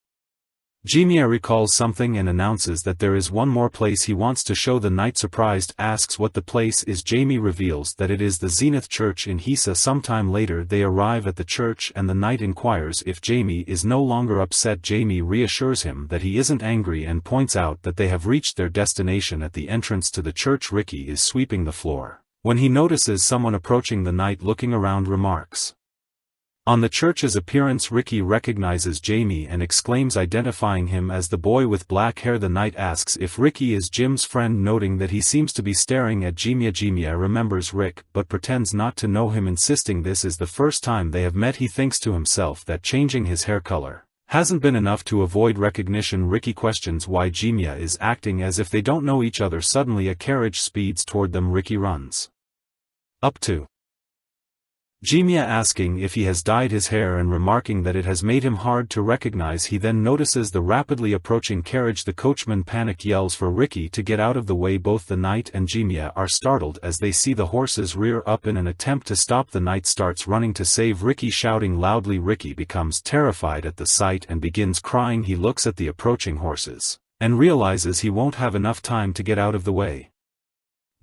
Jimiya recalls something and announces that there is one more place he wants to show. The knight, surprised, asks what the place is. Jamie reveals that it is the Zenith Church in Hisa. Sometime later they arrive at the church and the knight inquires if Jamie is no longer upset. Jamie reassures him that he isn't angry and points out that they have reached their destination. At the entrance to the church, Ricky is sweeping the floor. When he notices someone approaching, the knight, looking around, remarks on the church's appearance. Ricky recognizes Jamie and exclaims, identifying him as the boy with black hair. The knight asks if Ricky is Jim's friend, noting that he seems to be staring at Jimiya. Jimiya remembers Rick but pretends not to know him, insisting this is the first time they have met. He thinks to himself that changing his hair color hasn't been enough to avoid recognition. Ricky questions why Jimiya is acting as if they don't know each other. Suddenly a carriage speeds toward them. Ricky runs up to Jimiya, asking if he has dyed his hair and remarking that it has made him hard to recognize. He then notices the rapidly approaching carriage. The coachman, panicked, yells for Ricky to get out of the way. Both the knight and Jimiya are startled as they see the horses rear up. In an attempt to stop, the knight starts running to save Ricky, shouting loudly. Ricky becomes terrified at the sight and begins crying. He looks at the approaching horses and realizes he won't have enough time to get out of the way.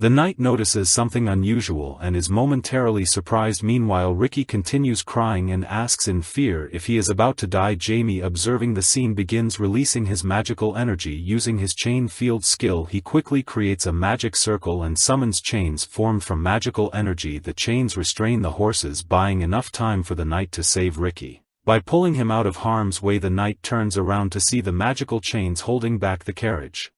The knight notices something unusual and is momentarily surprised. Meanwhile, Ricky continues crying and asks in fear if he is about to die. Jamie, observing the scene, begins releasing his magical energy. Using his chain field skill, he quickly creates a magic circle and summons chains formed from magical energy. The chains restrain the horses, buying enough time for the knight to save Ricky. By pulling him out of harm's way, the knight turns around to see the magical chains holding back the carriage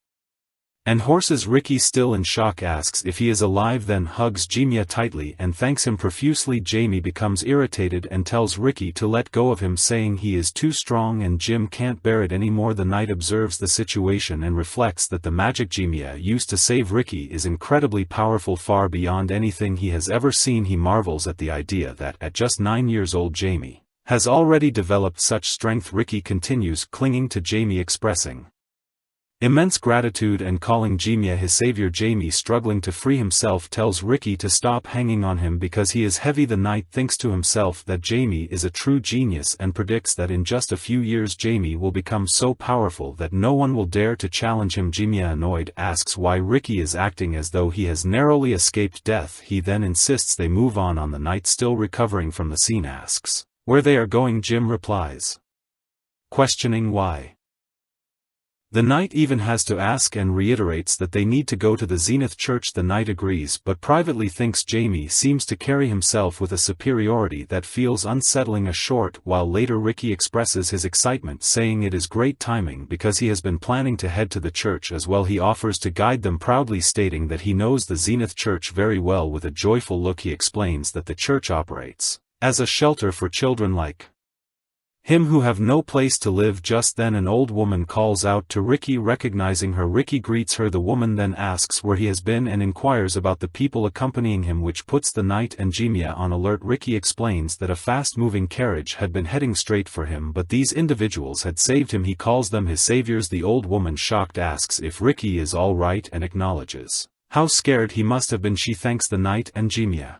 and horses. Ricky, still in shock, asks if he is alive, then hugs Jimiya tightly and thanks him profusely. Jamie becomes irritated and tells Ricky to let go of him, saying he is too strong and Jim can't bear it anymore. The knight observes the situation and reflects that the magic Jimiya used to save Ricky is incredibly powerful, far beyond anything he has ever seen. He marvels at the idea that at just 9 years old Jamie has already developed such strength. Ricky continues clinging to Jamie, expressing immense gratitude and calling Jimiya his savior. Jamie, struggling to free himself, tells Ricky to stop hanging on him because he is heavy. The knight thinks to himself that Jamie is a true genius and predicts that in just a few years Jamie will become so powerful that no one will dare to challenge him. Jimiya, annoyed, asks why Ricky is acting as though he has narrowly escaped death. He then insists they move on. The knight, still recovering from the scene, asks where they are going. Jim replies, questioning why. The knight even has to ask and reiterates that they need to go to the Zenith Church. The knight agrees but privately thinks Jamie seems to carry himself with a superiority that feels unsettling. A short while later, Ricky expresses his excitement, saying it is great timing because he has been planning to head to the church as well. He offers to guide them, proudly stating that he knows the Zenith Church very well. With a joyful look, he explains that the church operates as a shelter for children like him who have no place to live. Just then an old woman calls out to Ricky. Recognizing her, Ricky greets her. The woman then asks where he has been and inquires about the people accompanying him, which puts the knight and Jimiya on alert. Ricky explains that a fast-moving carriage had been heading straight for him, but these individuals had saved him. He calls them his saviors. The old woman, shocked, asks if Ricky is all right and acknowledges how scared he must have been. She thanks the knight and Jimiya,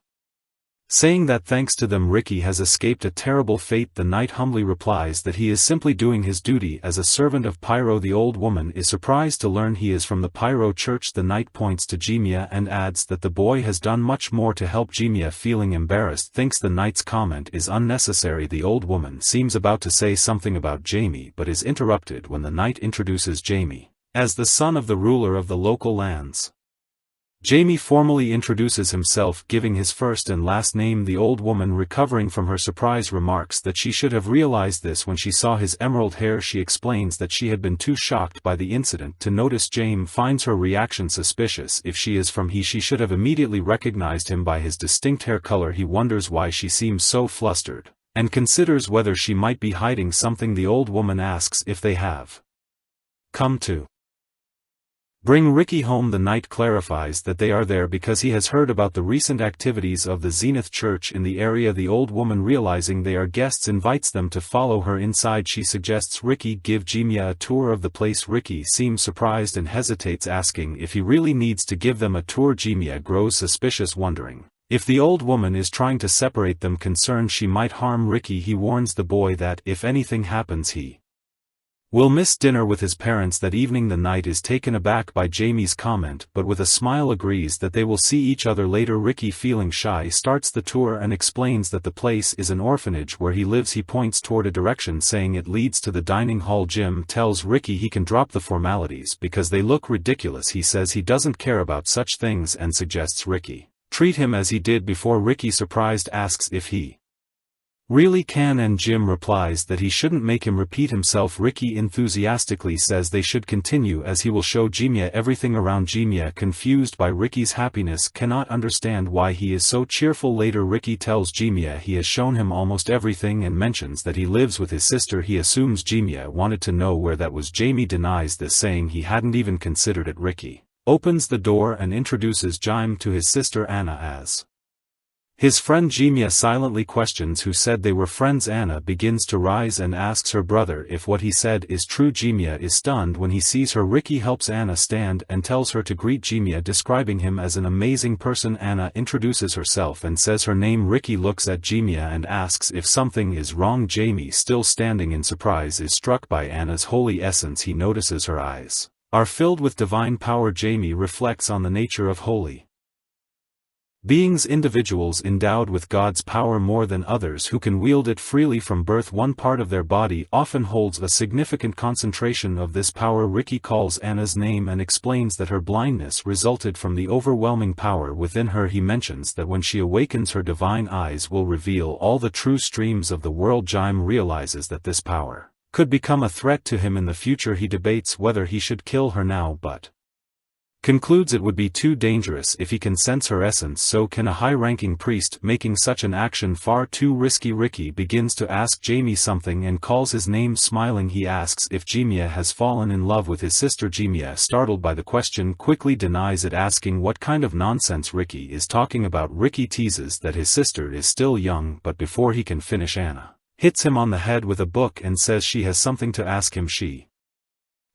Saying that thanks to them Ricky has escaped a terrible fate. The knight humbly replies that he is simply doing his duty as a servant of Pyro. The old woman is surprised to learn he is from the Pyro church. The knight points to Jimiya and adds that the boy has done much more to help. Jimiya, feeling embarrassed, thinks the knight's comment is unnecessary. The old woman seems about to say something about Jamie but is interrupted when the knight introduces Jamie as the son of the ruler of the local lands. Jamie formally introduces himself, giving his first and last name. The old woman, recovering from her surprise, remarks that she should have realized this when she saw his emerald hair. She explains that she had been too shocked by the incident to notice. Jamie finds her reaction suspicious. If she is from he, she should have immediately recognized him by his distinct hair color. He wonders why she seems so flustered, and considers whether she might be hiding something. The old woman asks if they have come to bring Ricky home. The knight clarifies that they are there because he has heard about the recent activities of the Zenith Church in the area. The old woman, realizing they are guests, invites them to follow her inside. She suggests Ricky give Jimiya a tour of the place. Ricky seems surprised and hesitates, asking if he really needs to give them a tour. Jimiya grows suspicious, wondering if the old woman is trying to separate them. Concerned she might harm Ricky, he warns the boy that if anything happens he will miss dinner with his parents that evening. The knight is taken aback by Jamie's comment but with a smile agrees that they will see each other later. Ricky, feeling shy, starts the tour and explains that the place is an orphanage where he lives. He points toward a direction, saying it leads to the dining hall. Jim tells Ricky he can drop the formalities because they look ridiculous. He says he doesn't care about such things and suggests Ricky treat him as he did before. Ricky, surprised, asks if he really can, and Jim replies that he shouldn't make him repeat himself. Ricky enthusiastically says they should continue as he will show Jimiya everything around. Jimiya, confused by Ricky's happiness, cannot understand why he is so cheerful. Later Ricky tells Jimiya he has shown him almost everything and mentions that he lives with his sister. He assumes Jimiya wanted to know where that was. Jamie denies this, saying he hadn't even considered it. Ricky opens the door and introduces Jime to his sister Anna as his friend. Jimiya silently questions who said they were friends. Anna begins to rise and asks her brother if what he said is true. Jimiya is stunned when he sees her. Ricky helps Anna stand and tells her to greet Jimiya, describing him as an amazing person. Anna introduces herself and says her name. Ricky looks at Jimiya and asks if something is wrong. Jamie, still standing in surprise, is struck by Anna's holy essence. He notices her eyes are filled with divine power. Jamie reflects on the nature of holy beings, individuals endowed with God's power more than others who can wield it freely from birth. One part of their body often holds a significant concentration of this power. Ricky calls Anna's name and explains that her blindness resulted from the overwhelming power within her. He mentions that when she awakens her divine eyes will reveal all the true streams of the world. Jime realizes that this power could become a threat to him in the future. He debates whether he should kill her now but concludes it would be too dangerous if he can sense her essence. So can a high-ranking priest, making such an action far too risky. Ricky begins to ask Jamie something and calls his name. Smiling, he asks if Jimiya has fallen in love with his sister. Jimiya, startled by the question, quickly denies it, asking what kind of nonsense Ricky is talking about. Ricky teases that his sister is still young, but before he can finish, Anna hits him on the head with a book and says she has something to ask him. She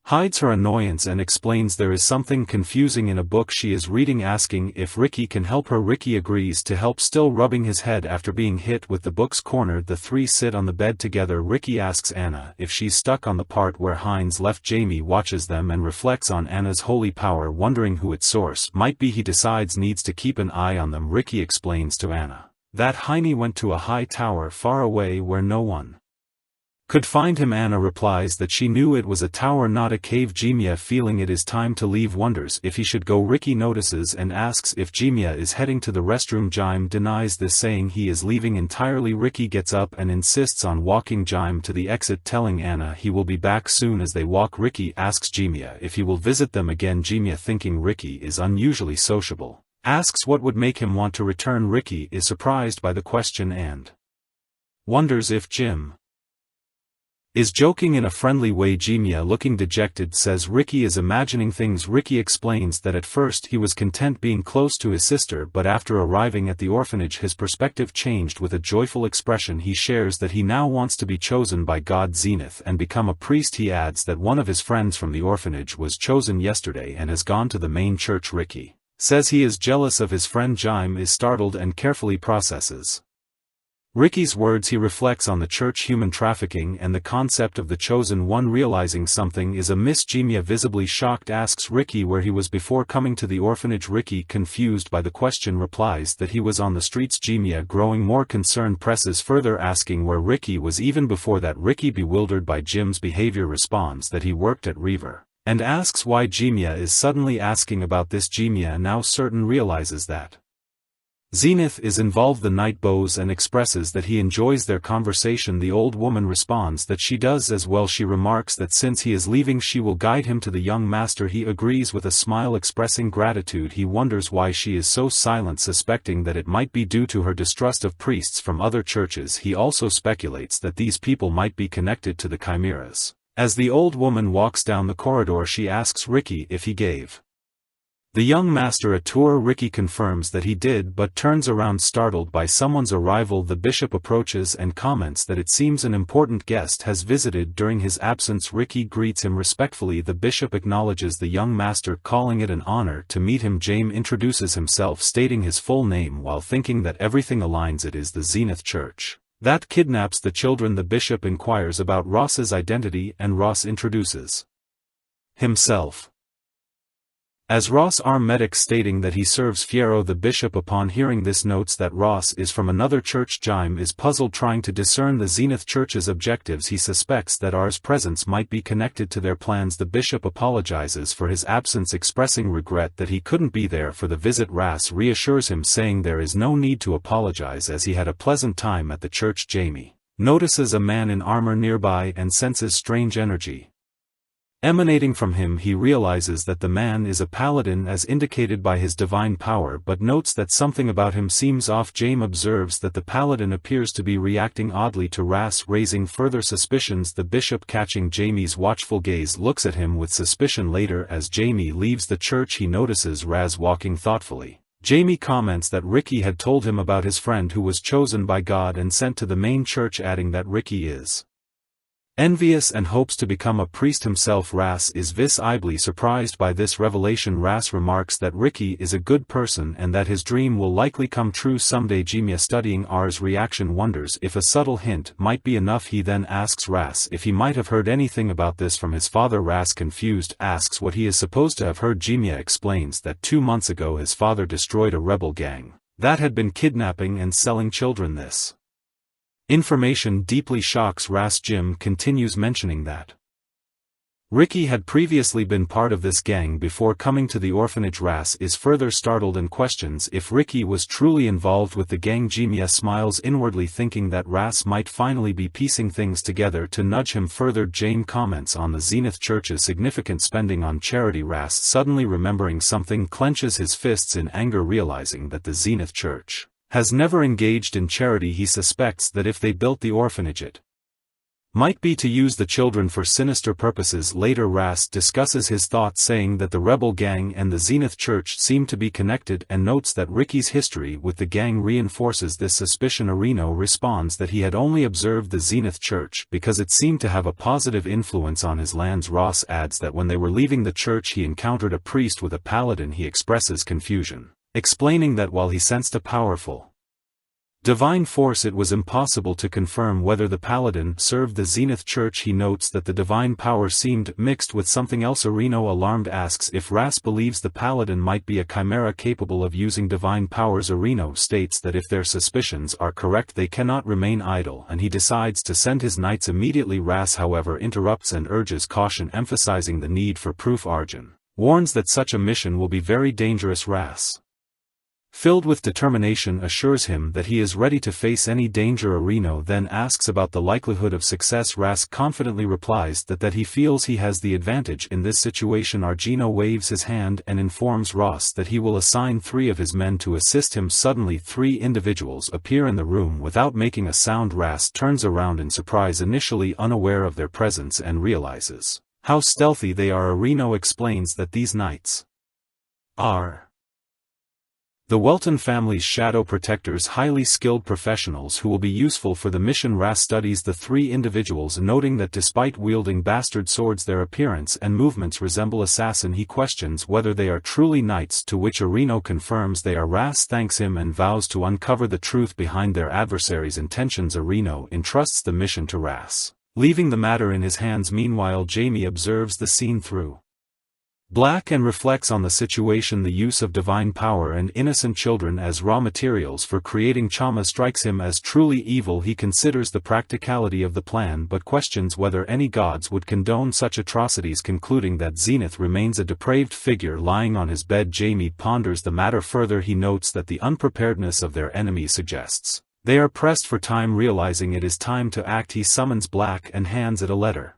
hides her annoyance and explains there is something confusing in a book she is reading, asking if Ricky can help her. Ricky agrees to help, still rubbing his head after being hit with the book's corner. The three sit on the bed together. Ricky asks Anna if she's stuck on the part where Hines left. Jamie watches them and reflects on Anna's holy power, wondering who its source might be. He decides needs to keep an eye on them. Ricky explains to Anna that Heine went to a high tower far away where no one could find him. Anna replies that she knew it was a tower, not a cave. Jimiya, feeling it is time to leave, wonders if he should go. Ricky notices and asks if Jimiya is heading to the restroom. Jime denies this, saying he is leaving entirely. Ricky gets up and insists on walking Jime to the exit, telling Anna he will be back soon. As they walk, Ricky asks Jimiya if he will visit them again. Jimiya, thinking Ricky is unusually sociable, asks what would make him want to return. Ricky is surprised by the question and wonders if Jim is joking in a friendly way. Jimiya, looking dejected, says Ricky is imagining things. Ricky explains that at first he was content being close to his sister, but after arriving at the orphanage his perspective changed. With a joyful expression he shares that he now wants to be chosen by God Zenith and become a priest. He adds that one of his friends from the orphanage was chosen yesterday and has gone to the main church. Ricky Says he is jealous of his friend Jaime is startled and carefully processes Ricky's words. He reflects on the church human trafficking and the concept of the chosen one. Realizing something is amiss, Jimia, visibly shocked, asks Ricky where he was before coming to the orphanage. Ricky, confused by the question, replies that he was on the streets. Jimia, growing more concerned, presses further, asking where Ricky was even before that. Ricky, bewildered by Jim's behavior, responds that he worked at Reaver, and asks why Jimia is suddenly asking about this. Jimia, now certain, realizes that Zenith is involved. The knight bows and expresses that he enjoys their conversation. The old woman responds that she does as well. She remarks that since he is leaving she will guide him to the young master. He agrees with a smile, expressing gratitude. He wonders why she is so silent, suspecting that it might be due to her distrust of priests from other churches. He also speculates that these people might be connected to the chimeras. As the old woman walks down the corridor, she asks Ricky if he gave the young master a tour. Ricky confirms that he did, but turns around startled by someone's arrival. The bishop approaches and comments that it seems an important guest has visited during his absence. Ricky greets him respectfully. The bishop acknowledges the young master, calling it an honor to meet him. Jaime introduces himself, stating his full name while thinking that everything aligns. It is the Zenith Church that kidnaps the children. The bishop inquires about Ross's identity and Ross introduces himself as Ross R. Medic, stating that he serves Fierro. The bishop, upon hearing this, notes that Ross is from another church. Jaime is puzzled, trying to discern the Zenith Church's objectives. He suspects that R's presence might be connected to their plans. The bishop apologizes for his absence, expressing regret that he couldn't be there for the visit. Ras reassures him, saying there is no need to apologize as he had a pleasant time at the church. Jaime notices a man in armor nearby and senses strange energy emanating from him. He realizes that the man is a paladin as indicated by his divine power, but notes that something about him seems off. Jaime observes that the paladin appears to be reacting oddly to Ras, raising further suspicions. The bishop, catching Jaime's watchful gaze, looks at him with suspicion. Later, as Jaime leaves the church, he notices Ras walking thoughtfully. Jaime comments that Ricky had told him about his friend who was chosen by God and sent to the main church, adding that Ricky is envious and hopes to become a priest himself. Ras is visibly surprised by this revelation. Ras remarks that Ricky is a good person and that his dream will likely come true someday. Jaime, studying R's reaction, wonders if a subtle hint might be enough. He then asks Ras if he might have heard anything about this from his father. Ras, confused, asks what he is supposed to have heard. Jaime explains that 2 months ago his father destroyed a rebel gang that had been kidnapping and selling children. This information deeply shocks Ras. Jim continues, mentioning that Ricky had previously been part of this gang before coming to the orphanage. Ras is further startled and questions if Ricky was truly involved with the gang. Jimia smiles inwardly, thinking that Ras might finally be piecing things together to nudge him further. Jaime comments on the Zenith Church's significant spending on charity. Ras, suddenly remembering something, clenches his fists in anger, realizing that the Zenith Church has never engaged in charity. He suspects that if they built the orphanage, it might be to use the children for sinister purposes. Later, Ras discusses his thoughts, saying that the rebel gang and the Zenith Church seem to be connected, and notes that Ricky's history with the gang reinforces this suspicion. Reno responds that he had only observed the Zenith Church because it seemed to have a positive influence on his lands. Ross adds that when they were leaving the church he encountered a priest with a paladin. He expresses confusion, explaining that while he sensed a powerful divine force, it was impossible to confirm whether the paladin served the Zenith Church. He notes that the divine power seemed mixed with something else. Reno, alarmed, asks if Ras believes the paladin might be a chimera capable of using divine powers. Reno states that if their suspicions are correct they cannot remain idle, and he decides to send his knights immediately. Ras, however, interrupts and urges caution, emphasizing the need for proof. Arjun warns that such a mission will be very dangerous. Ras, filled with determination, assures him that he is ready to face any danger. Reno then asks about the likelihood of success. Ras confidently replies that he feels he has the advantage in this situation. Argino waves his hand and informs Ross that he will assign 3 of his men to assist him. Suddenly 3 individuals appear in the room without making a sound. Ras turns around in surprise, initially unaware of their presence, and realizes how stealthy they are. Reno explains that these knights are The Welton family's shadow protectors, highly skilled professionals who will be useful for the mission. Ras studies the three individuals, noting that despite wielding bastard swords their appearance and movements resemble assassin. He questions whether they are truly knights, to which Arino confirms they are. Ras thanks him and vows to uncover the truth behind their adversaries' intentions. Arino entrusts the mission to Ras, leaving the matter in his hands. Meanwhile, Jamie observes the scene through black and reflects on the situation. The use of divine power and innocent children as raw materials for creating Chama strikes him as truly evil. He considers the practicality of the plan but questions whether any gods would condone such atrocities, concluding that Zenith remains a depraved figure lying on his bed. Jamie ponders the matter further. He notes that the unpreparedness of their enemy suggests they are pressed for time. Realizing it is time to act, he summons Black and hands it a letter,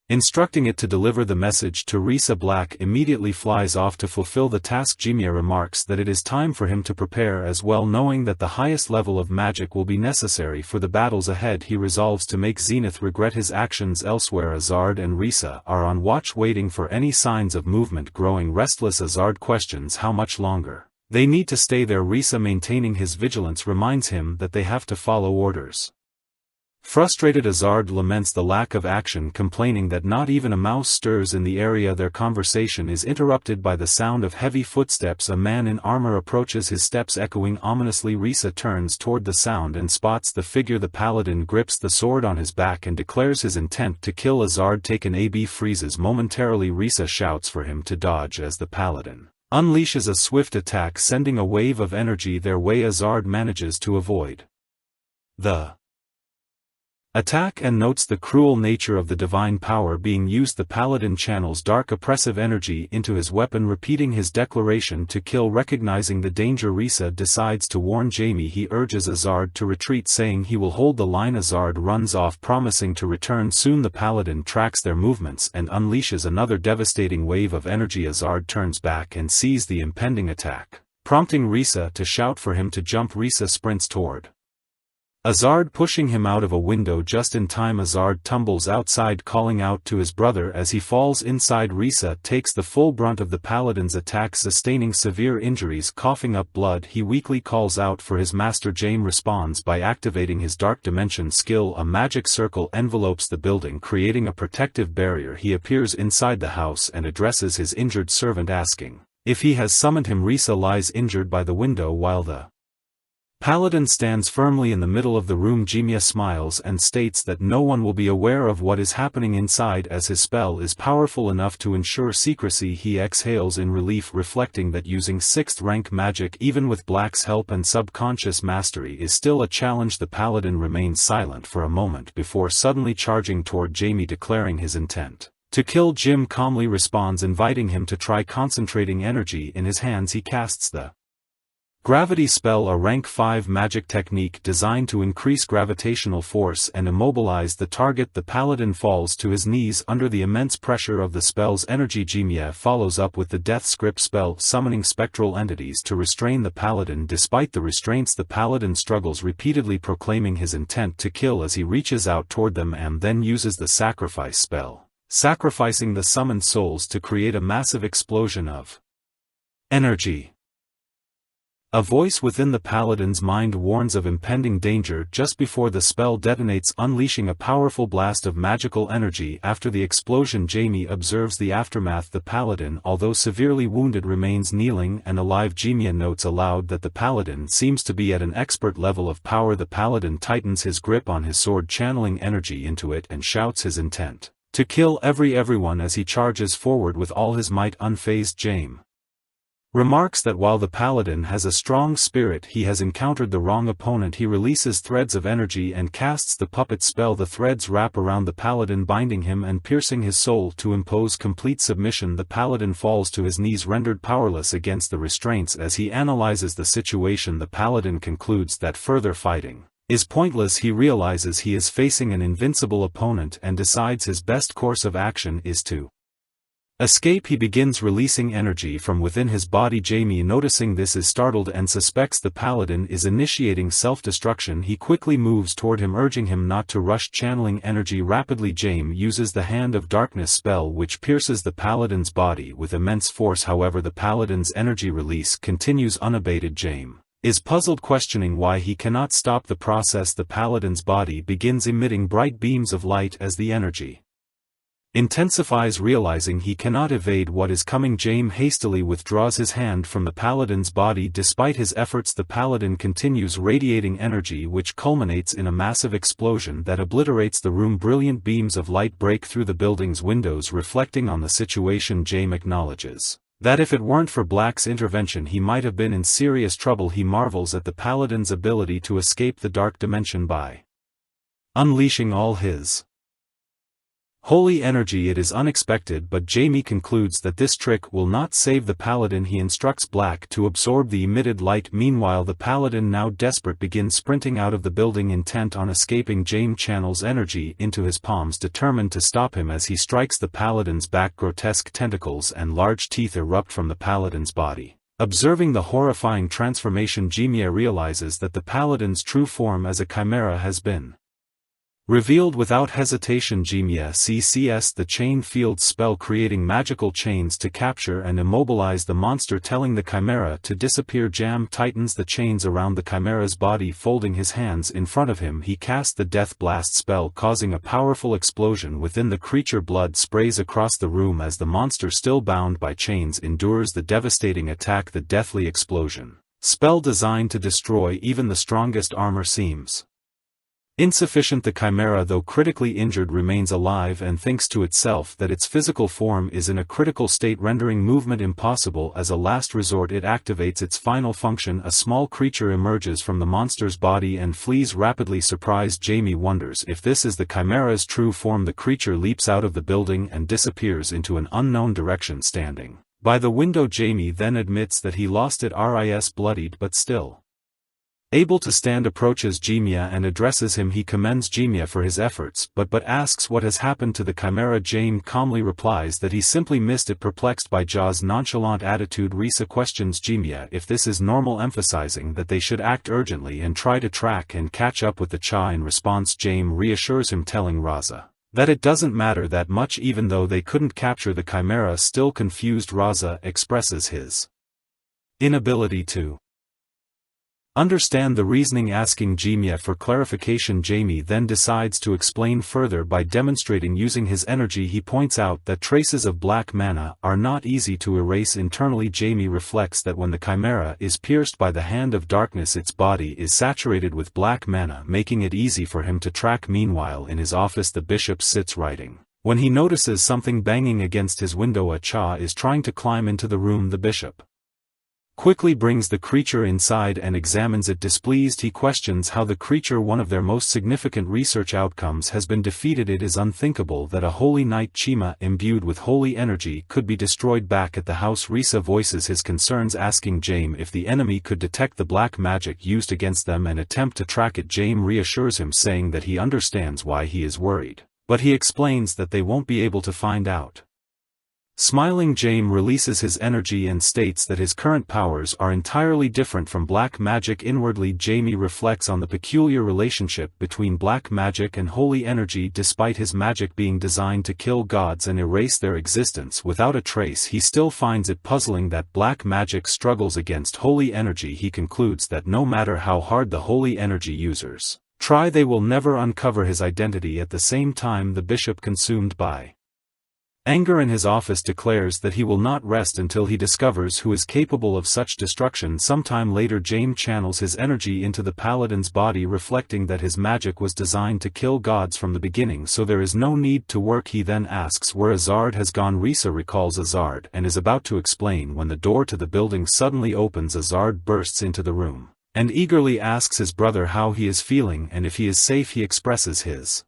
instructing it to deliver the message to Risa. Black immediately flies off to fulfill the task. Jimia remarks that it is time for him to prepare as well, knowing that the highest level of magic will be necessary for the battles ahead. He resolves to make Zenith regret his actions. Elsewhere, Azard and Risa are on watch, waiting for any signs of movement. Growing restless, Azard questions how much longer they need to stay there. Risa, maintaining his vigilance, reminds him that they have to follow orders. Frustrated, Azard laments the lack of action, complaining that not even a mouse stirs in the area. Their conversation is interrupted by the sound of heavy footsteps. A man in armor approaches, his steps echoing ominously. Risa turns toward the sound and spots the figure. The paladin grips the sword on his back and declares his intent to kill. Azard, taken aback, freezes momentarily. Risa shouts for him to dodge as the paladin unleashes a swift attack, sending a wave of energy their way. Azard manages to avoid the attack and notes the cruel nature of the divine power being used. The paladin channels dark oppressive energy into his weapon, repeating his declaration to kill. Recognizing the danger, Risa decides to warn Jamie. He urges Azard to retreat, saying he will hold the line. Azard runs off, promising to return soon. The paladin tracks their movements and unleashes another devastating wave of energy. Azard turns back and sees the impending attack, prompting Risa to shout for him to jump. Risa sprints toward Azard, pushing him out of a window just in time. Azard tumbles outside, calling out to his brother as he falls inside. Risa takes the full brunt of the paladin's attack, sustaining severe injuries. Coughing up blood, he weakly calls out for his master. James responds by activating his dark dimension skill. A magic circle envelopes the building, creating a protective barrier. He appears inside the house and addresses his injured servant, asking if he has summoned him. Risa lies injured by the window while the paladin stands firmly in the middle of the room. Jimia smiles and states that no one will be aware of what is happening inside, as his spell is powerful enough to ensure secrecy. He exhales in relief, reflecting that using 6th rank magic even with Black's help and subconscious mastery is still a challenge. The paladin remains silent for a moment before suddenly charging toward Jamie, declaring his intent to kill. Jim calmly responds, inviting him to try concentrating energy in his hands. He casts the gravity spell, a rank 5 magic technique designed to increase gravitational force and immobilize the target. The paladin falls to his knees under the immense pressure of the spell's energy. Jimia follows up with the death script spell, summoning spectral entities to restrain the paladin. Despite the restraints, the paladin struggles, repeatedly proclaiming his intent to kill as he reaches out toward them and then uses the sacrifice spell, sacrificing the summoned souls to create a massive explosion of energy. A voice within the paladin's mind warns of impending danger just before the spell detonates, unleashing a powerful blast of magical energy. After the explosion, Jamie observes the aftermath. The paladin, although severely wounded, remains kneeling and alive. Jimia notes aloud that the paladin seems to be at an expert level of power. The paladin tightens his grip on his sword, channeling energy into it, and shouts his intent to kill everyone as he charges forward with all his might. Unfazed, Jaime remarks that while the paladin has a strong spirit, he has encountered the wrong opponent. He releases threads of energy and casts the puppet spell. The threads wrap around the paladin, binding him and piercing his soul to impose complete submission. The paladin falls to his knees, rendered powerless against the restraints. As he analyzes the situation, the paladin concludes that further fighting is pointless. He realizes he is facing an invincible opponent and decides his best course of action is to escape. He begins releasing energy from within his body. Jamie, noticing this, is startled and suspects the paladin is initiating self-destruction. He quickly moves toward him, urging him not to rush, channeling energy rapidly. Jamie uses the Hand of Darkness spell, which pierces the paladin's body with immense force. However, the paladin's energy release continues unabated. Jamie is puzzled, questioning why he cannot stop the process. The paladin's body begins emitting bright beams of light as the energy intensifies. Realizing he cannot evade what is coming, Jamie hastily withdraws his hand from the paladin's body. Despite his efforts, the paladin continues radiating energy, which culminates in a massive explosion that obliterates the room. Brilliant beams of light break through the building's windows, reflecting on the situation. Jamie acknowledges that if it weren't for Black's intervention, he might have been in serious trouble. He marvels at the paladin's ability to escape the dark dimension by unleashing all his holy energy. It is unexpected, but Jamie concludes that this trick will not save the paladin. He instructs Black to absorb the emitted light. Meanwhile, the paladin, now desperate, begins sprinting out of the building, intent on escaping. Jamie channels energy into his palms, determined to stop him as he strikes the paladin's back. Grotesque tentacles and large teeth erupt from the paladin's body. Observing the horrifying transformation, Jamie realizes that the paladin's true form as a chimera has been revealed. Without hesitation, Jamie CCS the chain field spell, creating magical chains to capture and immobilize the monster, telling the chimera to disappear. Jam tightens the chains around the chimera's body. Folding his hands in front of him, he casts the Death Blast spell, causing a powerful explosion within the creature. Blood sprays across the room as the monster, still bound by chains, endures the devastating attack. The deathly explosion spell, designed to destroy even the strongest armor, seems insufficient. The chimera, though critically injured, remains alive and thinks to itself that its physical form is in a critical state, rendering movement impossible. As a last resort, it activates its final function. A small creature emerges from the monster's body and flees rapidly. Surprised, Jamie wonders if this is the chimera's true form. The creature leaps out of the building and disappears into an unknown direction. Standing by the window, Jamie then admits that he lost it. Ris bloodied but still able to stand, approaches Jamie and addresses him. He commends Jamie for his efforts, but asks what has happened to the chimera. Jamie calmly replies that he simply missed it. Perplexed by Ja's nonchalant attitude, Risa questions Jamie if this is normal, emphasizing that they should act urgently and try to track and catch up with the Cha. In response, Jamie reassures him, telling Raza that it doesn't matter that much even though they couldn't capture the chimera. Still confused, Raza expresses his inability to understand the reasoning, asking Jamie for clarification. Jamie then decides to explain further by demonstrating using his energy. He points out that traces of black mana are not easy to erase internally. Jamie reflects that when the chimera is pierced by the Hand of Darkness, its body is saturated with black mana, making it easy for him to track. Meanwhile, in his office, the bishop sits writing when he notices something banging against his window. A Cha is trying to climb into the room. The bishop quickly brings the creature inside and examines it. Displeased, he questions how the creature, one of their most significant research outcomes, has been defeated. It is unthinkable that a holy knight Chima imbued with holy energy could be destroyed. Back at the house, Risa voices his concerns, asking Jamie if the enemy could detect the black magic used against them and attempt to track it. Jamie reassures him, saying that he understands why he is worried, but he explains that they won't be able to find out. Smiling, Jamie releases his energy and states that his current powers are entirely different from black magic. Inwardly, Jamie reflects on the peculiar relationship between black magic and holy energy. Despite his magic being designed to kill gods and erase their existence without a trace, he still finds it puzzling that black magic struggles against holy energy. He concludes that no matter how hard the holy energy users try, they will never uncover his identity. At the same time, the bishop, consumed by anger in his office, declares that he will not rest until he discovers who is capable of such destruction. Sometime later, Jamie channels his energy into the paladin's body, reflecting that his magic was designed to kill gods from the beginning, so there is no need to work. He then asks where Azard has gone. Risa recalls Azard and is about to explain when the door to the building suddenly opens. Azard bursts into the room and eagerly asks his brother how he is feeling and if he is safe. He expresses his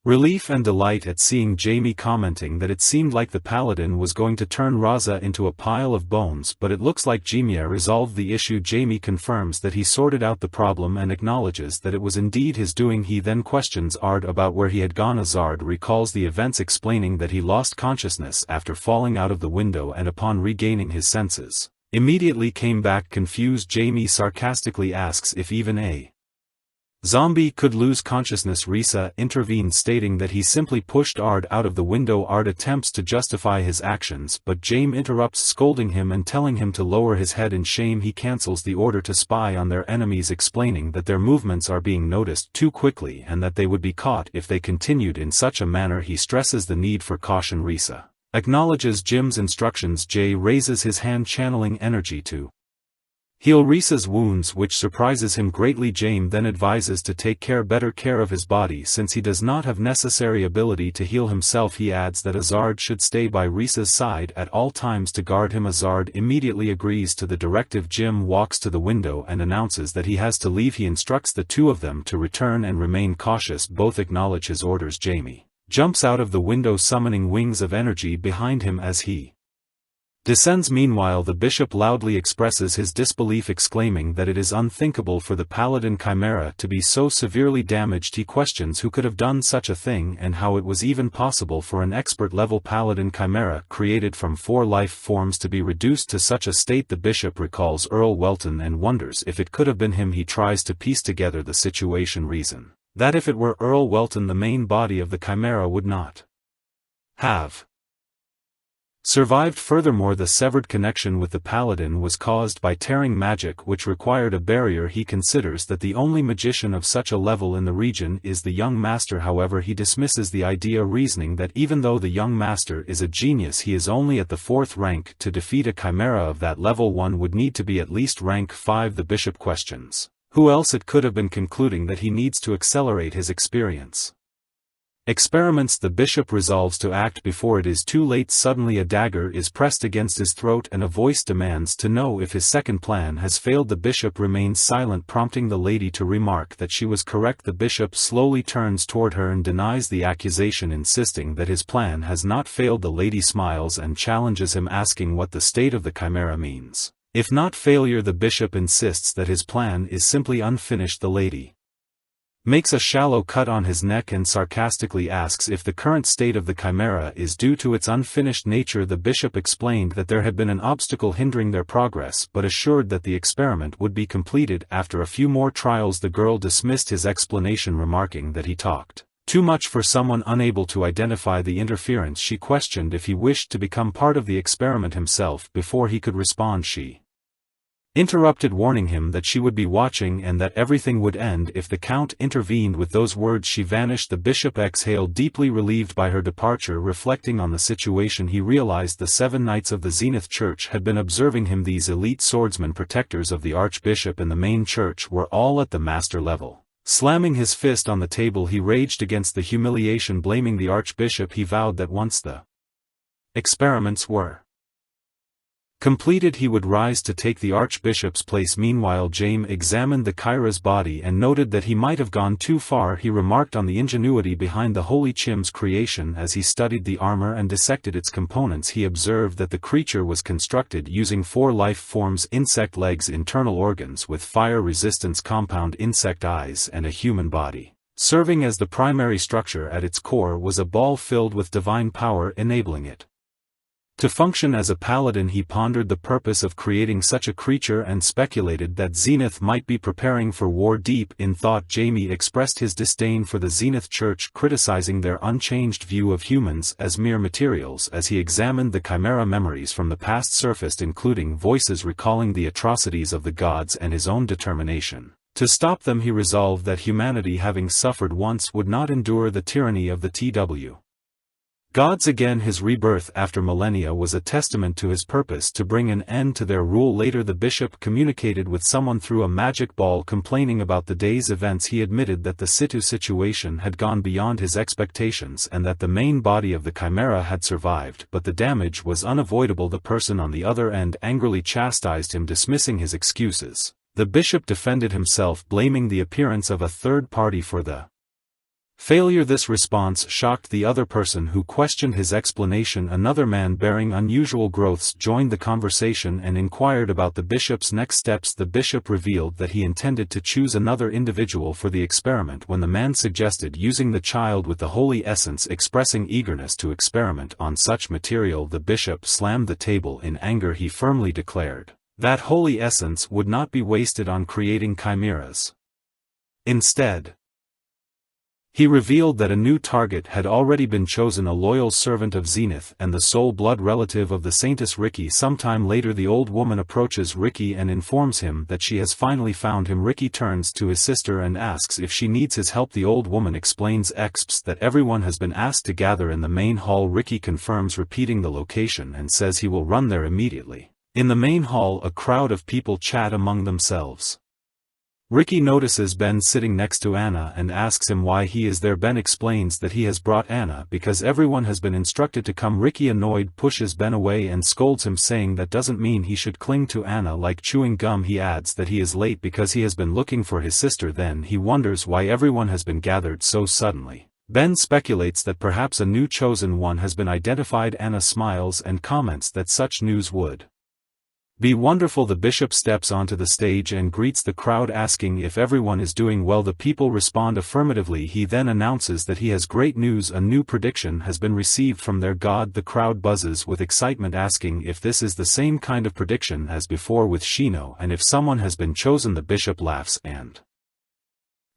Relief and delight at seeing Jamie commenting that it seemed like the paladin was going to turn Raza into a pile of bones, but it looks like Jimia resolved the issue. Jamie confirms that he sorted out the problem and acknowledges that it was indeed his doing. He then questions Ard about where he had gone. Azard recalls the events, explaining that he lost consciousness after falling out of the window and upon regaining his senses, immediately came back confused. Jamie sarcastically asks if even a zombie could lose consciousness. Risa intervenes, stating that he simply pushed Ard out of the window. Ard attempts to justify his actions, but Jaime interrupts, scolding him and telling him to lower his head in shame. He cancels the order to spy on their enemies, explaining that their movements are being noticed too quickly and that they would be caught if they continued in such a manner. He stresses the need for caution. Risa acknowledges Jim's instructions. Jay raises his hand, channeling energy to heal Risa's wounds, which surprises him greatly. Jaime then advises to take better care of his body since he does not have necessary ability to heal himself. He adds that Azard should stay by Risa's side at all times to guard him. Azard immediately agrees to the directive. Jim walks to the window and announces that he has to leave. He instructs the two of them to return and remain cautious. Both acknowledge his orders. Jamie jumps out of the window, summoning wings of energy behind him as he descends. Meanwhile, the bishop loudly expresses his disbelief, exclaiming that it is unthinkable for the paladin chimera to be so severely damaged. He questions who could have done such a thing and how it was even possible for an expert-level paladin chimera created from 4 life forms to be reduced to such a state. The bishop recalls Earl Welton and wonders if it could have been him. He tries to piece together the situation, reason that if it were Earl Welton, the main body of the chimera would not have survived. Furthermore, the severed connection with the paladin was caused by tearing magic, which required a barrier. He considers that the only magician of such a level in the region is the young master. However, he dismisses the idea, reasoning that even though the young master is a genius, he is only at the 4th rank. To defeat a chimera of that level, one would need to be at least rank 5. The bishop questions who else it could have been, concluding that he needs to accelerate his experiments. The bishop resolves to act before it is too late. Suddenly a dagger is pressed against his throat and a voice demands to know if his second plan has failed. The bishop remains silent, prompting the lady to remark that she was correct. The bishop slowly turns toward her and denies the accusation, insisting that his plan has not failed. The lady smiles and challenges him, asking what the state of the chimera means. If not failure, the bishop insists that his plan is simply unfinished. The lady makes a shallow cut on his neck and sarcastically asks if the current state of the chimera is due to its unfinished nature. The bishop explained that there had been an obstacle hindering their progress, but assured that the experiment would be completed after a few more trials. The girl dismissed his explanation, remarking that he talked too much for someone unable to identify the interference. She questioned if he wished to become part of the experiment himself. Before he could respond, she interrupted, warning him that she would be watching and that everything would end if the count intervened. With those words she vanished. The bishop exhaled, deeply relieved by her departure. Reflecting on the situation, he realized the 7 knights of the Zenith Church had been observing him. These elite swordsmen, protectors of the archbishop and the main church, were all at the master level. Slamming his fist on the table, he raged against the humiliation, blaming the archbishop. He vowed that once the experiments were completed, he would rise to take the archbishop's place. Meanwhile, Jaime examined the Kyra's body and noted that he might have gone too far. He remarked on the ingenuity behind the Holy Chim's creation. As he studied the armor and dissected its components, he observed that the creature was constructed using 4 life forms: insect legs, internal organs with fire resistance, compound insect eyes, and a human body. Serving as the primary structure, at its core was a ball filled with divine power, enabling it to function as a paladin. He pondered the purpose of creating such a creature and speculated that Zenith might be preparing for war. Deep in thought, Jaime expressed his disdain for the Zenith Church, criticizing their unchanged view of humans as mere materials. As he examined the chimera, memories from the past surfaced, including voices recalling the atrocities of the gods and his own determination to stop them. He resolved that humanity, having suffered once, would not endure the tyranny of the TW gods again. His rebirth after millennia was a testament to his purpose to bring an end to their rule. Later, the bishop communicated with someone through a magic ball, complaining about the day's events. He admitted that the situation had gone beyond his expectations and that the main body of the chimera had survived, but the damage was unavoidable. The person on the other end angrily chastised him, dismissing his excuses. The bishop defended himself, blaming the appearance of a third party for the Failure. This response shocked the other person who questioned his explanation. Another man bearing unusual growths joined the conversation and inquired about the bishop's next steps. The bishop revealed that he intended to choose another individual for the experiment when the man suggested using the child with the holy essence. Expressing eagerness to experiment on such material, the bishop slammed the table in anger. He firmly declared that holy essence would not be wasted on creating chimeras. Instead, he revealed that a new target had already been chosen, a loyal servant of Zenith and the sole blood relative of the Saintess Ricky. Sometime later, the old woman approaches Ricky and informs him that she has finally found him. Ricky turns to his sister and asks if she needs his help. The old woman explains that everyone has been asked to gather in the main hall. Ricky confirms, repeating the location, and says he will run there immediately. In the main hall, a crowd of people chat among themselves. Ricky notices Ben sitting next to Anna and asks him why he is there. Ben explains that he has brought Anna because everyone has been instructed to come. Ricky, annoyed, pushes Ben away and scolds him, saying that doesn't mean he should cling to Anna like chewing gum. He adds that he is late because he has been looking for his sister. Then he wonders why everyone has been gathered so suddenly. Ben speculates that perhaps a new chosen one has been identified. Anna smiles and comments that such news would be wonderful. The bishop steps onto the stage and greets the crowd, asking if everyone is doing well. The people respond affirmatively. He then announces that he has great news. A new prediction has been received from their god. The crowd buzzes with excitement, asking if this is the same kind of prediction as before with Shino and if someone has been chosen. The bishop laughs and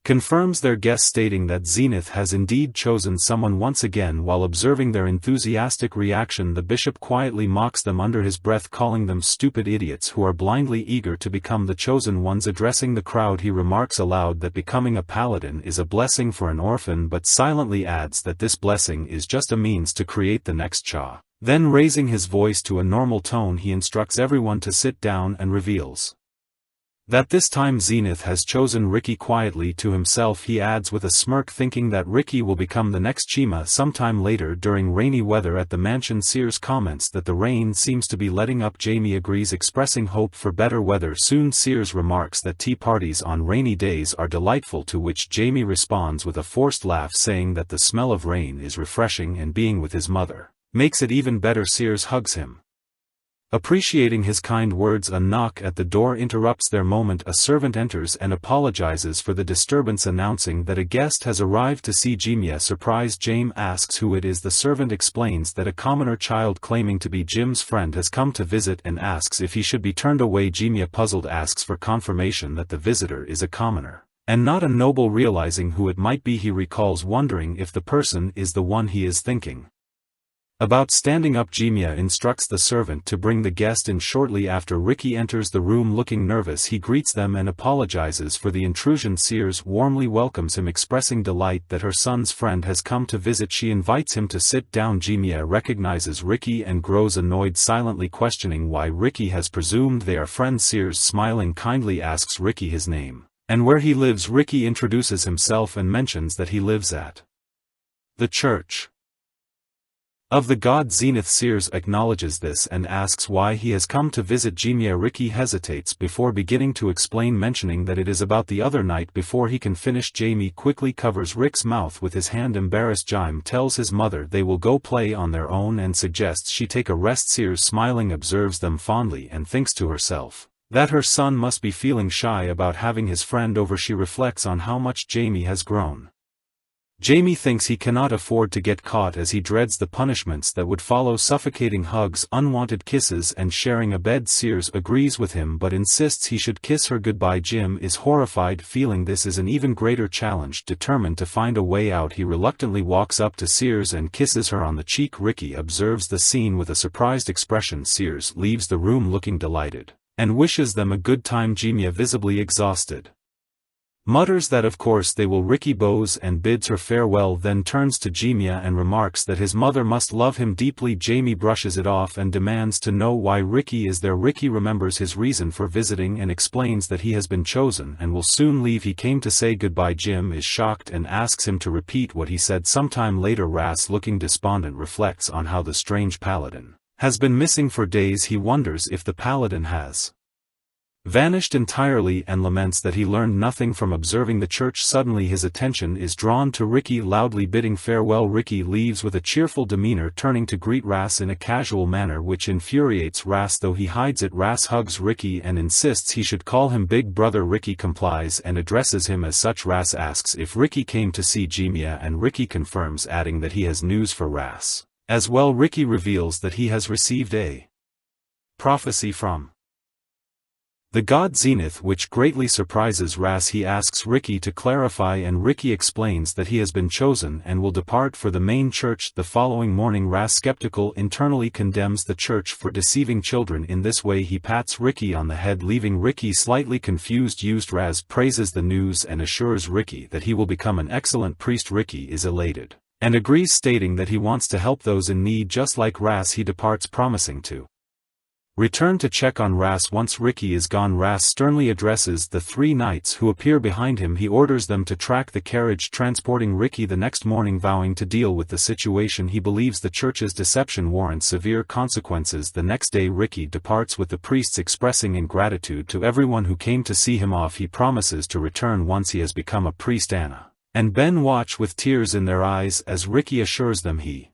confirms their guess, stating that Zenith has indeed chosen someone. Once again, while observing their enthusiastic reaction, the bishop quietly mocks them under his breath, calling them stupid idiots who are blindly eager to become the chosen ones. Addressing the crowd, he remarks aloud that becoming a paladin is a blessing for an orphan, but silently adds that this blessing is just a means to create the next Cha. Then, raising his voice to a normal tone, he instructs everyone to sit down and reveals that this time Zenith has chosen Ricky. Quietly to himself, he adds with a smirk, thinking that Ricky will become the next Chima. Sometime later, during rainy weather at the mansion, Sears comments that the rain seems to be letting up. Jamie agrees, expressing hope for better weather soon. Sears remarks that tea parties on rainy days are delightful, to which Jamie responds with a forced laugh, saying that the smell of rain is refreshing and being with his mother makes it even better. Sears hugs him, appreciating his kind words. A knock at the door interrupts their moment. A servant enters and apologizes for the disturbance, announcing that a guest has arrived to see Jimia. Surprised, James asks who it is. The servant explains that a commoner child claiming to be Jim's friend has come to visit and asks if he should be turned away. Jimia, puzzled, asks for confirmation that the visitor is a commoner and not a noble. Realizing who it might be, he recalls wondering if the person is the one he is thinking about. Standing up, Jimia instructs the servant to bring the guest in. Shortly after, Ricky enters the room looking nervous. He greets them and apologizes for the intrusion. Sears warmly welcomes him, expressing delight that her son's friend has come to visit. She invites him to sit down. Jimia recognizes Ricky and grows annoyed, silently questioning why Ricky has presumed they are friends. Sears, smiling kindly, asks Ricky his name and where he lives. Ricky introduces himself and mentions that he lives at the church of the god Zenith. Sears acknowledges this and asks why he has come to visit Jimia. Ricky hesitates before beginning to explain, mentioning that it is about the other night. Before he can finish, Jamie quickly covers Rick's mouth with his hand. Embarrassed, Jime tells his mother they will go play on their own and suggests she take a rest. Sears, smiling, observes them fondly and thinks to herself that her son must be feeling shy about having his friend over. She reflects on how much Jamie has grown. Jamie thinks he cannot afford to get caught, as he dreads the punishments that would follow: suffocating hugs, unwanted kisses, and sharing a bed. Sears agrees with him but insists he should kiss her goodbye. Jim is horrified, feeling this is an even greater challenge. Determined to find a way out, he reluctantly walks up to Sears and kisses her on the cheek. Ricky observes the scene with a surprised expression. Sears leaves the room looking delighted and wishes them a good time. Jimia, visibly exhausted, mutters that of course they will. Ricky bows and bids her farewell, then turns to Jimia and remarks that his mother must love him deeply. Jamie brushes it off and demands to know why Ricky is there. Ricky remembers his reason for visiting and explains that he has been chosen and will soon leave. He came to say goodbye. Jim is shocked and asks him to repeat what he said. Sometime later, Ras, looking despondent, reflects on how the strange paladin has been missing for days. He wonders if the paladin has vanished entirely and laments that he learned nothing from observing the church. Suddenly his attention is drawn to Ricky loudly bidding farewell. Ricky leaves with a cheerful demeanor, turning to greet Ras in a casual manner which infuriates Ras, though he hides it. Ras hugs Ricky and insists he should call him Big Brother. Ricky complies and addresses him as such. Ras asks if Ricky came to see Jimiya and Ricky confirms, adding that he has news for Ras as well. Ricky reveals that he has received a prophecy from the god Zenith, which greatly surprises Ras. He asks Ricky to clarify and Ricky explains that he has been chosen and will depart for the main church. The following morning Ras, skeptical, internally condemns the church for deceiving children in this way. He pats Ricky on the head, leaving Ricky slightly confused. Ras praises the news and assures Ricky that he will become an excellent priest. Ricky is elated and agrees, stating that he wants to help those in need just like Ras. He departs, promising to return to check on Ras once Ricky is gone. Ras sternly addresses the three knights who appear behind him. He orders them to track the carriage transporting Ricky the next morning, vowing to deal with the situation. He believes the church's deception warrants severe consequences. The next day Ricky departs with the priests, expressing ingratitude to everyone who came to see him off. He promises to return once he has become a priest. Anna and Ben watch with tears in their eyes as Ricky assures them he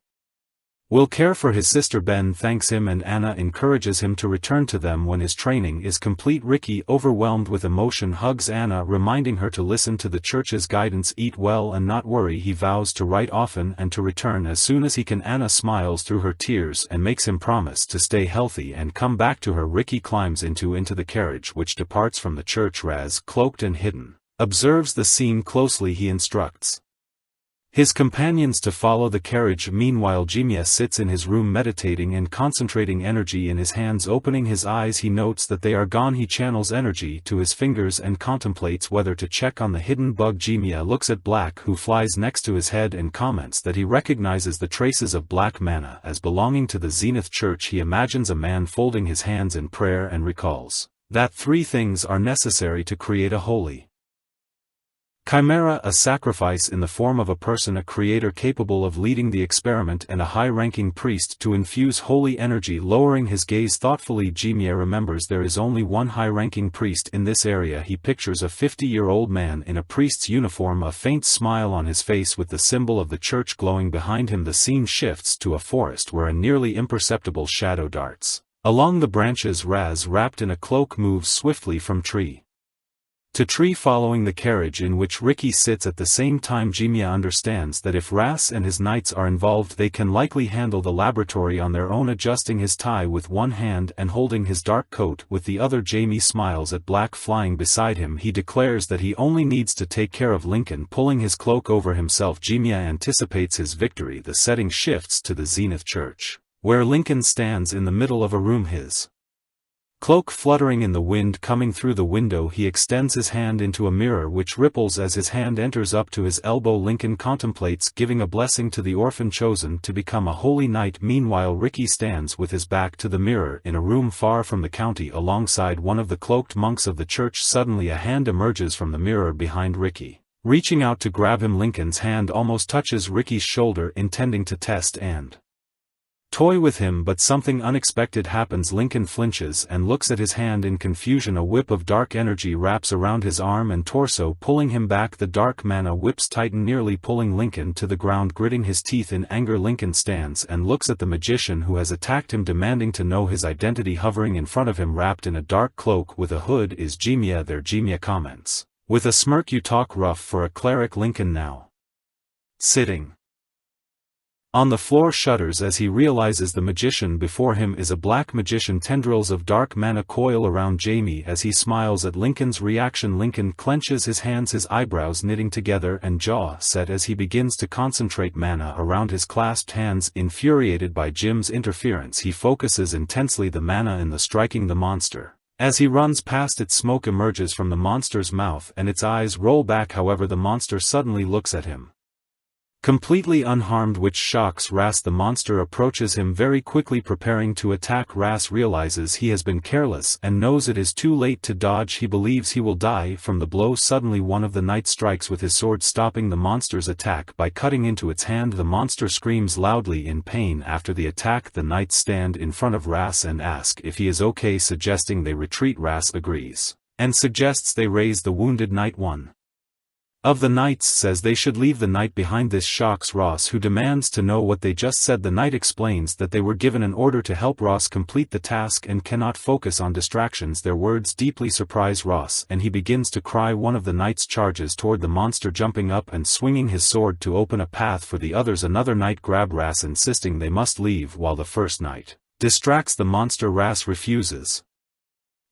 will care for his sister. Ben thanks him and Anna encourages him to return to them when his training is complete. Ricky, overwhelmed with emotion, hugs Anna, reminding her to listen to the church's guidance, eat well and not worry. He vows to write often and to return as soon as he can. Anna smiles through her tears and makes him promise to stay healthy and come back to her. Ricky climbs into the carriage which departs from the church. Ras, cloaked and hidden, observes the scene closely. He instructs his companions to follow the carriage. Meanwhile Jimiya sits in his room meditating and concentrating energy in his hands. Opening his eyes he notes that they are gone. He channels energy to his fingers and contemplates whether to check on the hidden bug. Jimiya looks at Black, who flies next to his head, and comments that he recognizes the traces of black mana as belonging to the Zenith Church. He imagines a man folding his hands in prayer and recalls that three things are necessary to create a holy chimera: a sacrifice in the form of a person, a creator capable of leading the experiment, and a high-ranking priest to infuse holy energy. Lowering his gaze thoughtfully, Jimiya remembers there is only one high-ranking priest in this area. He pictures a 50-year-old man in a priest's uniform, a faint smile on his face with the symbol of the church glowing behind him. The scene shifts to a forest where a nearly imperceptible shadow darts along the branches. Ras, wrapped in a cloak, moves swiftly from tree to tree, following the carriage in which Ricky sits. At the same time Jimiya understands that if Ras and his knights are involved they can likely handle the laboratory on their own. Adjusting his tie with one hand and holding his dark coat with the other, Jamie smiles at Black flying beside him. He declares that he only needs to take care of Lincoln, pulling his cloak over himself. Jimiya anticipates his victory. The setting shifts to the Zenith Church, where Lincoln stands in the middle of a room, his cloak fluttering in the wind coming through the window. He extends his hand into a mirror which ripples as his hand enters up to his elbow. Lincoln contemplates giving a blessing to the orphan chosen to become a holy knight. Meanwhile Ricky stands with his back to the mirror in a room far from the county alongside one of the cloaked monks of the church. Suddenly a hand emerges from the mirror behind Ricky, reaching out to grab him. Lincoln's hand almost touches Ricky's shoulder, intending to test and toy with him, but something unexpected happens. Lincoln flinches and looks at his hand in confusion. A whip of dark energy wraps around his arm and torso, pulling him back. The dark mana whips tighten, nearly pulling Lincoln to the ground. Gritting his teeth in anger, Lincoln stands and looks at the magician who has attacked him, demanding to know his identity. Hovering in front of him, wrapped in a dark cloak with a hood, is Jimiya. There Jimiya comments with a smirk, "You talk rough for a cleric." Lincoln, now sitting on the floor, shudders as he realizes the magician before him is a black magician. Tendrils of dark mana coil around Jamie as he smiles at Lincoln's reaction. Lincoln clenches his hands, his eyebrows knitting together and jaw set as he begins to concentrate mana around his clasped hands. Infuriated by Jim's interference, he focuses intensely the mana in the striking the monster. As he runs past it, smoke emerges from the monster's mouth and its eyes roll back. However, the monster suddenly looks at him Completely unharmed, which shocks Ras. The monster approaches him very quickly, preparing to attack. Ras realizes he has been careless and knows it is too late to dodge. He believes he will die from the blow. Suddenly one of the knights strikes with his sword, stopping the monster's attack by cutting into its hand. The monster screams loudly in pain after the attack. The knights stand in front of Ras and ask if he is okay, suggesting they retreat. Ras agrees and suggests they raise the wounded knight. One of the knights says they should leave the knight behind. This shocks Ross, who demands to know what they just said. The knight explains that they were given an order to help Ross complete the task and cannot focus on distractions. Their words deeply surprise Ross and he begins to cry. One of the knights charges toward the monster, jumping up and swinging his sword to open a path for the others. Another knight grabs Ras, insisting they must leave, while the first knight distracts the monster. Ras refuses,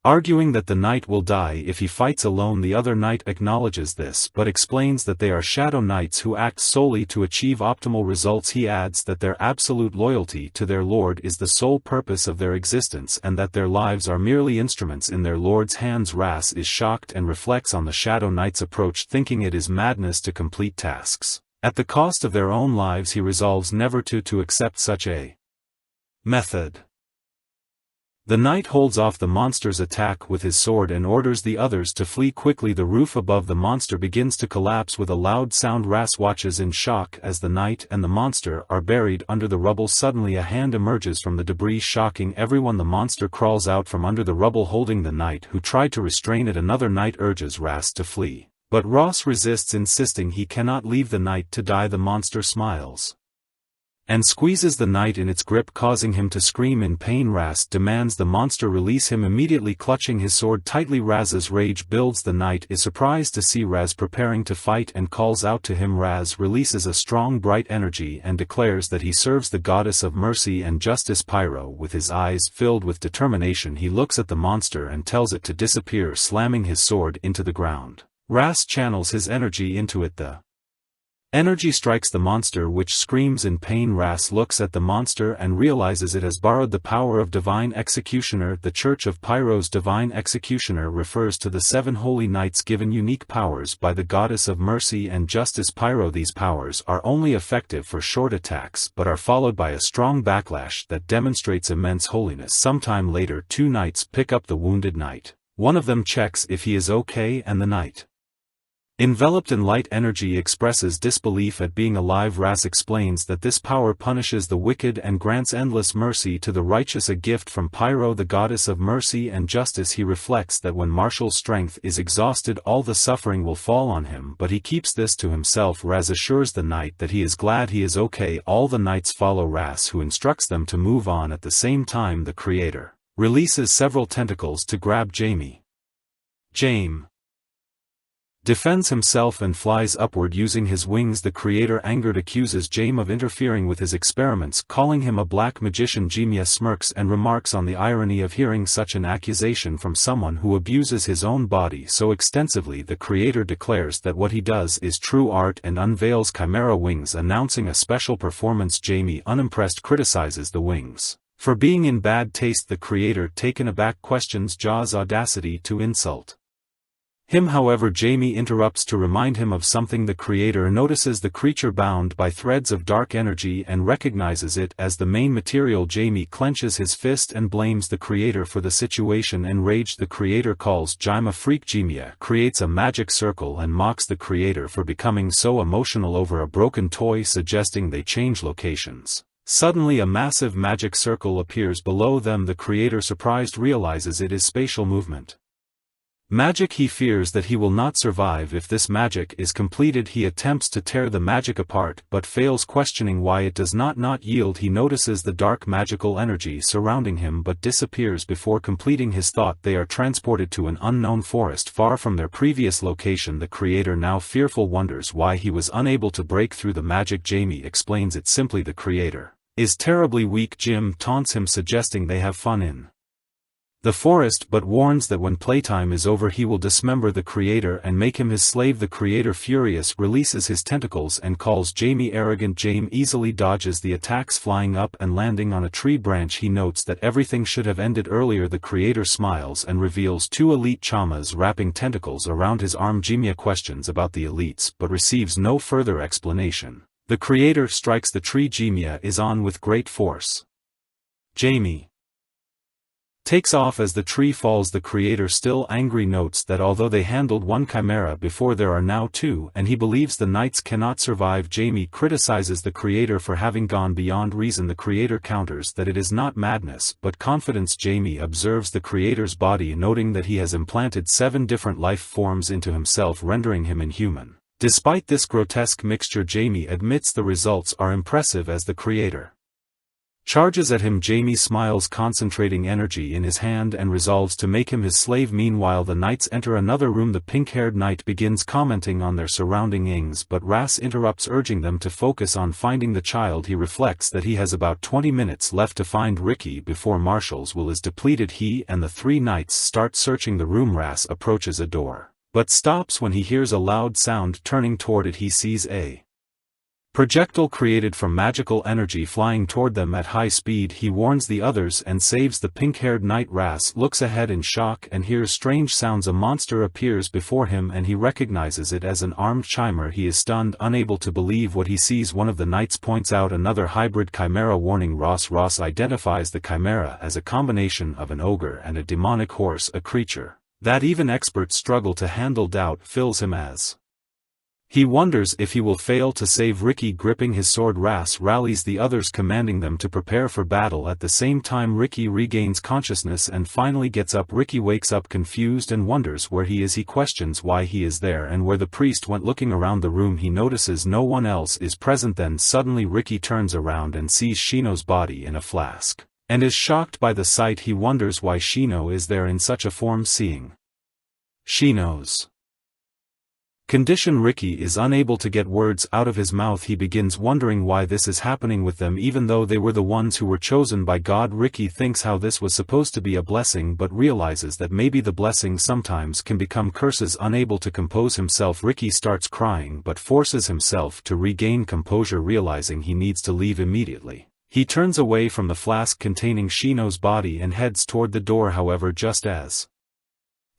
arguing that the knight will die if he fights alone. The other knight acknowledges this but explains that they are shadow knights who act solely to achieve optimal results. He adds that their absolute loyalty to their lord is the sole purpose of their existence and that their lives are merely instruments in their lord's hands. Ras is shocked and reflects on the shadow knight's approach, thinking it is madness to complete tasks at the cost of their own lives. He resolves never to accept such a method. The knight holds off the monster's attack with his sword and orders the others to flee quickly. The roof above the monster begins to collapse with a loud sound. Ras watches in shock as the knight and the monster are buried under the rubble. Suddenly a hand emerges from the debris, shocking everyone. The monster crawls out from under the rubble, holding the knight, who tried to restrain it. Another knight urges Ras to flee, but Ross resists, insisting he cannot leave the knight to die. The monster smiles and squeezes the knight in its grip, causing him to scream in pain. Ras demands the monster release him immediately, clutching his sword tightly. Raz's rage builds. The knight is surprised to see Ras preparing to fight and calls out to him. Ras releases a strong bright energy and declares that he serves the goddess of mercy and justice, Pyro. With his eyes filled with determination, he looks at the monster and tells it to disappear, slamming his sword into the ground. Ras channels his energy into it. The energy strikes the monster, which screams in pain. Ras looks at the monster and realizes it has borrowed the power of Divine Executioner. The Church of Pyro's Divine Executioner refers to the 7 holy knights given unique powers by the goddess of mercy and justice, Pyro. These powers are only effective for short attacks but are followed by a strong backlash that demonstrates immense holiness. Sometime later, 2 knights pick up the wounded knight. One of them checks if he is okay, and the knight, enveloped in light energy, expresses disbelief at being alive. Ras explains that this power punishes the wicked and grants endless mercy to the righteous, a gift from Pyro, the goddess of mercy and justice. He reflects that when martial strength is exhausted, all the suffering will fall on him, but he keeps this to himself. Ras assures the knight that he is glad he is okay. All the knights follow Ras, who instructs them to move on. At the same time, the creator releases several tentacles to grab Jamie. Jamie defends himself and flies upward using his wings. The creator, angered, accuses Jamie of interfering with his experiments, calling him a black magician. Jamie smirks and remarks on the irony of hearing such an accusation from someone who abuses his own body so extensively. The creator declares that what he does is true art and unveils chimera wings, announcing a special performance. Jamie, unimpressed, criticizes the wings for being in bad taste. The creator, taken aback, questions Jaw's audacity to insult him. However, Jamie interrupts to remind him of something. The creator notices the creature bound by threads of dark energy and recognizes it as the main material. Jamie clenches his fist and blames the creator for the situation. Enraged, the creator calls Jamie a freak. Jamie creates a magic circle and mocks the creator for becoming so emotional over a broken toy, suggesting they change locations. Suddenly a massive magic circle appears below them. The creator, surprised, realizes it is spatial movement magic. He fears that he will not survive if this magic is completed. He attempts to tear the magic apart but fails, questioning why it does not yield. He notices the dark magical energy surrounding him but disappears before completing his thought. They are transported to an unknown forest far from their previous location. The creator, now fearful, wonders why he was unable to break through the magic. Jamie explains it simply: the creator is terribly weak. Jim taunts him, suggesting they have fun in the forest, but warns that when playtime is over he will dismember the creator and make him his slave. The creator, furious, releases his tentacles and calls Jamie arrogant. Jamie easily dodges the attacks, flying up and landing on a tree branch. He notes that everything should have ended earlier. The creator smiles and reveals 2 elite chamas wrapping tentacles around his arm. Jamie questions about the elites but receives no further explanation. The creator strikes the tree. Jimia is on with great force. Jamie takes off as the tree falls. The creator, still angry, notes that although they handled one chimera before, there are now two, and he believes the knights cannot survive. Jamie criticizes the creator for having gone beyond reason. The creator counters that it is not madness but confidence. Jamie observes the creator's body, noting that he has implanted 7 different life forms into himself, rendering him inhuman. Despite this grotesque mixture, Jamie admits the results are impressive as the creator charges at him. Jamie smiles, concentrating energy in his hand, and resolves to make him his slave. Meanwhile, the knights enter another room. The pink-haired knight begins commenting on their surroundings, but Ras interrupts, urging them to focus on finding the child. He reflects that he has about 20 minutes left to find Ricky before Marshall's will is depleted. He and the 3 knights start searching the room. Ras approaches a door, but stops when he hears a loud sound. Turning toward it, he sees a projectile created from magical energy flying toward them at high speed. He warns the others and saves the pink-haired knight. Ras looks ahead in shock and hears strange sounds. A monster appears before him and he recognizes it as an armed chimer. He is stunned, unable to believe what he sees. One of the knights points out another hybrid chimera, warning Ross. Ross identifies the chimera as a combination of an ogre and a demonic horse, a creature that even experts struggle to handle. Doubt fills him as he wonders if he will fail to save Ricky. Gripping his sword, Ras rallies the others, commanding them to prepare for battle. At the same time, Ricky regains consciousness and finally gets up. Ricky wakes up confused and wonders where he is. He questions why he is there and where the priest went. Looking around the room, he notices no one else is present. Then suddenly Ricky turns around and sees Shino's body in a flask, and is shocked by the sight. He wonders why Shino is there in such a form. Seeing Shino's condition, Ricky is unable to get words out of his mouth. He begins wondering why this is happening with them, even though they were the ones who were chosen by God. Ricky thinks how this was supposed to be a blessing, but realizes that maybe the blessing sometimes can become curses. Unable to compose himself, Ricky starts crying but forces himself to regain composure. Realizing he needs to leave immediately, he turns away from the flask containing Shino's body and heads toward the door. However, just as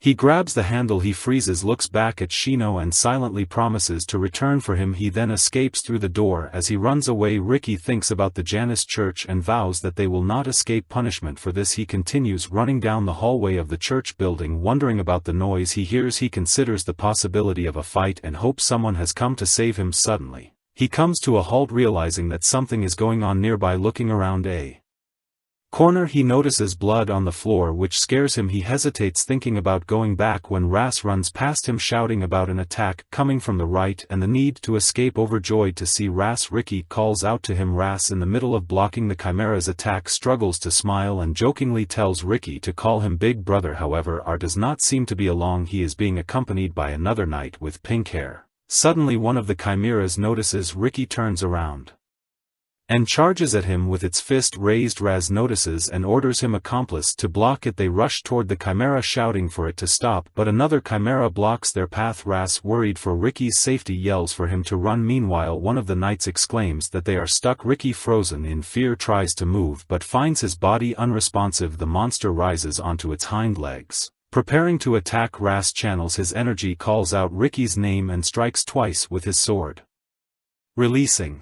he grabs the handle, he freezes, looks back at Shino and silently promises to return for him. He then escapes through the door. As he runs away, Ricky thinks about the Janus church and vows that they will not escape punishment for this. He continues running down the hallway of the church building, wondering about the noise he hears. He considers the possibility of a fight and hopes someone has come to save him. Suddenly, he comes to a halt, realizing that something is going on nearby. Looking around a corner, he notices blood on the floor, which scares him. He hesitates, thinking about going back, when Ras runs past him, shouting about an attack coming from the right and the need to escape. Overjoyed to see Ras, Ricky calls out to him. Ras, in the middle of blocking the chimera's attack, struggles to smile and jokingly tells Ricky to call him big brother. However, R does not seem to be along. He is being accompanied by another knight with pink hair. Suddenly one of the chimeras notices Ricky, turns around and charges at him with its fist raised. Raz notices and orders him accomplice to block it. They rush toward the chimera, shouting for it to stop, but another chimera blocks their path. Raz, worried for Ricky's safety, yells for him to run. Meanwhile, one of the knights exclaims that they are stuck. Ricky, frozen in fear, tries to move but finds his body unresponsive. The monster rises onto its hind legs, preparing to attack. Raz channels his energy, calls out Ricky's name and strikes twice with his sword, releasing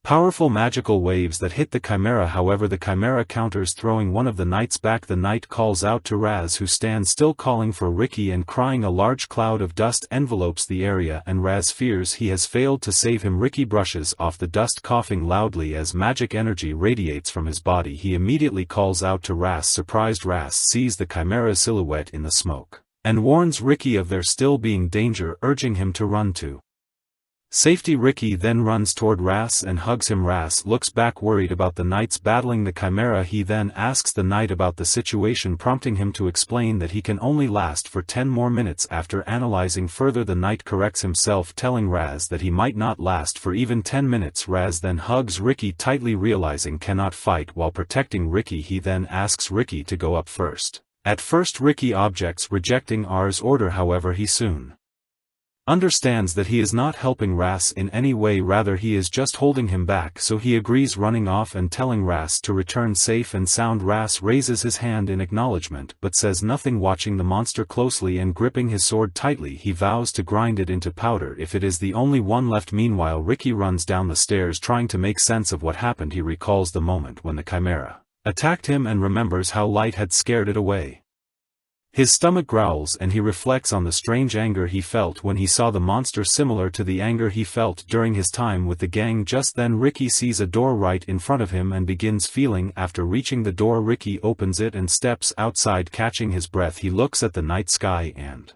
powerful magical waves that hit the chimera. However, the chimera counters, throwing one of the knights back. The knight calls out to Raz, who stands still, calling for Ricky and crying. A large cloud of dust envelopes the area and Raz fears he has failed to save him. Ricky brushes off the dust, coughing loudly as magic energy radiates from his body. He immediately calls out to Raz. Surprised, Raz sees the chimera's silhouette in the smoke and warns Ricky of there still being danger, urging him to run to safety. Ricky then runs toward Ras and hugs him. Ras looks back, worried about the knights battling the chimera. He then asks the knight about the situation, prompting him to explain that he can only last for 10 more minutes. After analyzing further, the knight corrects himself, telling Raz that he might not last for even 10 minutes. Raz then hugs Ricky tightly, realizing cannot fight while protecting Ricky. He then asks Ricky to go up first. At first Ricky objects, rejecting R's order. However, he soon understands that he is not helping Ras in any way, rather he is just holding him back, so he agrees, running off and telling Ras to return safe and sound. Ras raises his hand in acknowledgement but says nothing, watching the monster closely and gripping his sword tightly. He vows to grind it into powder if it is the only one left. Meanwhile, Ricky runs down the stairs trying to make sense of what happened. He recalls the moment when the chimera attacked him and remembers how Light had scared it away. His stomach growls and he reflects on the strange anger he felt when he saw the monster, similar to the anger he felt during his time with the gang. Just then Ricky sees a door right in front of him and begins feeling. After reaching the door, Ricky opens it and steps outside. Catching his breath, he looks at the night sky and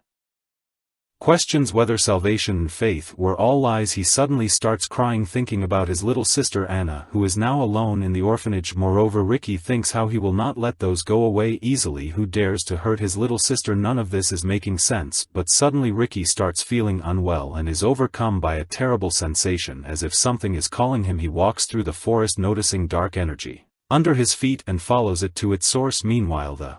questions whether salvation and faith were all lies. He suddenly starts crying, thinking about his little sister Anna, who is now alone in the orphanage. Moreover, Ricky thinks how he will not let those go away easily. Who dares to hurt his little sister? None of this is making sense, but suddenly Ricky starts feeling unwell and is overcome by a terrible sensation as if something is calling him. He walks through the forest, noticing dark energy under his feet, and follows it to its source. Meanwhile, the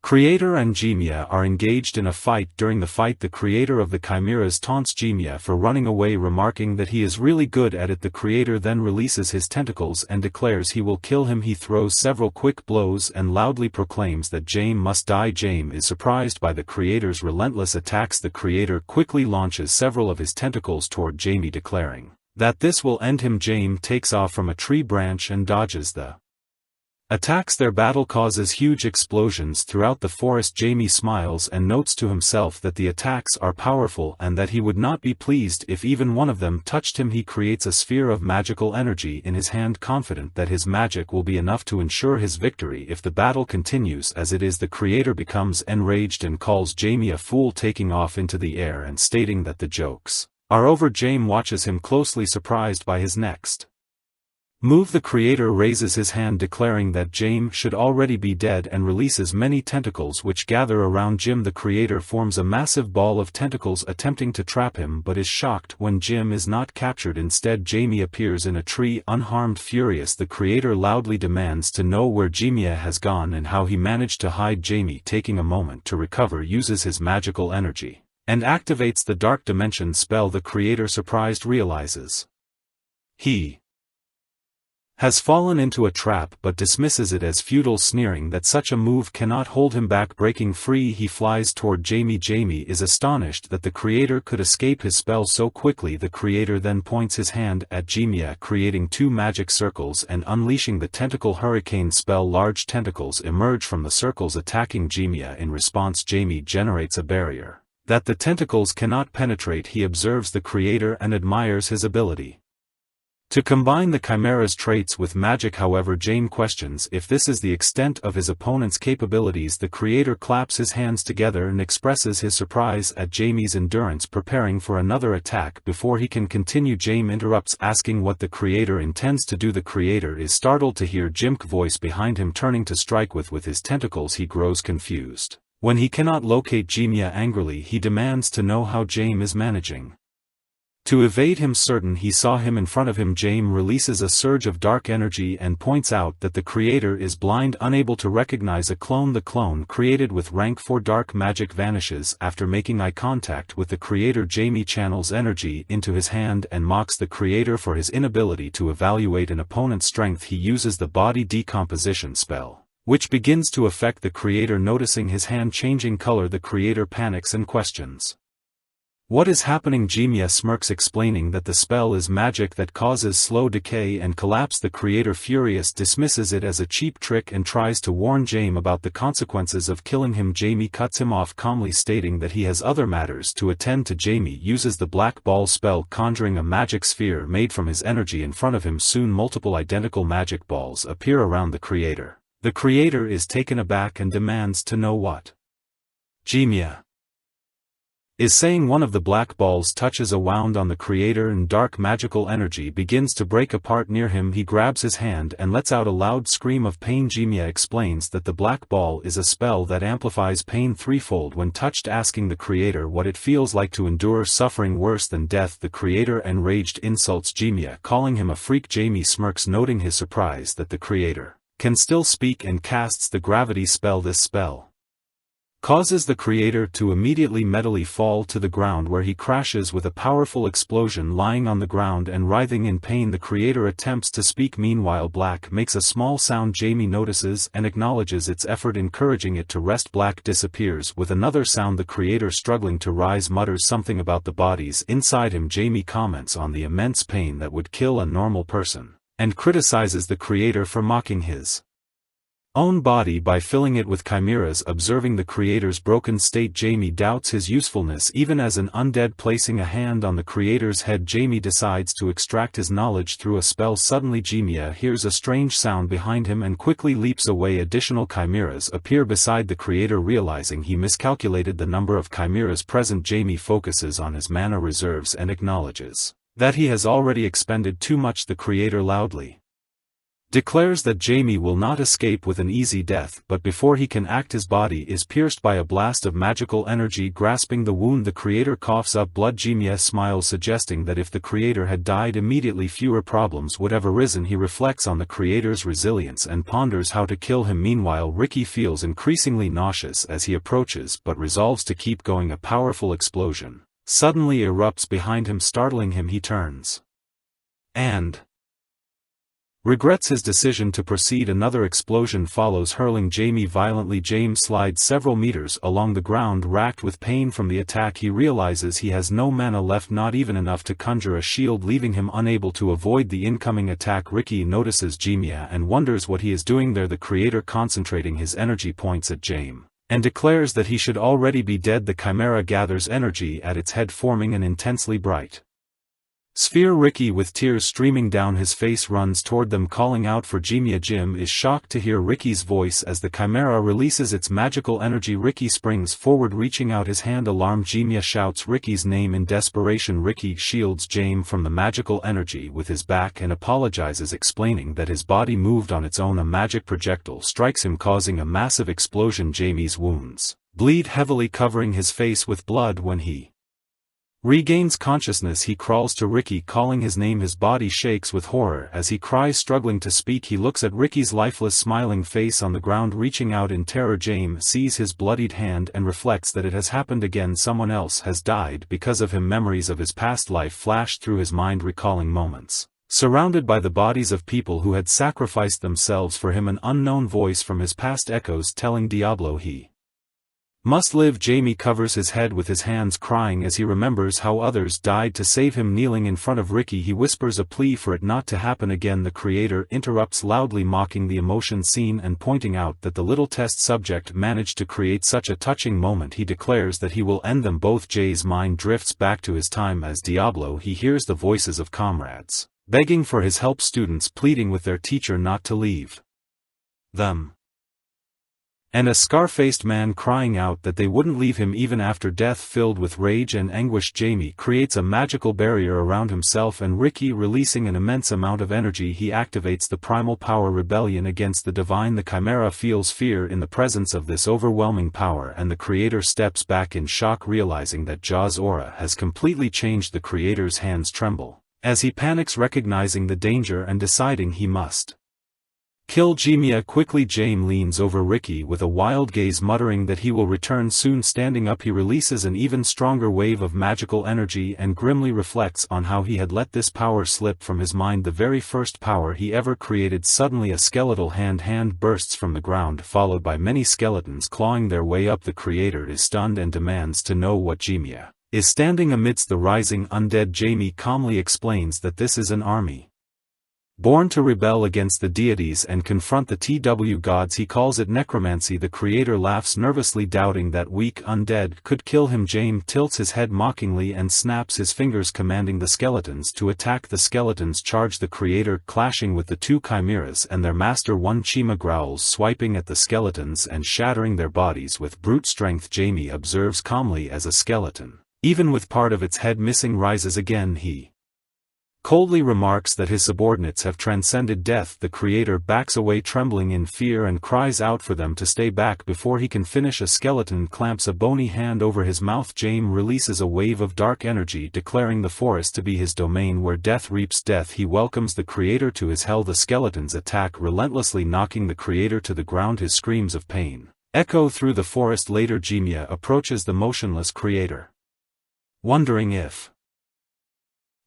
Creator and Jimia are engaged in a fight. During the fight, the creator of the chimeras taunts Jimia for running away, remarking that he is really good at it. The creator then releases his tentacles and declares he will kill him. He throws several quick blows and loudly proclaims that Jaime must die. Jaime is surprised by the creator's relentless attacks. The creator quickly launches several of his tentacles toward Jaime, declaring that this will end him. Jaime takes off from a tree branch and dodges the attacks. Their battle causes huge explosions throughout the forest. Jaime smiles and notes to himself that the attacks are powerful and that he would not be pleased if even one of them touched him. He creates a sphere of magical energy in his hand, confident that his magic will be enough to ensure his victory if the battle continues as it is. The creator becomes enraged and calls Jaime a fool, taking off into the air and stating that the jokes are over. Jaime watches him closely, surprised by his next move. The creator raises his hand, declaring that Jaime should already be dead, and releases many tentacles which gather around Jim. The creator forms a massive ball of tentacles, attempting to trap him, but is shocked when Jim is not captured. Instead, Jaime appears in a tree unharmed. Furious, the creator loudly demands to know where Jimia has gone and how he managed to hide. Jaime, taking a moment to recover, uses his magical energy and activates the Dark Dimension spell. The creator, surprised, realizes he has fallen into a trap but dismisses it as futile, sneering that such a move cannot hold him back. Breaking free, he flies toward Jaime. Jaime is astonished that the creator could escape his spell so quickly. The creator then points his hand at Jimia, creating two magic circles and unleashing the tentacle hurricane spell. Large tentacles emerge from the circles, attacking Jimia. In response, Jaime generates a barrier that the tentacles cannot penetrate. He observes the creator and admires his ability to combine the chimera's traits with magic. However, Jaime questions if this is the extent of his opponent's capabilities. The creator claps his hands together and expresses his surprise at Jaime's endurance, preparing for another attack. Before he can continue, Jaime interrupts, asking what the creator intends to do. The creator is startled to hear Jim's voice behind him, turning to strike with his tentacles. He grows confused when he cannot locate Jimia. Angrily, he demands to know how Jaime is managing to evade him. Certain he saw him in front of him, Jaime releases a surge of dark energy and points out that the creator is blind, unable to recognize a clone. The clone, created with rank 4 dark magic, vanishes. After making eye contact with the creator, Jaime channels energy into his hand and mocks the creator for his inability to evaluate an opponent's strength. He uses the body decomposition spell, which begins to affect the creator. Noticing his hand changing color, the creator panics and questions what is happening. Jimia smirks, explaining that the spell is magic that causes slow decay and collapse. The creator, furious, dismisses it as a cheap trick and tries to warn Jaime about the consequences of killing him. Jaime cuts him off, calmly stating that he has other matters to attend to. Jaime uses the black ball spell, conjuring a magic sphere made from his energy in front of him. Soon multiple identical magic balls appear around the creator. The creator is taken aback and demands to know what Jimia is saying. One of the black balls touches a wound on the creator and dark magical energy begins to break apart near him. He grabs his hand and lets out a loud scream of pain. Jimia explains that the black ball is a spell that amplifies pain threefold when touched, asking the creator what it feels like to endure suffering worse than death. The creator, enraged, insults Jimia, calling him a freak. Jaime smirks, noting his surprise that the creator can still speak, and casts the gravity spell. This spell causes the creator to immediately mentally fall to the ground, where he crashes with a powerful explosion. Lying on the ground and writhing in pain, the creator attempts to speak. Meanwhile, Black makes a small sound. Jamie notices and acknowledges its effort, encouraging it to rest. Black disappears with another sound. The creator, struggling to rise, mutters something about the bodies inside him. Jamie comments on the immense pain that would kill a normal person, and criticizes the creator for mocking his own body by filling it with chimeras. Observing the creator's broken state, Jamie doubts his usefulness even as an undead. Placing a hand on the creator's head, Jamie decides to extract his knowledge through a spell. Suddenly Jamie hears a strange sound behind him and quickly leaps away. Additional chimeras appear beside the creator. Realizing he miscalculated the number of chimeras present, Jamie focuses on his mana reserves and acknowledges that he has already expended too much. The creator loudly declares that Jamie will not escape with an easy death, but before he can act, his body is pierced by a blast of magical energy. Grasping the wound, the creator coughs up blood. Jamie smiles, suggesting that if the creator had died immediately, fewer problems would have arisen. He reflects on the creator's resilience and ponders how to kill him. Meanwhile, Ricky feels increasingly nauseous as he approaches, but resolves to keep going. A powerful explosion suddenly erupts behind him, startling him. He turns and regrets his decision to proceed. Another explosion follows, hurling Jamie violently. James slides several meters along the ground, racked with pain from the attack. He realizes he has no mana left, not even enough to conjure a shield, leaving him unable to avoid the incoming attack. Ricky notices Jamie and wonders what he is doing there. The creator, concentrating his energy, points at Jamie and declares that he should already be dead. The chimera gathers energy at its head, forming an intensely bright sphere. Ricky, with tears streaming down his face, runs toward them, calling out for Jamie. Jim is shocked to hear Ricky's voice as the chimera releases its magical energy. Ricky springs forward, reaching out his hand. Alarmed, Jamie shouts Ricky's name in desperation. Ricky shields Jamie from the magical energy with his back and apologizes, explaining that his body moved on its own. A magic projectile strikes him, causing a massive explosion. Jamie's wounds bleed heavily, covering his face with blood. When he regains consciousness, he crawls to Ricky, calling his name. His body shakes with horror as he cries, struggling to speak. He looks at Ricky's lifeless, smiling face on the ground, reaching out in terror. James sees his bloodied hand and reflects that it has happened again. Someone else has died because of him. Memories of his past life flash through his mind, recalling moments surrounded by the bodies of people who had sacrificed themselves for him. An unknown voice from his past echoes, telling Diablo he must live. Jamie covers his head with his hands, crying as he remembers how others died to save him. Kneeling in front of Ricky, he whispers a plea for it not to happen again. The creator interrupts, loudly mocking the emotion scene and pointing out that the little test subject managed to create such a touching moment. He declares that he will end them both. Jay's mind drifts back to his time as Diablo. He hears the voices of comrades begging for his help, students pleading with their teacher not to leave them, and a scar-faced man crying out that they wouldn't leave him even after death. Filled with rage and anguish, Jamie creates a magical barrier around himself and Ricky, releasing an immense amount of energy. He activates the primal power, rebellion against the divine. The chimera feels fear in the presence of this overwhelming power, and the creator steps back in shock, realizing that Jaw's aura has completely changed. The creator's hands tremble as he panics, recognizing the danger and deciding he must kill Jamie. Quickly, James leans over Ricky with a wild gaze, muttering that he will return soon. Standing up, he releases an even stronger wave of magical energy and grimly reflects on how he had let this power slip from his mind, the very first power he ever created. Suddenly a skeletal hand bursts from the ground, followed by many skeletons clawing their way up. The creator is stunned and demands to know what Jamie is standing amidst the rising undead. Jamie calmly explains that this is an army born to rebel against the deities and confront the TW gods. He calls it necromancy. The creator laughs nervously, doubting that weak undead could kill him. James tilts his head mockingly and snaps his fingers, commanding the skeletons to attack. The skeletons charge the creator, clashing with the two chimeras and their master. One chima growls, swiping at the skeletons and shattering their bodies with brute strength. Jamie observes calmly as a skeleton, even with part of its head missing, rises again. He coldly remarks that his subordinates have transcended death. The creator backs away, trembling in fear, and cries out for them to stay back. Before he can finish, a skeleton clamps a bony hand over his mouth. James releases a wave of dark energy, declaring the forest to be his domain where death reaps death. He welcomes the creator to his hell. The skeletons attack relentlessly, knocking the creator to the ground. His screams of pain Echo through the forest. Later Jimia approaches the motionless creator, wondering if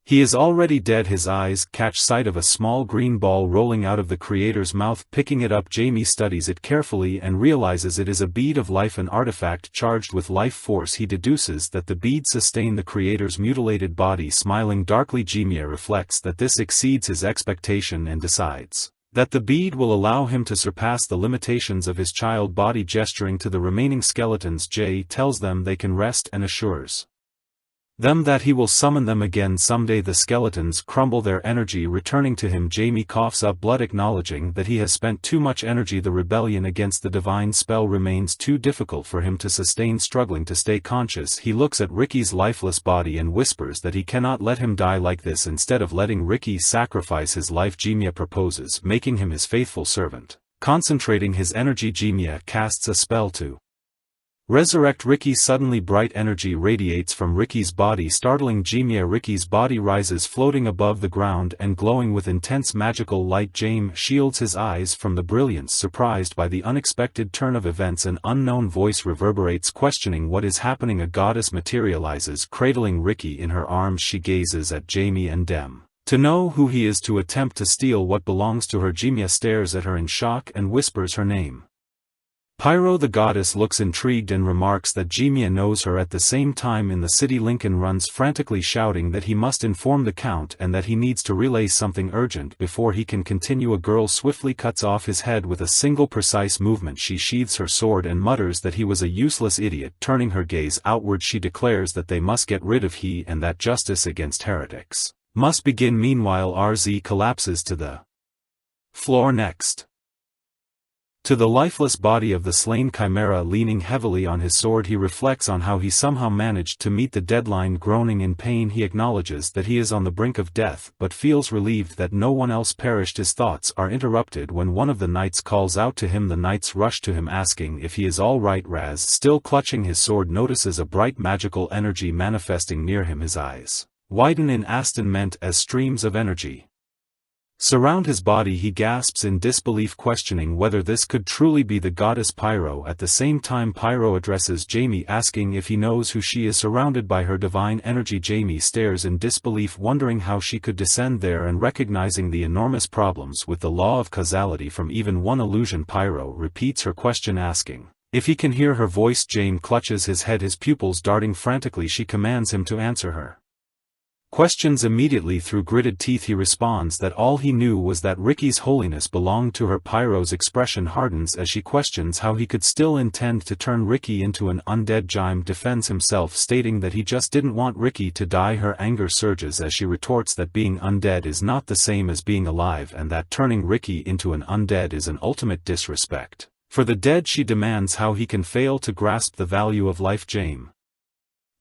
he is already dead. His eyes catch sight of a small green ball rolling out of the creator's mouth. Picking it up, Jamie studies it carefully and realizes it is a bead of life, an artifact charged with life force. He deduces that the beads sustain the creator's mutilated body. Smiling darkly, Jimia reflects that this exceeds his expectation and decides that the bead will allow him to surpass the limitations of his child body. Gesturing to the remaining skeletons, Jay tells them they can rest and assures them that he will summon them again someday. The skeletons crumble, their energy returning to him. Jamie coughs up blood, acknowledging that he has spent too much energy. The rebellion against the divine spell remains too difficult for him to sustain. Struggling to stay conscious, he looks at Ricky's lifeless body and whispers that he cannot let him die like this. Instead of letting Ricky sacrifice his life, Jimia proposes making him his faithful servant. Concentrating his energy, Jimia casts a spell to resurrect Ricky. Suddenly bright energy radiates from Ricky's body, startling Jimia. Ricky's body rises, floating above the ground and glowing with intense magical light. James shields his eyes from the brilliance, surprised by the unexpected turn of events. An unknown voice reverberates, questioning what is happening. A goddess materializes, cradling Ricky in her arms. She gazes at Jamie and Dem to know who he is, to attempt to steal what belongs to her. Jimia stares at her in shock and whispers her name. Pyro. The goddess looks intrigued and remarks that Jimia knows her. At the same time in the city, Lincoln runs frantically, shouting that he must inform the Count and that he needs to relay something urgent before he can continue. A girl swiftly cuts off his head with a single precise movement. She sheathes her sword and mutters that he was a useless idiot. Turning her gaze outward, she declares that they must get rid of he and that justice against heretics must begin. Meanwhile, RZ collapses to the floor next to the lifeless body of the slain chimera. Leaning heavily on his sword, he reflects on how he somehow managed to meet the deadline. Groaning in pain, he acknowledges that he is on the brink of death, but feels relieved that no one else perished. His thoughts are interrupted when one of the knights calls out to him. The knights rush to him, asking if he is all right. Raz, still clutching his sword, notices a bright magical energy manifesting near him. His eyes widen in astonishment as streams of energy surround his body. He gasps in disbelief, questioning whether this could truly be the goddess Pyro. At the same time, Pyro addresses Jamie, asking if he knows who she is. Surrounded by her divine energy, Jamie stares in disbelief, wondering how she could descend there, and recognizing the enormous problems with the law of causality from even one illusion. Pyro repeats her question, asking if he can hear her voice. James clutches his head, his pupils darting frantically. She commands him to answer her questions immediately. Through gritted teeth, he responds that all he knew was that Ricky's holiness belonged to her. Pyro's expression hardens as she questions how he could still intend to turn Ricky into an undead. Jaime defends himself, stating that he just didn't want Ricky to die. Her anger surges as she retorts that being undead is not the same as being alive, and that turning Ricky into an undead is an ultimate disrespect for the dead. She demands how he can fail to grasp the value of life. Jaime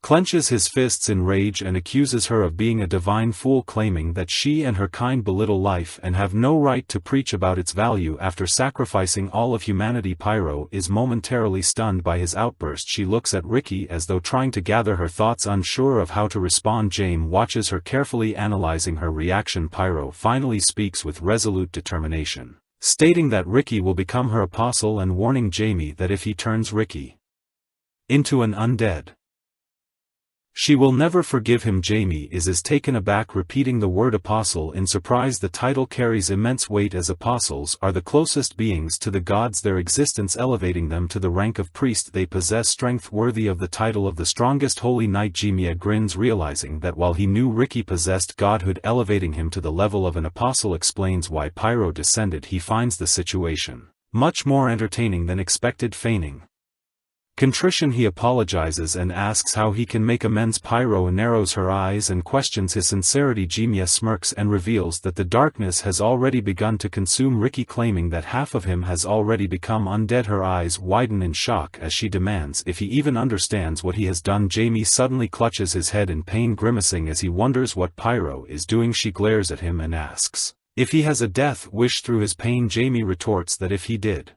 clenches his fists in rage and accuses her of being a divine fool, claiming that she and her kind belittle life and have no right to preach about its value after sacrificing all of humanity. Pyro is momentarily stunned by his outburst. She looks at Ricky as though trying to gather her thoughts, unsure of how to respond. Jaime watches her carefully, analyzing her reaction. Pyro finally speaks with resolute determination, stating that Ricky will become her apostle and warning Jamie that if he turns Ricky into an undead, she will never forgive him. Jamie is taken aback, repeating the word apostle in surprise. The title carries immense weight, as apostles are the closest beings to the gods, their existence elevating them to the rank of priest. They possess strength worthy of the title of the strongest holy knight. Jimia grins, realizing that while he knew Ricky possessed godhood, elevating him to the level of an apostle explains why Pyro descended. He finds the situation much more entertaining than expected. Feigning contrition, he apologizes and asks how he can make amends. Pyro narrows her eyes and questions his sincerity. Jimia smirks and reveals that the darkness has already begun to consume Ricky, claiming that half of him has already become undead. Her eyes widen in shock as she demands if he even understands what he has done. Jamie suddenly clutches his head in pain, grimacing as he wonders what Pyro is doing. She glares at him and asks if he has a death wish. Through his pain, Jamie retorts that if he did,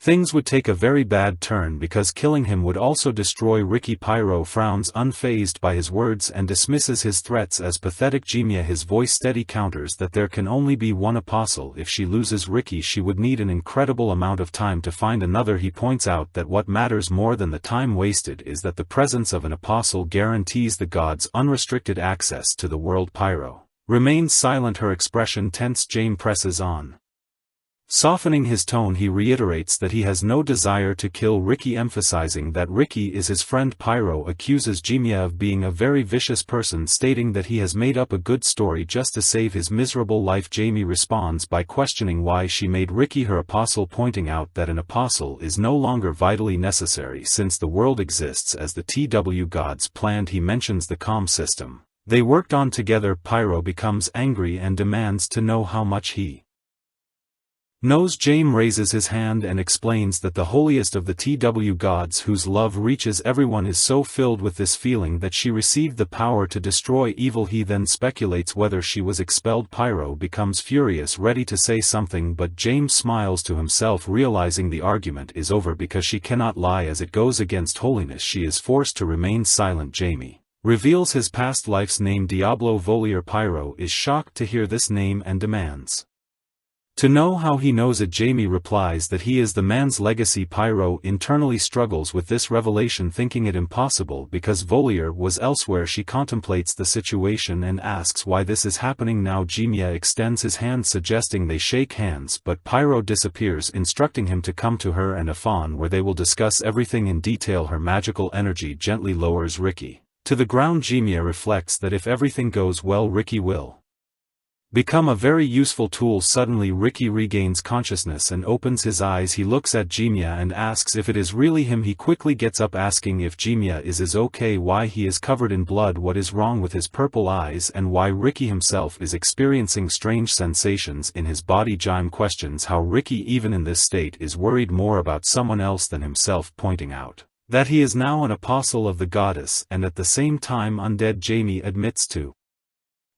Things would take a very bad turn because killing him would also destroy Ricky. Pyro frowns unfazed by his words and dismisses his threats as pathetic. Jimia, his voice steady, counters that there can only be one apostle. If she loses Ricky, she would need an incredible amount of time to find another. He points out that what matters more than the time wasted is that the presence of an apostle guarantees the gods unrestricted access to the world. Pyro remains silent, her expression tense. Jaime presses on. Softening his tone, he reiterates that he has no desire to kill Ricky, emphasizing that Ricky is his friend. Pyro accuses Jimia of being a very vicious person, stating that he has made up a good story just to save his miserable life. Jaime responds by questioning why she made Ricky her apostle, pointing out that an apostle is no longer vitally necessary since the world exists as the TW gods planned. He mentions the comm system they worked on together. Pyro becomes angry and demands to know how much he knows. Jaime raises his hand and explains that the holiest of the TW gods, whose love reaches everyone, is so filled with this feeling that she received the power to destroy evil. He then speculates whether she was expelled. Pyro becomes furious, ready to say something, but Jaime smiles to himself, realizing the argument is over because she cannot lie as it goes against holiness. She is forced to remain silent. Jaime reveals his past life's name, Diablo Volier. Pyro is shocked to hear this name and demands to know how he knows it. Jaime replies that he is the man's legacy. Pyro internally struggles with this revelation, thinking it impossible because Volier was elsewhere. She contemplates the situation and asks why this is happening now. Jimia extends his hand, suggesting they shake hands, but Pyro disappears, instructing him to come to her and Afan, where they will discuss everything in detail. Her magical energy gently lowers Ricky to the ground. Jimia reflects that if everything goes well, Ricky will become a very useful tool. Suddenly Ricky regains consciousness and opens his eyes. He looks at Jimia and asks if it is really him. He quickly gets up, asking if Jimia is okay, why he is covered in blood, what is wrong with his purple eyes, and why Ricky himself is experiencing strange sensations in his body. Jaime questions how Ricky, even in this state, is worried more about someone else than himself, pointing out that he is now an apostle of the goddess and at the same time undead. Jaime admits to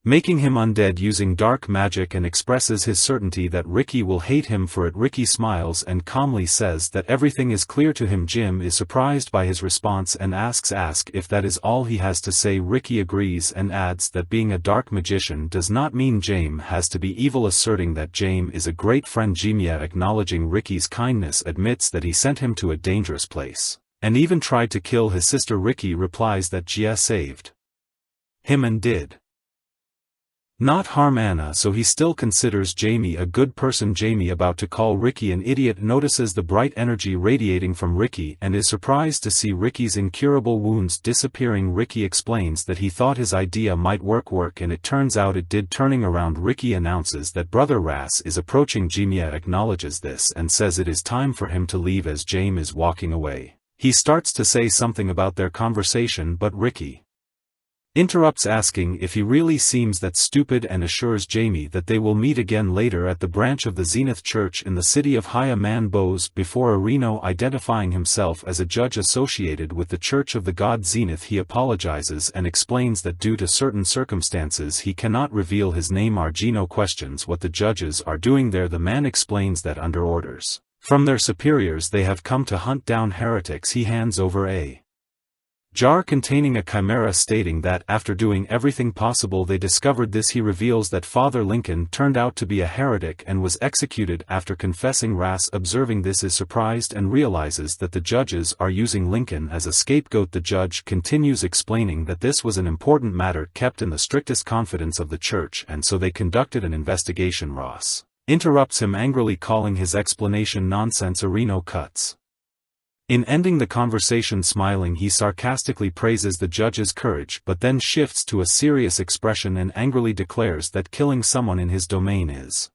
making him undead using dark magic and expresses his certainty that Ricky will hate him for it. Ricky smiles and calmly says that everything is clear to him. Jaime is surprised by his response and asks if that is all he has to say. Ricky agrees and adds that being a dark magician does not mean Jaime has to be evil, asserting that Jaime is a great friend. Jimia, acknowledging Ricky's kindness, admits that he sent him to a dangerous place and even tried to kill his sister. Ricky replies that Jia saved him and did not harm Anna, so he still considers Jaime a good person. Jaime, about to call Ricky an idiot, notices the bright energy radiating from Ricky and is surprised to see Ricky's incurable wounds disappearing. Ricky explains that he thought his idea might work and it turns out it did. Turning around, Ricky announces that Brother Ras is approaching. Jaime acknowledges this and says it is time for him to leave. As Jaime is walking away, he starts to say something about their conversation, but Ricky interrupts, asking if he really seems that stupid, and assures Jaime that they will meet again later at the branch of the Zenith Church in the city of Haya Man Bows. Before Arino identifying himself as a judge associated with the Church of the God Zenith, he apologizes and explains that due to certain circumstances he cannot reveal his name. Argino questions what the judges are doing there. The man explains that under orders from their superiors they have come to hunt down heretics. He hands over a jar containing a chimera, stating that after doing everything possible they discovered this. He reveals that Father Lincoln turned out to be a heretic and was executed after confessing. Ras, observing this, is surprised and realizes that the judges are using Lincoln as a scapegoat. The judge continues, explaining that this was an important matter kept in the strictest confidence of the church and so they conducted an investigation. Ross interrupts him angrily, calling his explanation nonsense. Arino cuts in, ending the conversation. Smiling, he sarcastically praises the judge's courage, but then shifts to a serious expression and angrily declares that killing someone in his domain is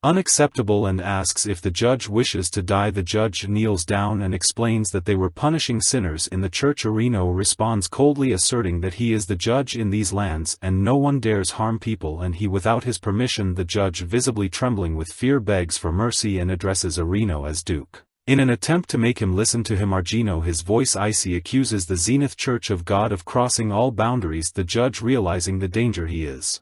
unacceptable and asks if the judge wishes to die. The judge kneels down and explains that they were punishing sinners in the church. Arino responds coldly, asserting that he is the judge in these lands and no one dares harm people and he without his permission. The judge, visibly trembling with fear, begs for mercy and addresses Arino as Duke. In an attempt to make him listen to him, Argino, his voice icy, accuses the Zenith Church of God of crossing all boundaries. The judge, realizing the danger he is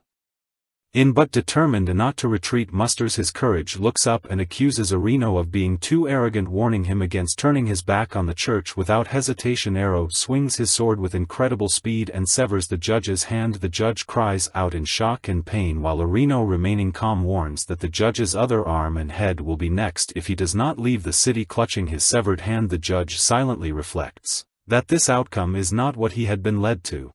but determined not to retreat musters his courage, looks up and accuses Arino of being too arrogant, warning him against turning his back on the church. Without hesitation Aro swings his sword with incredible speed and severs the judge's hand. The judge cries out in shock and pain, while Arino, remaining calm, warns that the judge's other arm and head will be next if he does not leave the city. Clutching his severed hand, the judge silently reflects that this outcome is not what he had been led to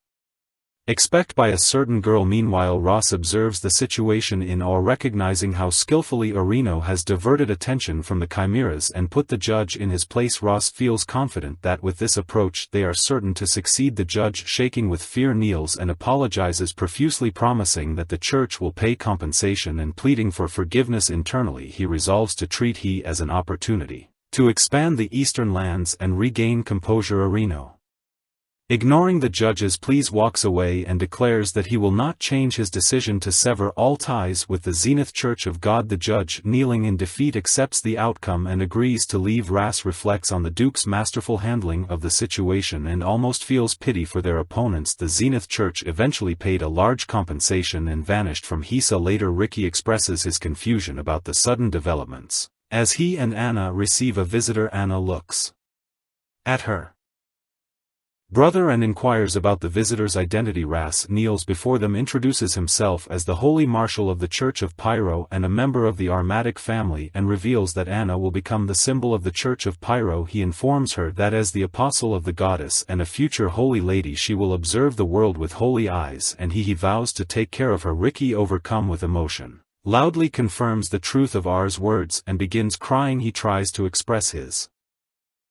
expect by a certain girl. Meanwhile Ross observes the situation in awe, recognizing how skillfully Arino has diverted attention from the chimeras and put the judge in his place. Ross feels confident that with this approach they are certain to succeed. The judge, shaking with fear, kneels and apologizes profusely, promising that the church will pay compensation and pleading for forgiveness. Internally he resolves to treat he as an opportunity to expand the eastern lands and regain composure. Arino, ignoring the judge's pleas, walks away and declares that he will not change his decision to sever all ties with the Zenith Church of God. The judge, kneeling in defeat, accepts the outcome and agrees to leave. Ras reflects on the Duke's masterful handling of the situation and almost feels pity for their opponents. The Zenith Church eventually paid a large compensation and vanished from Hisa. Later Ricky expresses his confusion about the sudden developments as he and Anna receive a visitor. Anna looks at her brother and inquires about the visitor's identity. Ras kneels before them, introduces himself as the Holy Marshal of the Church of Pyro and a member of the Armatic family, and reveals that Anna will become the symbol of the Church of Pyro. He informs her that as the apostle of the goddess and a future holy lady she will observe the world with holy eyes, and he vows to take care of her. Ricky, overcome with emotion, loudly confirms the truth of R's words and begins crying. He tries to express his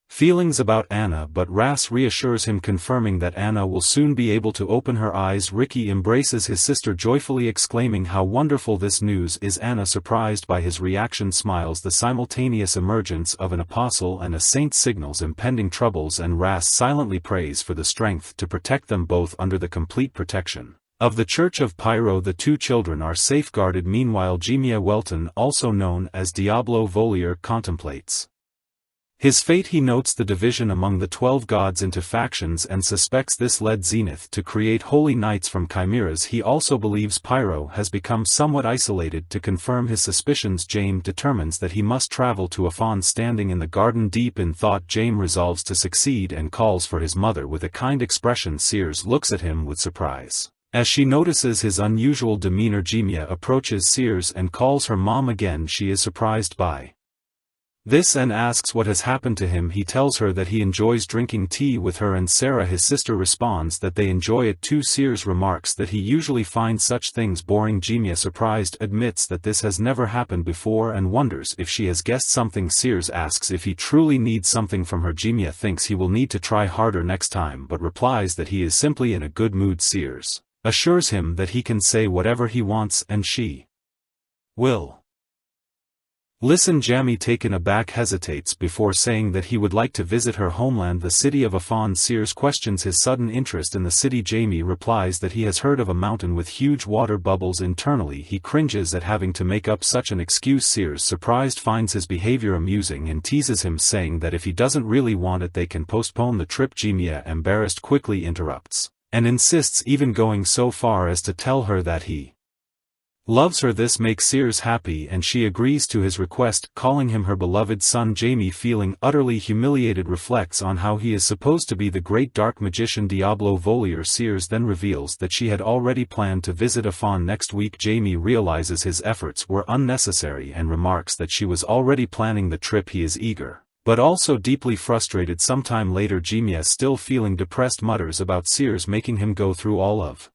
feelings about Anna, but Ras reassures him, confirming that Anna will soon be able to open her eyes. Ricky embraces his sister joyfully, exclaiming how wonderful this news is. Anna, surprised by his reaction, smiles. The simultaneous emergence of an apostle and a saint signals impending troubles, and Ras silently prays for the strength to protect them both under the complete protection of the Church of Pyro. The two children are safeguarded. Meanwhile Jimia Welton, also known as Diablo Volier, contemplates his fate. He notes the division among the 12 gods into factions and suspects this led Zenith to create holy knights from chimeras. He also believes Pyro has become somewhat isolated. To confirm his suspicions, Jaime determines that he must travel to Afon. Standing in the garden deep in thought, Jaime resolves to succeed and calls for his mother with a kind expression. Sears looks at him with surprise as she notices his unusual demeanor. Jimia approaches Sears and calls her mom again. She is surprised by this and asks what has happened to him. He tells her that he enjoys drinking tea with her and Sarah, his sister, responds that they enjoy it too. Sears remarks that he usually finds such things boring. Jimia, surprised, admits that this has never happened before and wonders if she has guessed something. Sears asks if he truly needs something from her. Jimia thinks he will need to try harder next time, but replies that he is simply in a good mood. Sears assures him that he can say whatever he wants and she will listen. Jamie, taken aback, hesitates before saying that he would like to visit her homeland, the city of Afon. Sears questions his sudden interest in the city. Jamie replies that he has heard of a mountain with huge water bubbles. Internally he cringes at having to make up such an excuse. Sears, surprised, finds his behavior amusing and teases him, saying that if he doesn't really want it they can postpone the trip. Jamie, embarrassed, quickly interrupts and insists, even going so far as to tell her that he loves her. This makes Sears happy and she agrees to his request, calling him her beloved son. Jamie, feeling utterly humiliated, reflects on how he is supposed to be the great dark magician Diablo Volier. Sears then reveals that she had already planned to visit Afon next week. Jamie realizes his efforts were unnecessary and remarks that she was already planning the trip. He is eager, but also deeply frustrated. Sometime later, Jimia, still feeling depressed, mutters about Sears making him go through all of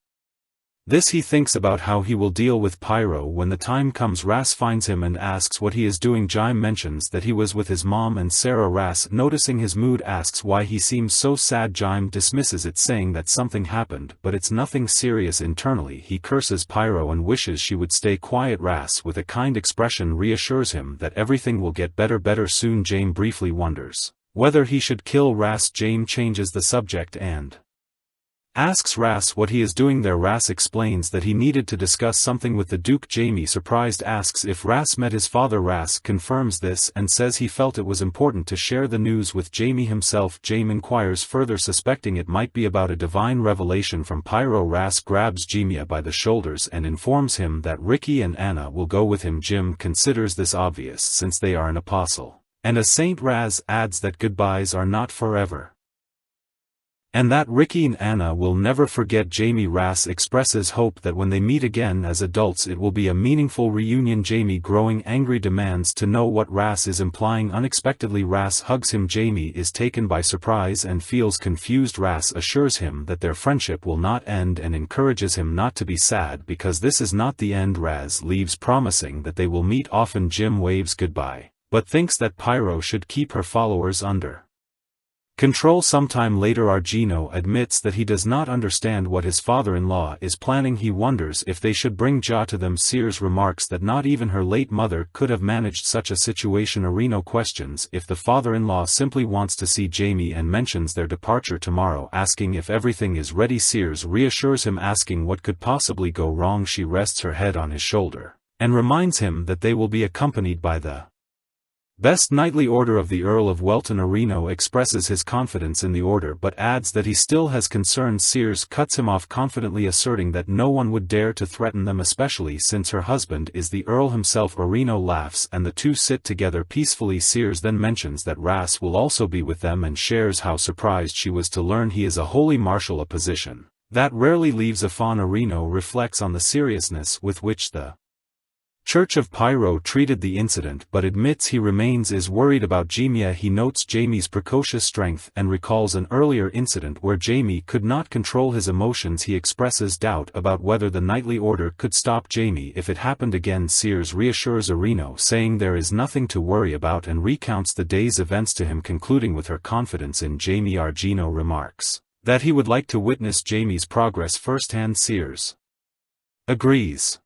this. He thinks about how he will deal with Pyro when the time comes. Ras finds him and asks what he is doing. Jaime mentions that he was with his mom and Sarah. Ras, noticing his mood, asks why he seems so sad. Jaime dismisses it, saying that something happened but it's nothing serious. Internally he curses Pyro and wishes she would stay quiet. Ras, with a kind expression, reassures him that everything will get better soon. Jaime briefly wonders whether he should kill Ras. Jaime changes the subject and asks Ras what he is doing there. Ras explains that he needed to discuss something with the Duke. Jamie, surprised, asks if Ras met his father. Ras confirms this and says he felt it was important to share the news with Jamie himself. Jamie inquires further, suspecting it might be about a divine revelation from Pyro. Ras grabs Jamie by the shoulders and informs him that Ricky and Anna will go with him. Jim considers this obvious since they are an apostle and a saint. Ras adds that goodbyes are not forever, and that Ricky and Anna will never forget Jamie. Ras expresses hope that when they meet again as adults it will be a meaningful reunion. Jamie, growing angry, demands to know what Ras is implying. Unexpectedly, Ras hugs him. Jamie is taken by surprise and feels confused. Ras assures him that their friendship will not end and encourages him not to be sad because this is not the end. Ras leaves, promising that they will meet often. Jim waves goodbye, but thinks that Pyro should keep her followers under control. Sometime later, Argino admits that he does not understand what his father-in-law is planning. He wonders if they should bring Ja to them. Sears remarks that not even her late mother could have managed such a situation. Arino questions if the father-in-law simply wants to see Jamie and mentions their departure tomorrow, asking if everything is ready. Sears reassures him, asking what could possibly go wrong. She rests her head on his shoulder and reminds him that they will be accompanied by the Best Knightly Order of the Earl of Welton. Arino expresses his confidence in the order but adds that he still has concerns. Sears cuts him off, confidently asserting that no one would dare to threaten them, especially since her husband is the Earl himself. Arino laughs and the two sit together peacefully. Sears then mentions that Ras will also be with them and shares how surprised she was to learn he is a holy marshal, a position that rarely leaves a fawn. Arino reflects on the seriousness with which the Church of Pyro treated the incident but admits he remains worried about Jamie. He notes Jamie's precocious strength and recalls an earlier incident where Jamie could not control his emotions. He expresses doubt about whether the Knightly Order could stop Jamie if it happened again. Sears reassures Arino, saying there is nothing to worry about, and recounts the day's events to him, concluding with her confidence in Jamie. Argino remarks that he would like to witness Jamie's progress firsthand. Sears agrees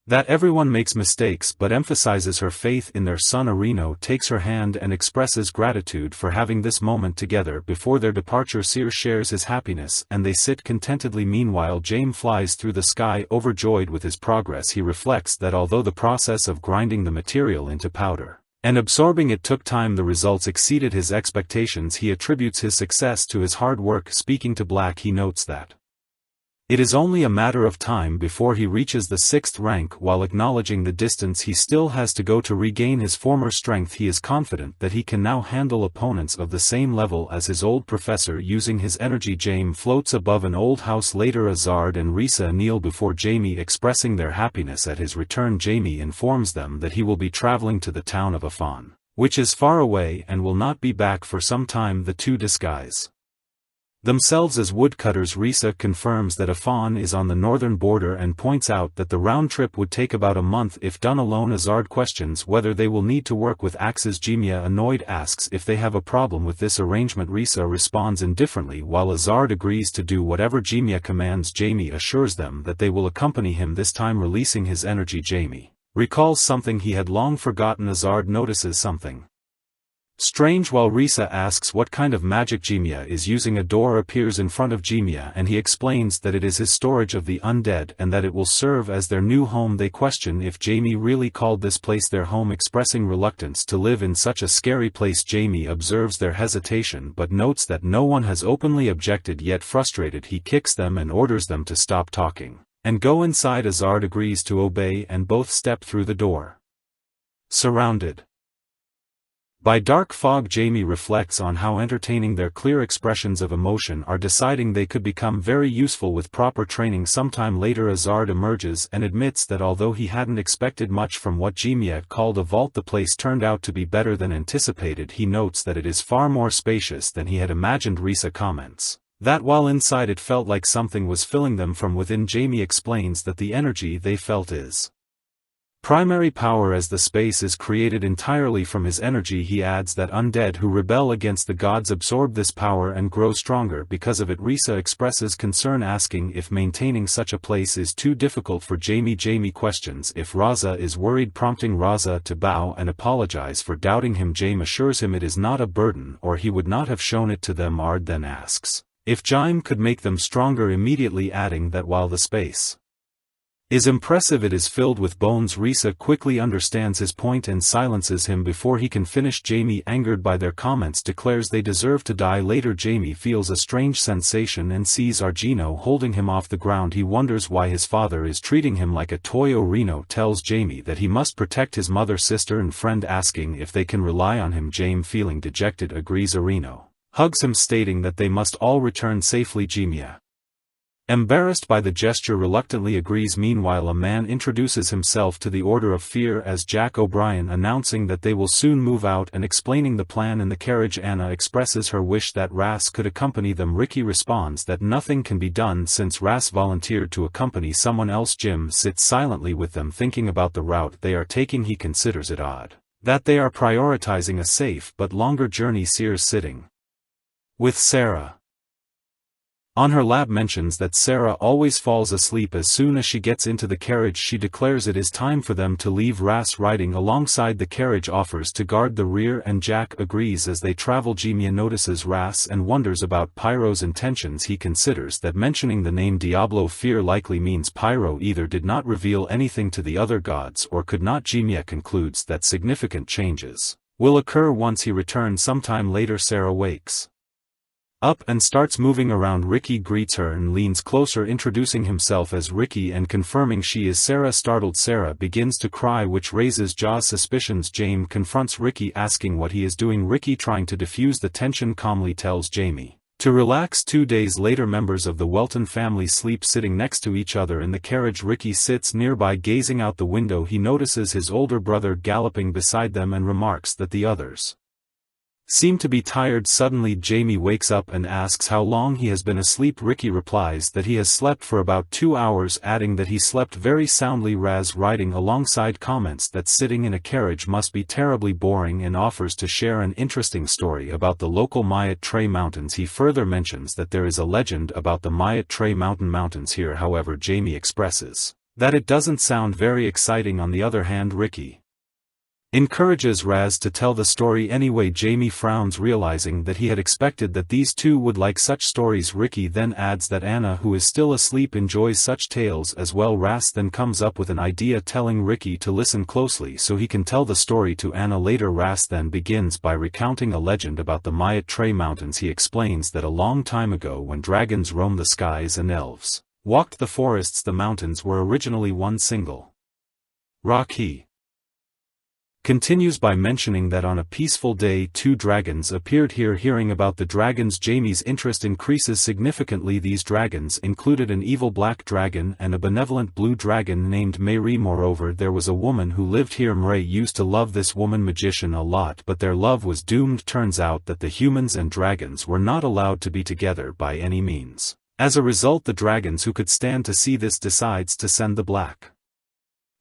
that everyone makes mistakes but emphasizes her faith in their son. Arino takes her hand and expresses gratitude for having this moment together before their departure. Sears shares his happiness and they sit contentedly. Meanwhile, James flies through the sky, overjoyed with his progress. He reflects that although the process of grinding the material into powder and absorbing it took time, the results exceeded his expectations. He attributes his success to his hard work. Speaking to Black, he notes that it is only a matter of time before he reaches the 6th rank. While acknowledging the distance he still has to go to regain his former strength, he is confident that he can now handle opponents of the same level as his old professor using his energy. Jamie floats above an old house. Later, Azard and Risa kneel before Jamie, expressing their happiness at his return. Jamie informs them that he will be traveling to the town of Afan, which is far away, and will not be back for some time. The two disguise themselves as woodcutters. Risa confirms that Afan is on the northern border and points out that the round trip would take about a month if done alone. Azard questions whether they will need to work with axes. Jimia, annoyed, asks if they have a problem with this arrangement. Risa responds indifferently while Azard agrees to do whatever Jimia commands. Jamie assures them that they will accompany him, this time releasing his energy. Jamie recalls something he had long forgotten. Azard notices something strange while Risa asks what kind of magic Jimia is using. A door appears in front of Jimia and he explains that it is his storage of the undead and that it will serve as their new home. They question if Jamie really called this place their home, expressing reluctance to live in such a scary place. Jamie observes their hesitation but notes that no one has openly objected yet. Frustrated, he kicks them and orders them to stop talking and go inside. Azard agrees to obey and both step through the door. Surrounded by dark fog, Jamie reflects on how entertaining their clear expressions of emotion are, deciding they could become very useful with proper training. Sometime later, Azard emerges and admits that although he hadn't expected much from what Jimia called a vault, the place turned out to be better than anticipated. He notes that it is far more spacious than he had imagined. Risa comments that while inside it felt like something was filling them from within. Jamie explains that the energy they felt is primary power, as the space is created entirely from his energy. He adds that undead who rebel against the gods absorb this power and grow stronger because of it. Risa expresses concern, asking if maintaining such a place is too difficult for Jamie. Jamie questions if Raza is worried, prompting Raza to bow and apologize for doubting him. Jamie assures him it is not a burden or he would not have shown it to them. Ard then asks If Jaime could make them stronger, immediately adding that while the space is impressive it is filled with bones. Risa quickly understands his point and silences him before he can finish. Jaime, angered by their comments, declares they deserve to die. Later Jaime feels a strange sensation and sees Argino holding him off the ground. He wonders why his father is treating him like a toy. Reno tells Jaime that he must protect his mother, sister and friend, asking if they can rely on him. Jaime, feeling dejected, agrees. Reno hugs him, stating that they must all return safely. Jaime, embarrassed by the gesture, reluctantly agrees. Meanwhile, a man introduces himself to the Order of Fear as Jack O'Brien, announcing that they will soon move out and explaining the plan. In the carriage, Anna expresses her wish that Ras could accompany them. Ricky responds that nothing can be done since Ras volunteered to accompany someone else. Jim sits silently with them, thinking about the route they are taking. He considers it odd that they are prioritizing a safe but longer journey. Sears, sitting with Sarah on her lap, mentions that Sarah always falls asleep as soon as she gets into the carriage. She declares it is time for them to leave. Ras, riding alongside the carriage, offers to guard the rear and Jack agrees. As they travel, Jaime notices Ras and wonders about Pyro's intentions. He considers that mentioning the name Diablo Fear likely means Pyro either did not reveal anything to the other gods or could not. Jaime concludes that significant changes will occur once he returns. Sometime later, Sarah wakes up and starts moving around. Ricky greets her and leans closer, introducing himself as Ricky and confirming she is Sarah. Startled, Sarah begins to cry, which raises Ja's suspicions. Jaime confronts Ricky, asking what he is doing. Ricky, trying to diffuse the tension, calmly tells Jaime to relax. 2 days later, members of the Welton family sleep sitting next to each other in the carriage. Ricky sits nearby, gazing out the window. He notices his older brother galloping beside them and remarks that the others seem to be tired. Suddenly Jaime wakes up and asks how long he has been asleep. Ricky replies that he has slept for about 2 hours, adding that he slept very soundly. Raz, riding alongside, comments that sitting in a carriage must be terribly boring and offers to share an interesting story about the local Mayat Tray Mountains. He further mentions that there is a legend about the Mayat Tray Mountains here. However, Jaime expresses that it doesn't sound very exciting. On the other hand, Ricky encourages Raz to tell the story anyway. Jaime frowns, realizing that he had expected that these two would like such stories. Ricky then adds that Anna, who is still asleep, enjoys such tales as well. Raz then comes up with an idea, telling Ricky to listen closely so he can tell the story to Anna later. Raz then begins by recounting a legend about the Mayat Tray Mountains. He explains that a long time ago, when dragons roamed the skies and elves walked the forests, the mountains were originally one single rock. He continues by mentioning that on a peaceful day 2 dragons appeared here. Hearing about the dragons, Jaime's interest increases significantly. These dragons included an evil black dragon and a benevolent blue dragon named Mary. Moreover, there was a woman who lived here. Mary used to love this woman magician a lot, but their love was doomed. Turns out that the humans and dragons were not allowed to be together by any means. As a result, the dragons, who could stand to see this, decides to send the black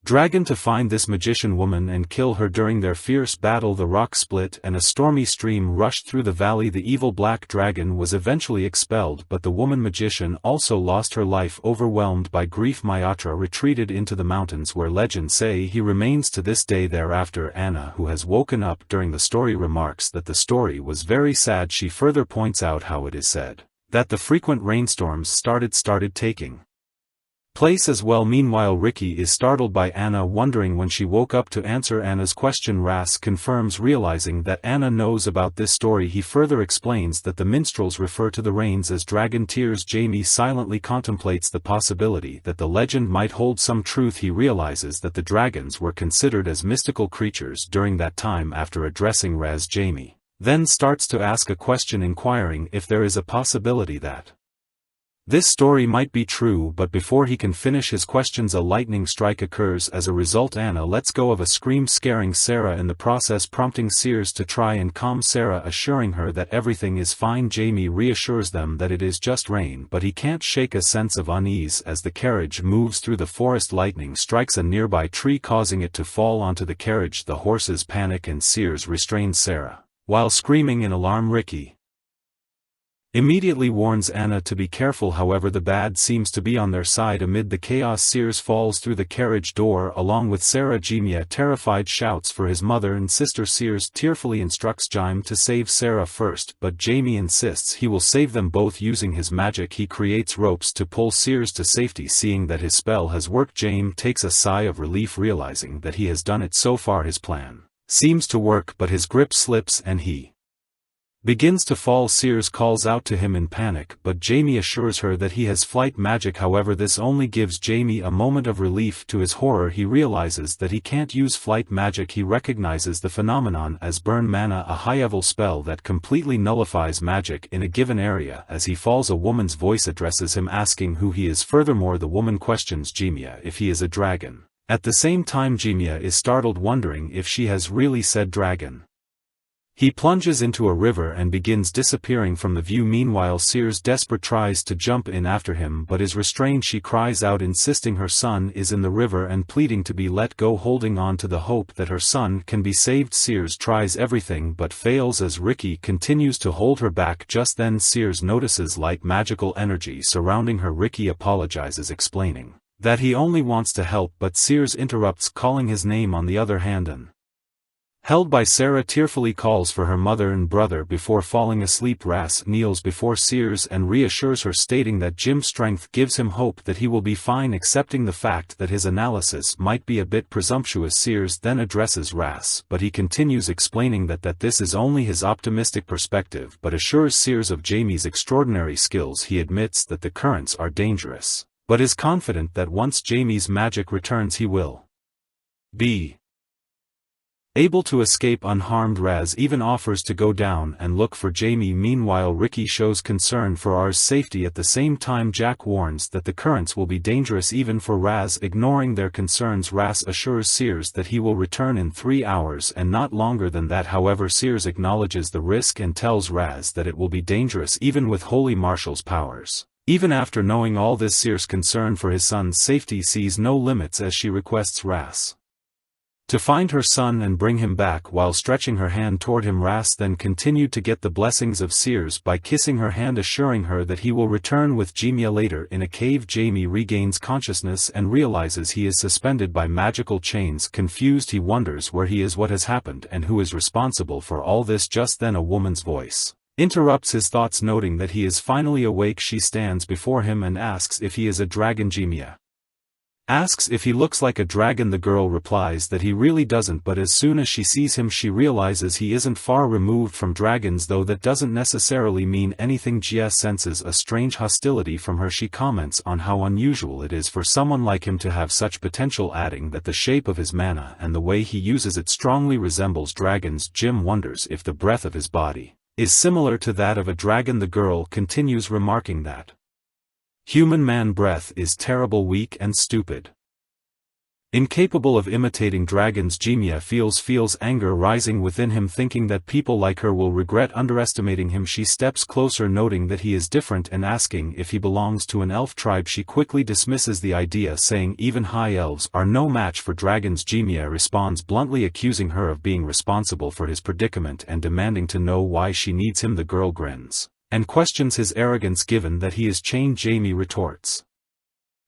dragon to find this magician woman and kill her. During their fierce battle, the rock split and a stormy stream rushed through the valley. The evil black dragon was eventually expelled, but the woman magician also lost her life. Overwhelmed by grief, Mayatra retreated into the mountains, where legends say he remains to this day. Thereafter, Anna, who has woken up during the story, remarks that the story was very sad. She further points out how it is said that the frequent rainstorms started taking place as well. Meanwhile, Ricky is startled by Anna wondering when she woke up. To answer Anna's question, Ras confirms, realizing that Anna knows about this story. He further explains that the minstrels refer to the rains as dragon tears. Jaime silently contemplates the possibility that the legend might hold some truth. He realizes that the dragons were considered as mystical creatures during that time. After addressing Raz, Jaime then starts to ask a question, inquiring if there is a possibility that this story might be true. But before he can finish his questions, a lightning strike occurs. As a result, Anna lets go of a scream, scaring Sarah in the process, prompting Sears to try and calm Sarah, assuring her that everything is fine. Jaime reassures them that it is just rain, but he can't shake a sense of unease. As the carriage moves through the forest, lightning strikes a nearby tree, causing it to fall onto the carriage. The horses panic and Sears restrains Sarah while screaming in alarm. Ricky immediately warns Anna to be careful. However, the bad seems to be on their side. Amid the chaos, Sears falls through the carriage door along with Sarah. Jimia, terrified, shouts for his mother and sister. Sears tearfully instructs Jaime to save Sarah first, but Jaime insists he will save them both using his magic. He creates ropes to pull Sears to safety. Seeing that his spell has worked, Jaime takes a sigh of relief, realizing that he has done it. So far his plan seems to work, but his grip slips and he begins to fall. Sears calls out to him in panic, but Jaime assures her that he has flight magic. However, this only gives Jaime a moment of relief. To his horror, he realizes that he can't use flight magic. He recognizes the phenomenon as burn mana, a high-level spell that completely nullifies magic in a given area. As he falls, a woman's voice addresses him, asking who he is. Furthermore, the woman questions Jimia if he is a dragon. At the same time, Jimia is startled, wondering if she has really said dragon. He plunges into a river and begins disappearing from the view. Meanwhile, Sears, desperate, tries to jump in after him but is restrained. She cries out, insisting her son is in the river and pleading to be let go, holding on to the hope that her son can be saved. Sears tries everything but fails as Ricky continues to hold her back. Just then Sears notices light magical energy surrounding her. Ricky apologizes, explaining that he only wants to help, but Sears interrupts, calling his name. On the other hand, held by Sarah, tearfully calls for her mother and brother before falling asleep. Ras kneels before Sears and reassures her, stating that Jim's strength gives him hope that he will be fine, accepting the fact that his analysis might be a bit presumptuous. Sears then addresses Ras, but he continues, explaining that this is only his optimistic perspective, but assures Sears of Jaime's extraordinary skills. He admits that the currents are dangerous, but is confident that once Jaime's magic returns he will be able to escape unharmed. Raz even offers to go down and look for Jaime. Meanwhile, Ricky shows concern for R's safety. At the same time, Jack warns that the currents will be dangerous even for Raz. Ignoring their concerns, Raz assures Sears that he will return in 3 hours and not longer than that. However, Sears acknowledges the risk and tells Raz that it will be dangerous even with Holy Marshal's powers. Even after knowing all this, Sears' concern for his son's safety sees no limits as she requests Raz to find her son and bring him back. While stretching her hand toward him, Ras then continued to get the blessings of Sears by kissing her hand, assuring her that he will return with Jimia later. In a cave, Jaime regains consciousness and realizes he is suspended by magical chains. Confused, he wonders where he is, what has happened, and who is responsible for all this. Just then a woman's voice interrupts his thoughts, noting that he is finally awake. She stands before him and asks if he is a dragon. Jimia asks if he looks like a dragon. The girl replies that he really doesn't, but as soon as she sees him she realizes he isn't far removed from dragons, though that doesn't necessarily mean anything. Jia senses a strange hostility from her. She comments on how unusual it is for someone like him to have such potential, adding that the shape of his mana and the way he uses it strongly resembles dragons. Jim wonders if the breath of his body is similar to that of a dragon. The girl continues, remarking that human man breath is terrible, weak and stupid, incapable of imitating dragons. Jimia feels anger rising within him, thinking that people like her will regret underestimating him. She steps closer, noting that he is different and asking if he belongs to an elf tribe. She quickly dismisses the idea, saying even high elves are no match for dragons. Jimia responds bluntly, accusing her of being responsible for his predicament and demanding to know why she needs him. The girl grins and questions his arrogance given that he is chained. Jaime retorts,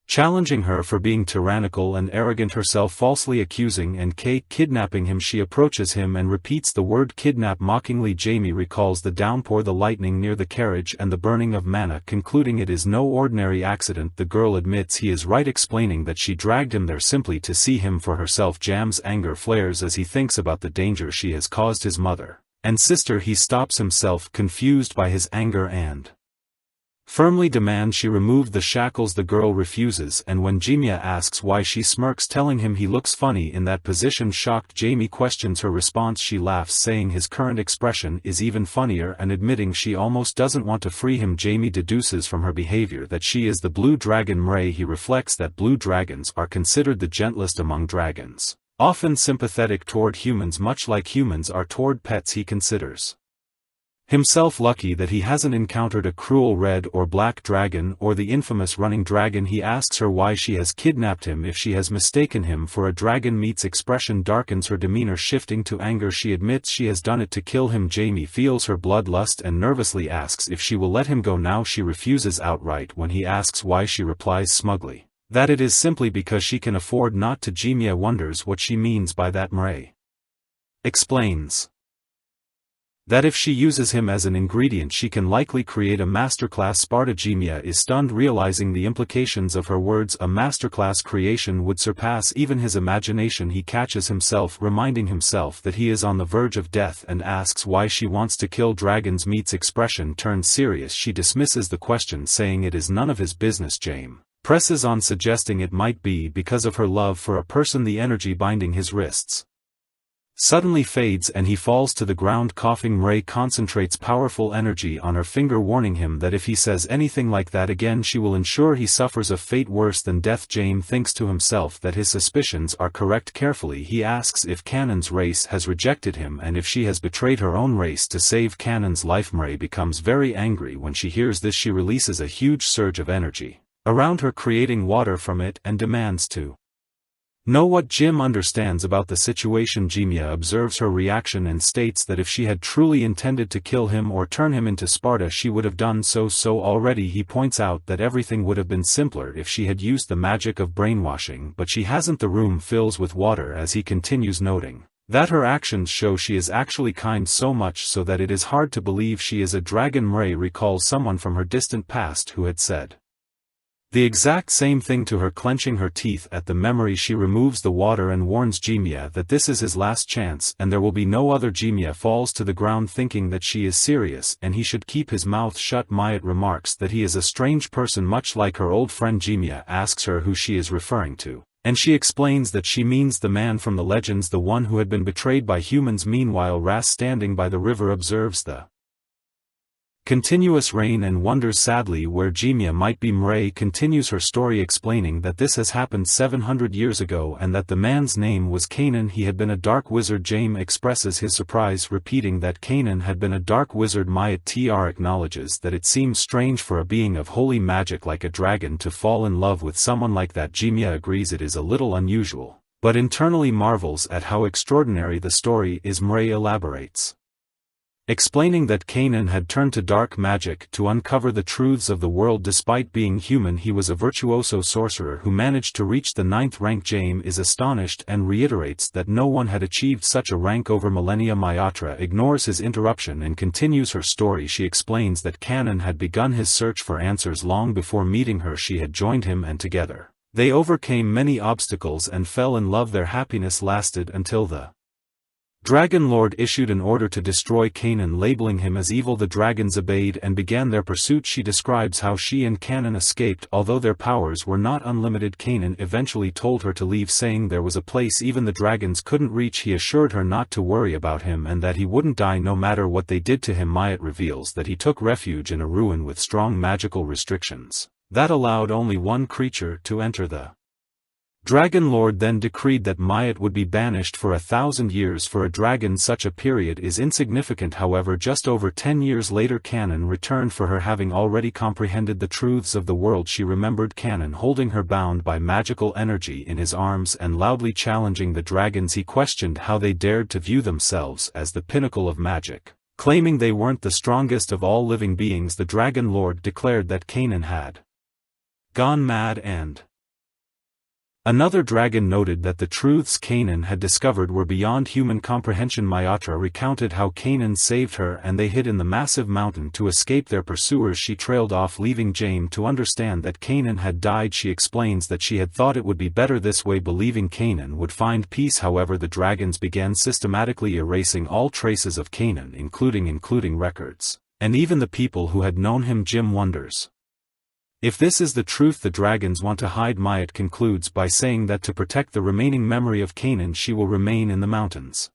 challenging her for being tyrannical and arrogant, herself falsely accusing and kidnapping him. She approaches him and repeats the word kidnap mockingly. Jaime recalls the downpour, the lightning near the carriage, and the burning of mana, concluding it is no ordinary accident. The girl admits he is right, explaining that she dragged him there simply to see him for herself. Jam's anger flares as he thinks about the danger she has caused his mother and sister. He stops himself, confused by his anger, and firmly demands she remove the shackles. The girl refuses, and when Jimia asks why, she smirks, telling him he looks funny in that position. Shocked, Jaime questions her response. She laughs, saying his current expression is even funnier, and admitting she almost doesn't want to free him. Jaime deduces from her behavior that she is the blue dragon Mray. He reflects that blue dragons are considered the gentlest among dragons, often sympathetic toward humans, much like humans are toward pets. He considers himself lucky that he hasn't encountered a cruel red or black dragon or the infamous running dragon. He asks her why she has kidnapped him if she has mistaken him for a dragon. Meet's expression darkens, her demeanor shifting to anger. She admits she has done it to kill him. Jamie feels her bloodlust and nervously asks if she will let him go now. She refuses outright. When he asks why, she replies smugly that it is simply because she can afford not to. Jimia wonders what she means by that. Mireille explains that if she uses him as an ingredient she can likely create a masterclass. Sparta. Jimia is stunned, realizing the implications of her words. A masterclass creation would surpass even his imagination. He catches himself reminding himself that he is on the verge of death and asks why she wants to kill dragons. Meet's expression turns serious. She dismisses the question, saying it is none of his business. James presses on, suggesting it might be because of her love for a person. The energy binding his wrists suddenly fades and he falls to the ground coughing. Mireille concentrates powerful energy on her finger, warning him that if he says anything like that again she will ensure he suffers a fate worse than death. James thinks to himself that his suspicions are correct. Carefully he asks if Cannon's race has rejected him and if she has betrayed her own race to save Cannon's life. Mireille becomes very angry when she hears this. She releases a huge surge of energy around her, creating water from it, and demands to know what Jim understands about the situation. Jimia observes her reaction and states that if she had truly intended to kill him or turn him into Sparta she would have done so already. He points out that everything would have been simpler if she had used the magic of brainwashing, but she hasn't. The room fills with water as he continues, noting that her actions show she is actually kind, so much so that it is hard to believe she is a dragon. Mireille recalls someone from her distant past who had said the exact same thing to her, clenching her teeth at the memory. She removes the water and warns Jimia that this is his last chance and there will be no other. Jimia falls to the ground thinking that she is serious and he should keep his mouth shut. Myatt remarks that he is a strange person, much like her old friend. Jimia asks her who she is referring to, and she explains that she means the man from the legends, the one who had been betrayed by humans. Meanwhile, Ras, standing by the river, observes the continuous rain and wonders sadly where Jimia might be. Mireille continues her story, explaining that this has happened 700 years ago and that the man's name was Kanan. He had been a dark wizard. James expresses his surprise, repeating that Kanan had been a dark wizard. Myatt acknowledges that it seems strange for a being of holy magic like a dragon to fall in love with someone like that. Jimia agrees it is a little unusual, but internally marvels at how extraordinary the story is. Mireille elaborates, explaining that Kanan had turned to dark magic to uncover the truths of the world. Despite being human, he was a virtuoso sorcerer who managed to reach the 9th rank. James is astonished and reiterates that no one had achieved such a rank over millennia. Mayatra ignores his interruption and continues her story. She explains that Kanan had begun his search for answers long before meeting her. She had joined him and together they overcame many obstacles and fell in love. Their happiness lasted until the Dragon Lord issued an order to destroy Kanan, labeling him as evil. The dragons obeyed and began their pursuit. She describes how she and Kanan escaped. Although their powers were not unlimited, Kanan eventually told her to leave, saying there was a place even the dragons couldn't reach. He assured her not to worry about him and that he wouldn't die no matter what they did to him. Myatt reveals that he took refuge in a ruin with strong magical restrictions that allowed only one creature to enter. The Dragon Lord then decreed that Myatt would be banished for 1,000 years. For a dragon such a period is insignificant. However, just over 10 years later Kanan returned for her, having already comprehended the truths of the world. She remembered Kanan holding her bound by magical energy in his arms and loudly challenging the dragons. He questioned how they dared to view themselves as the pinnacle of magic, claiming they weren't the strongest of all living beings. The Dragon Lord declared that Kanan had gone mad, and another dragon noted that the truths Kanan had discovered were beyond human comprehension. Mayatra recounted how Kanan saved her and they hid in the massive mountain to escape their pursuers. She trailed off, leaving James to understand that Kanan had died. She explains that she had thought it would be better this way, believing Kanan would find peace. However, the dragons began systematically erasing all traces of Kanan, including records, and even the people who had known him. Jim wonders if this is the truth the dragons want to hide. Myatt concludes by saying that to protect the remaining memory of Kanan she will remain in the mountains.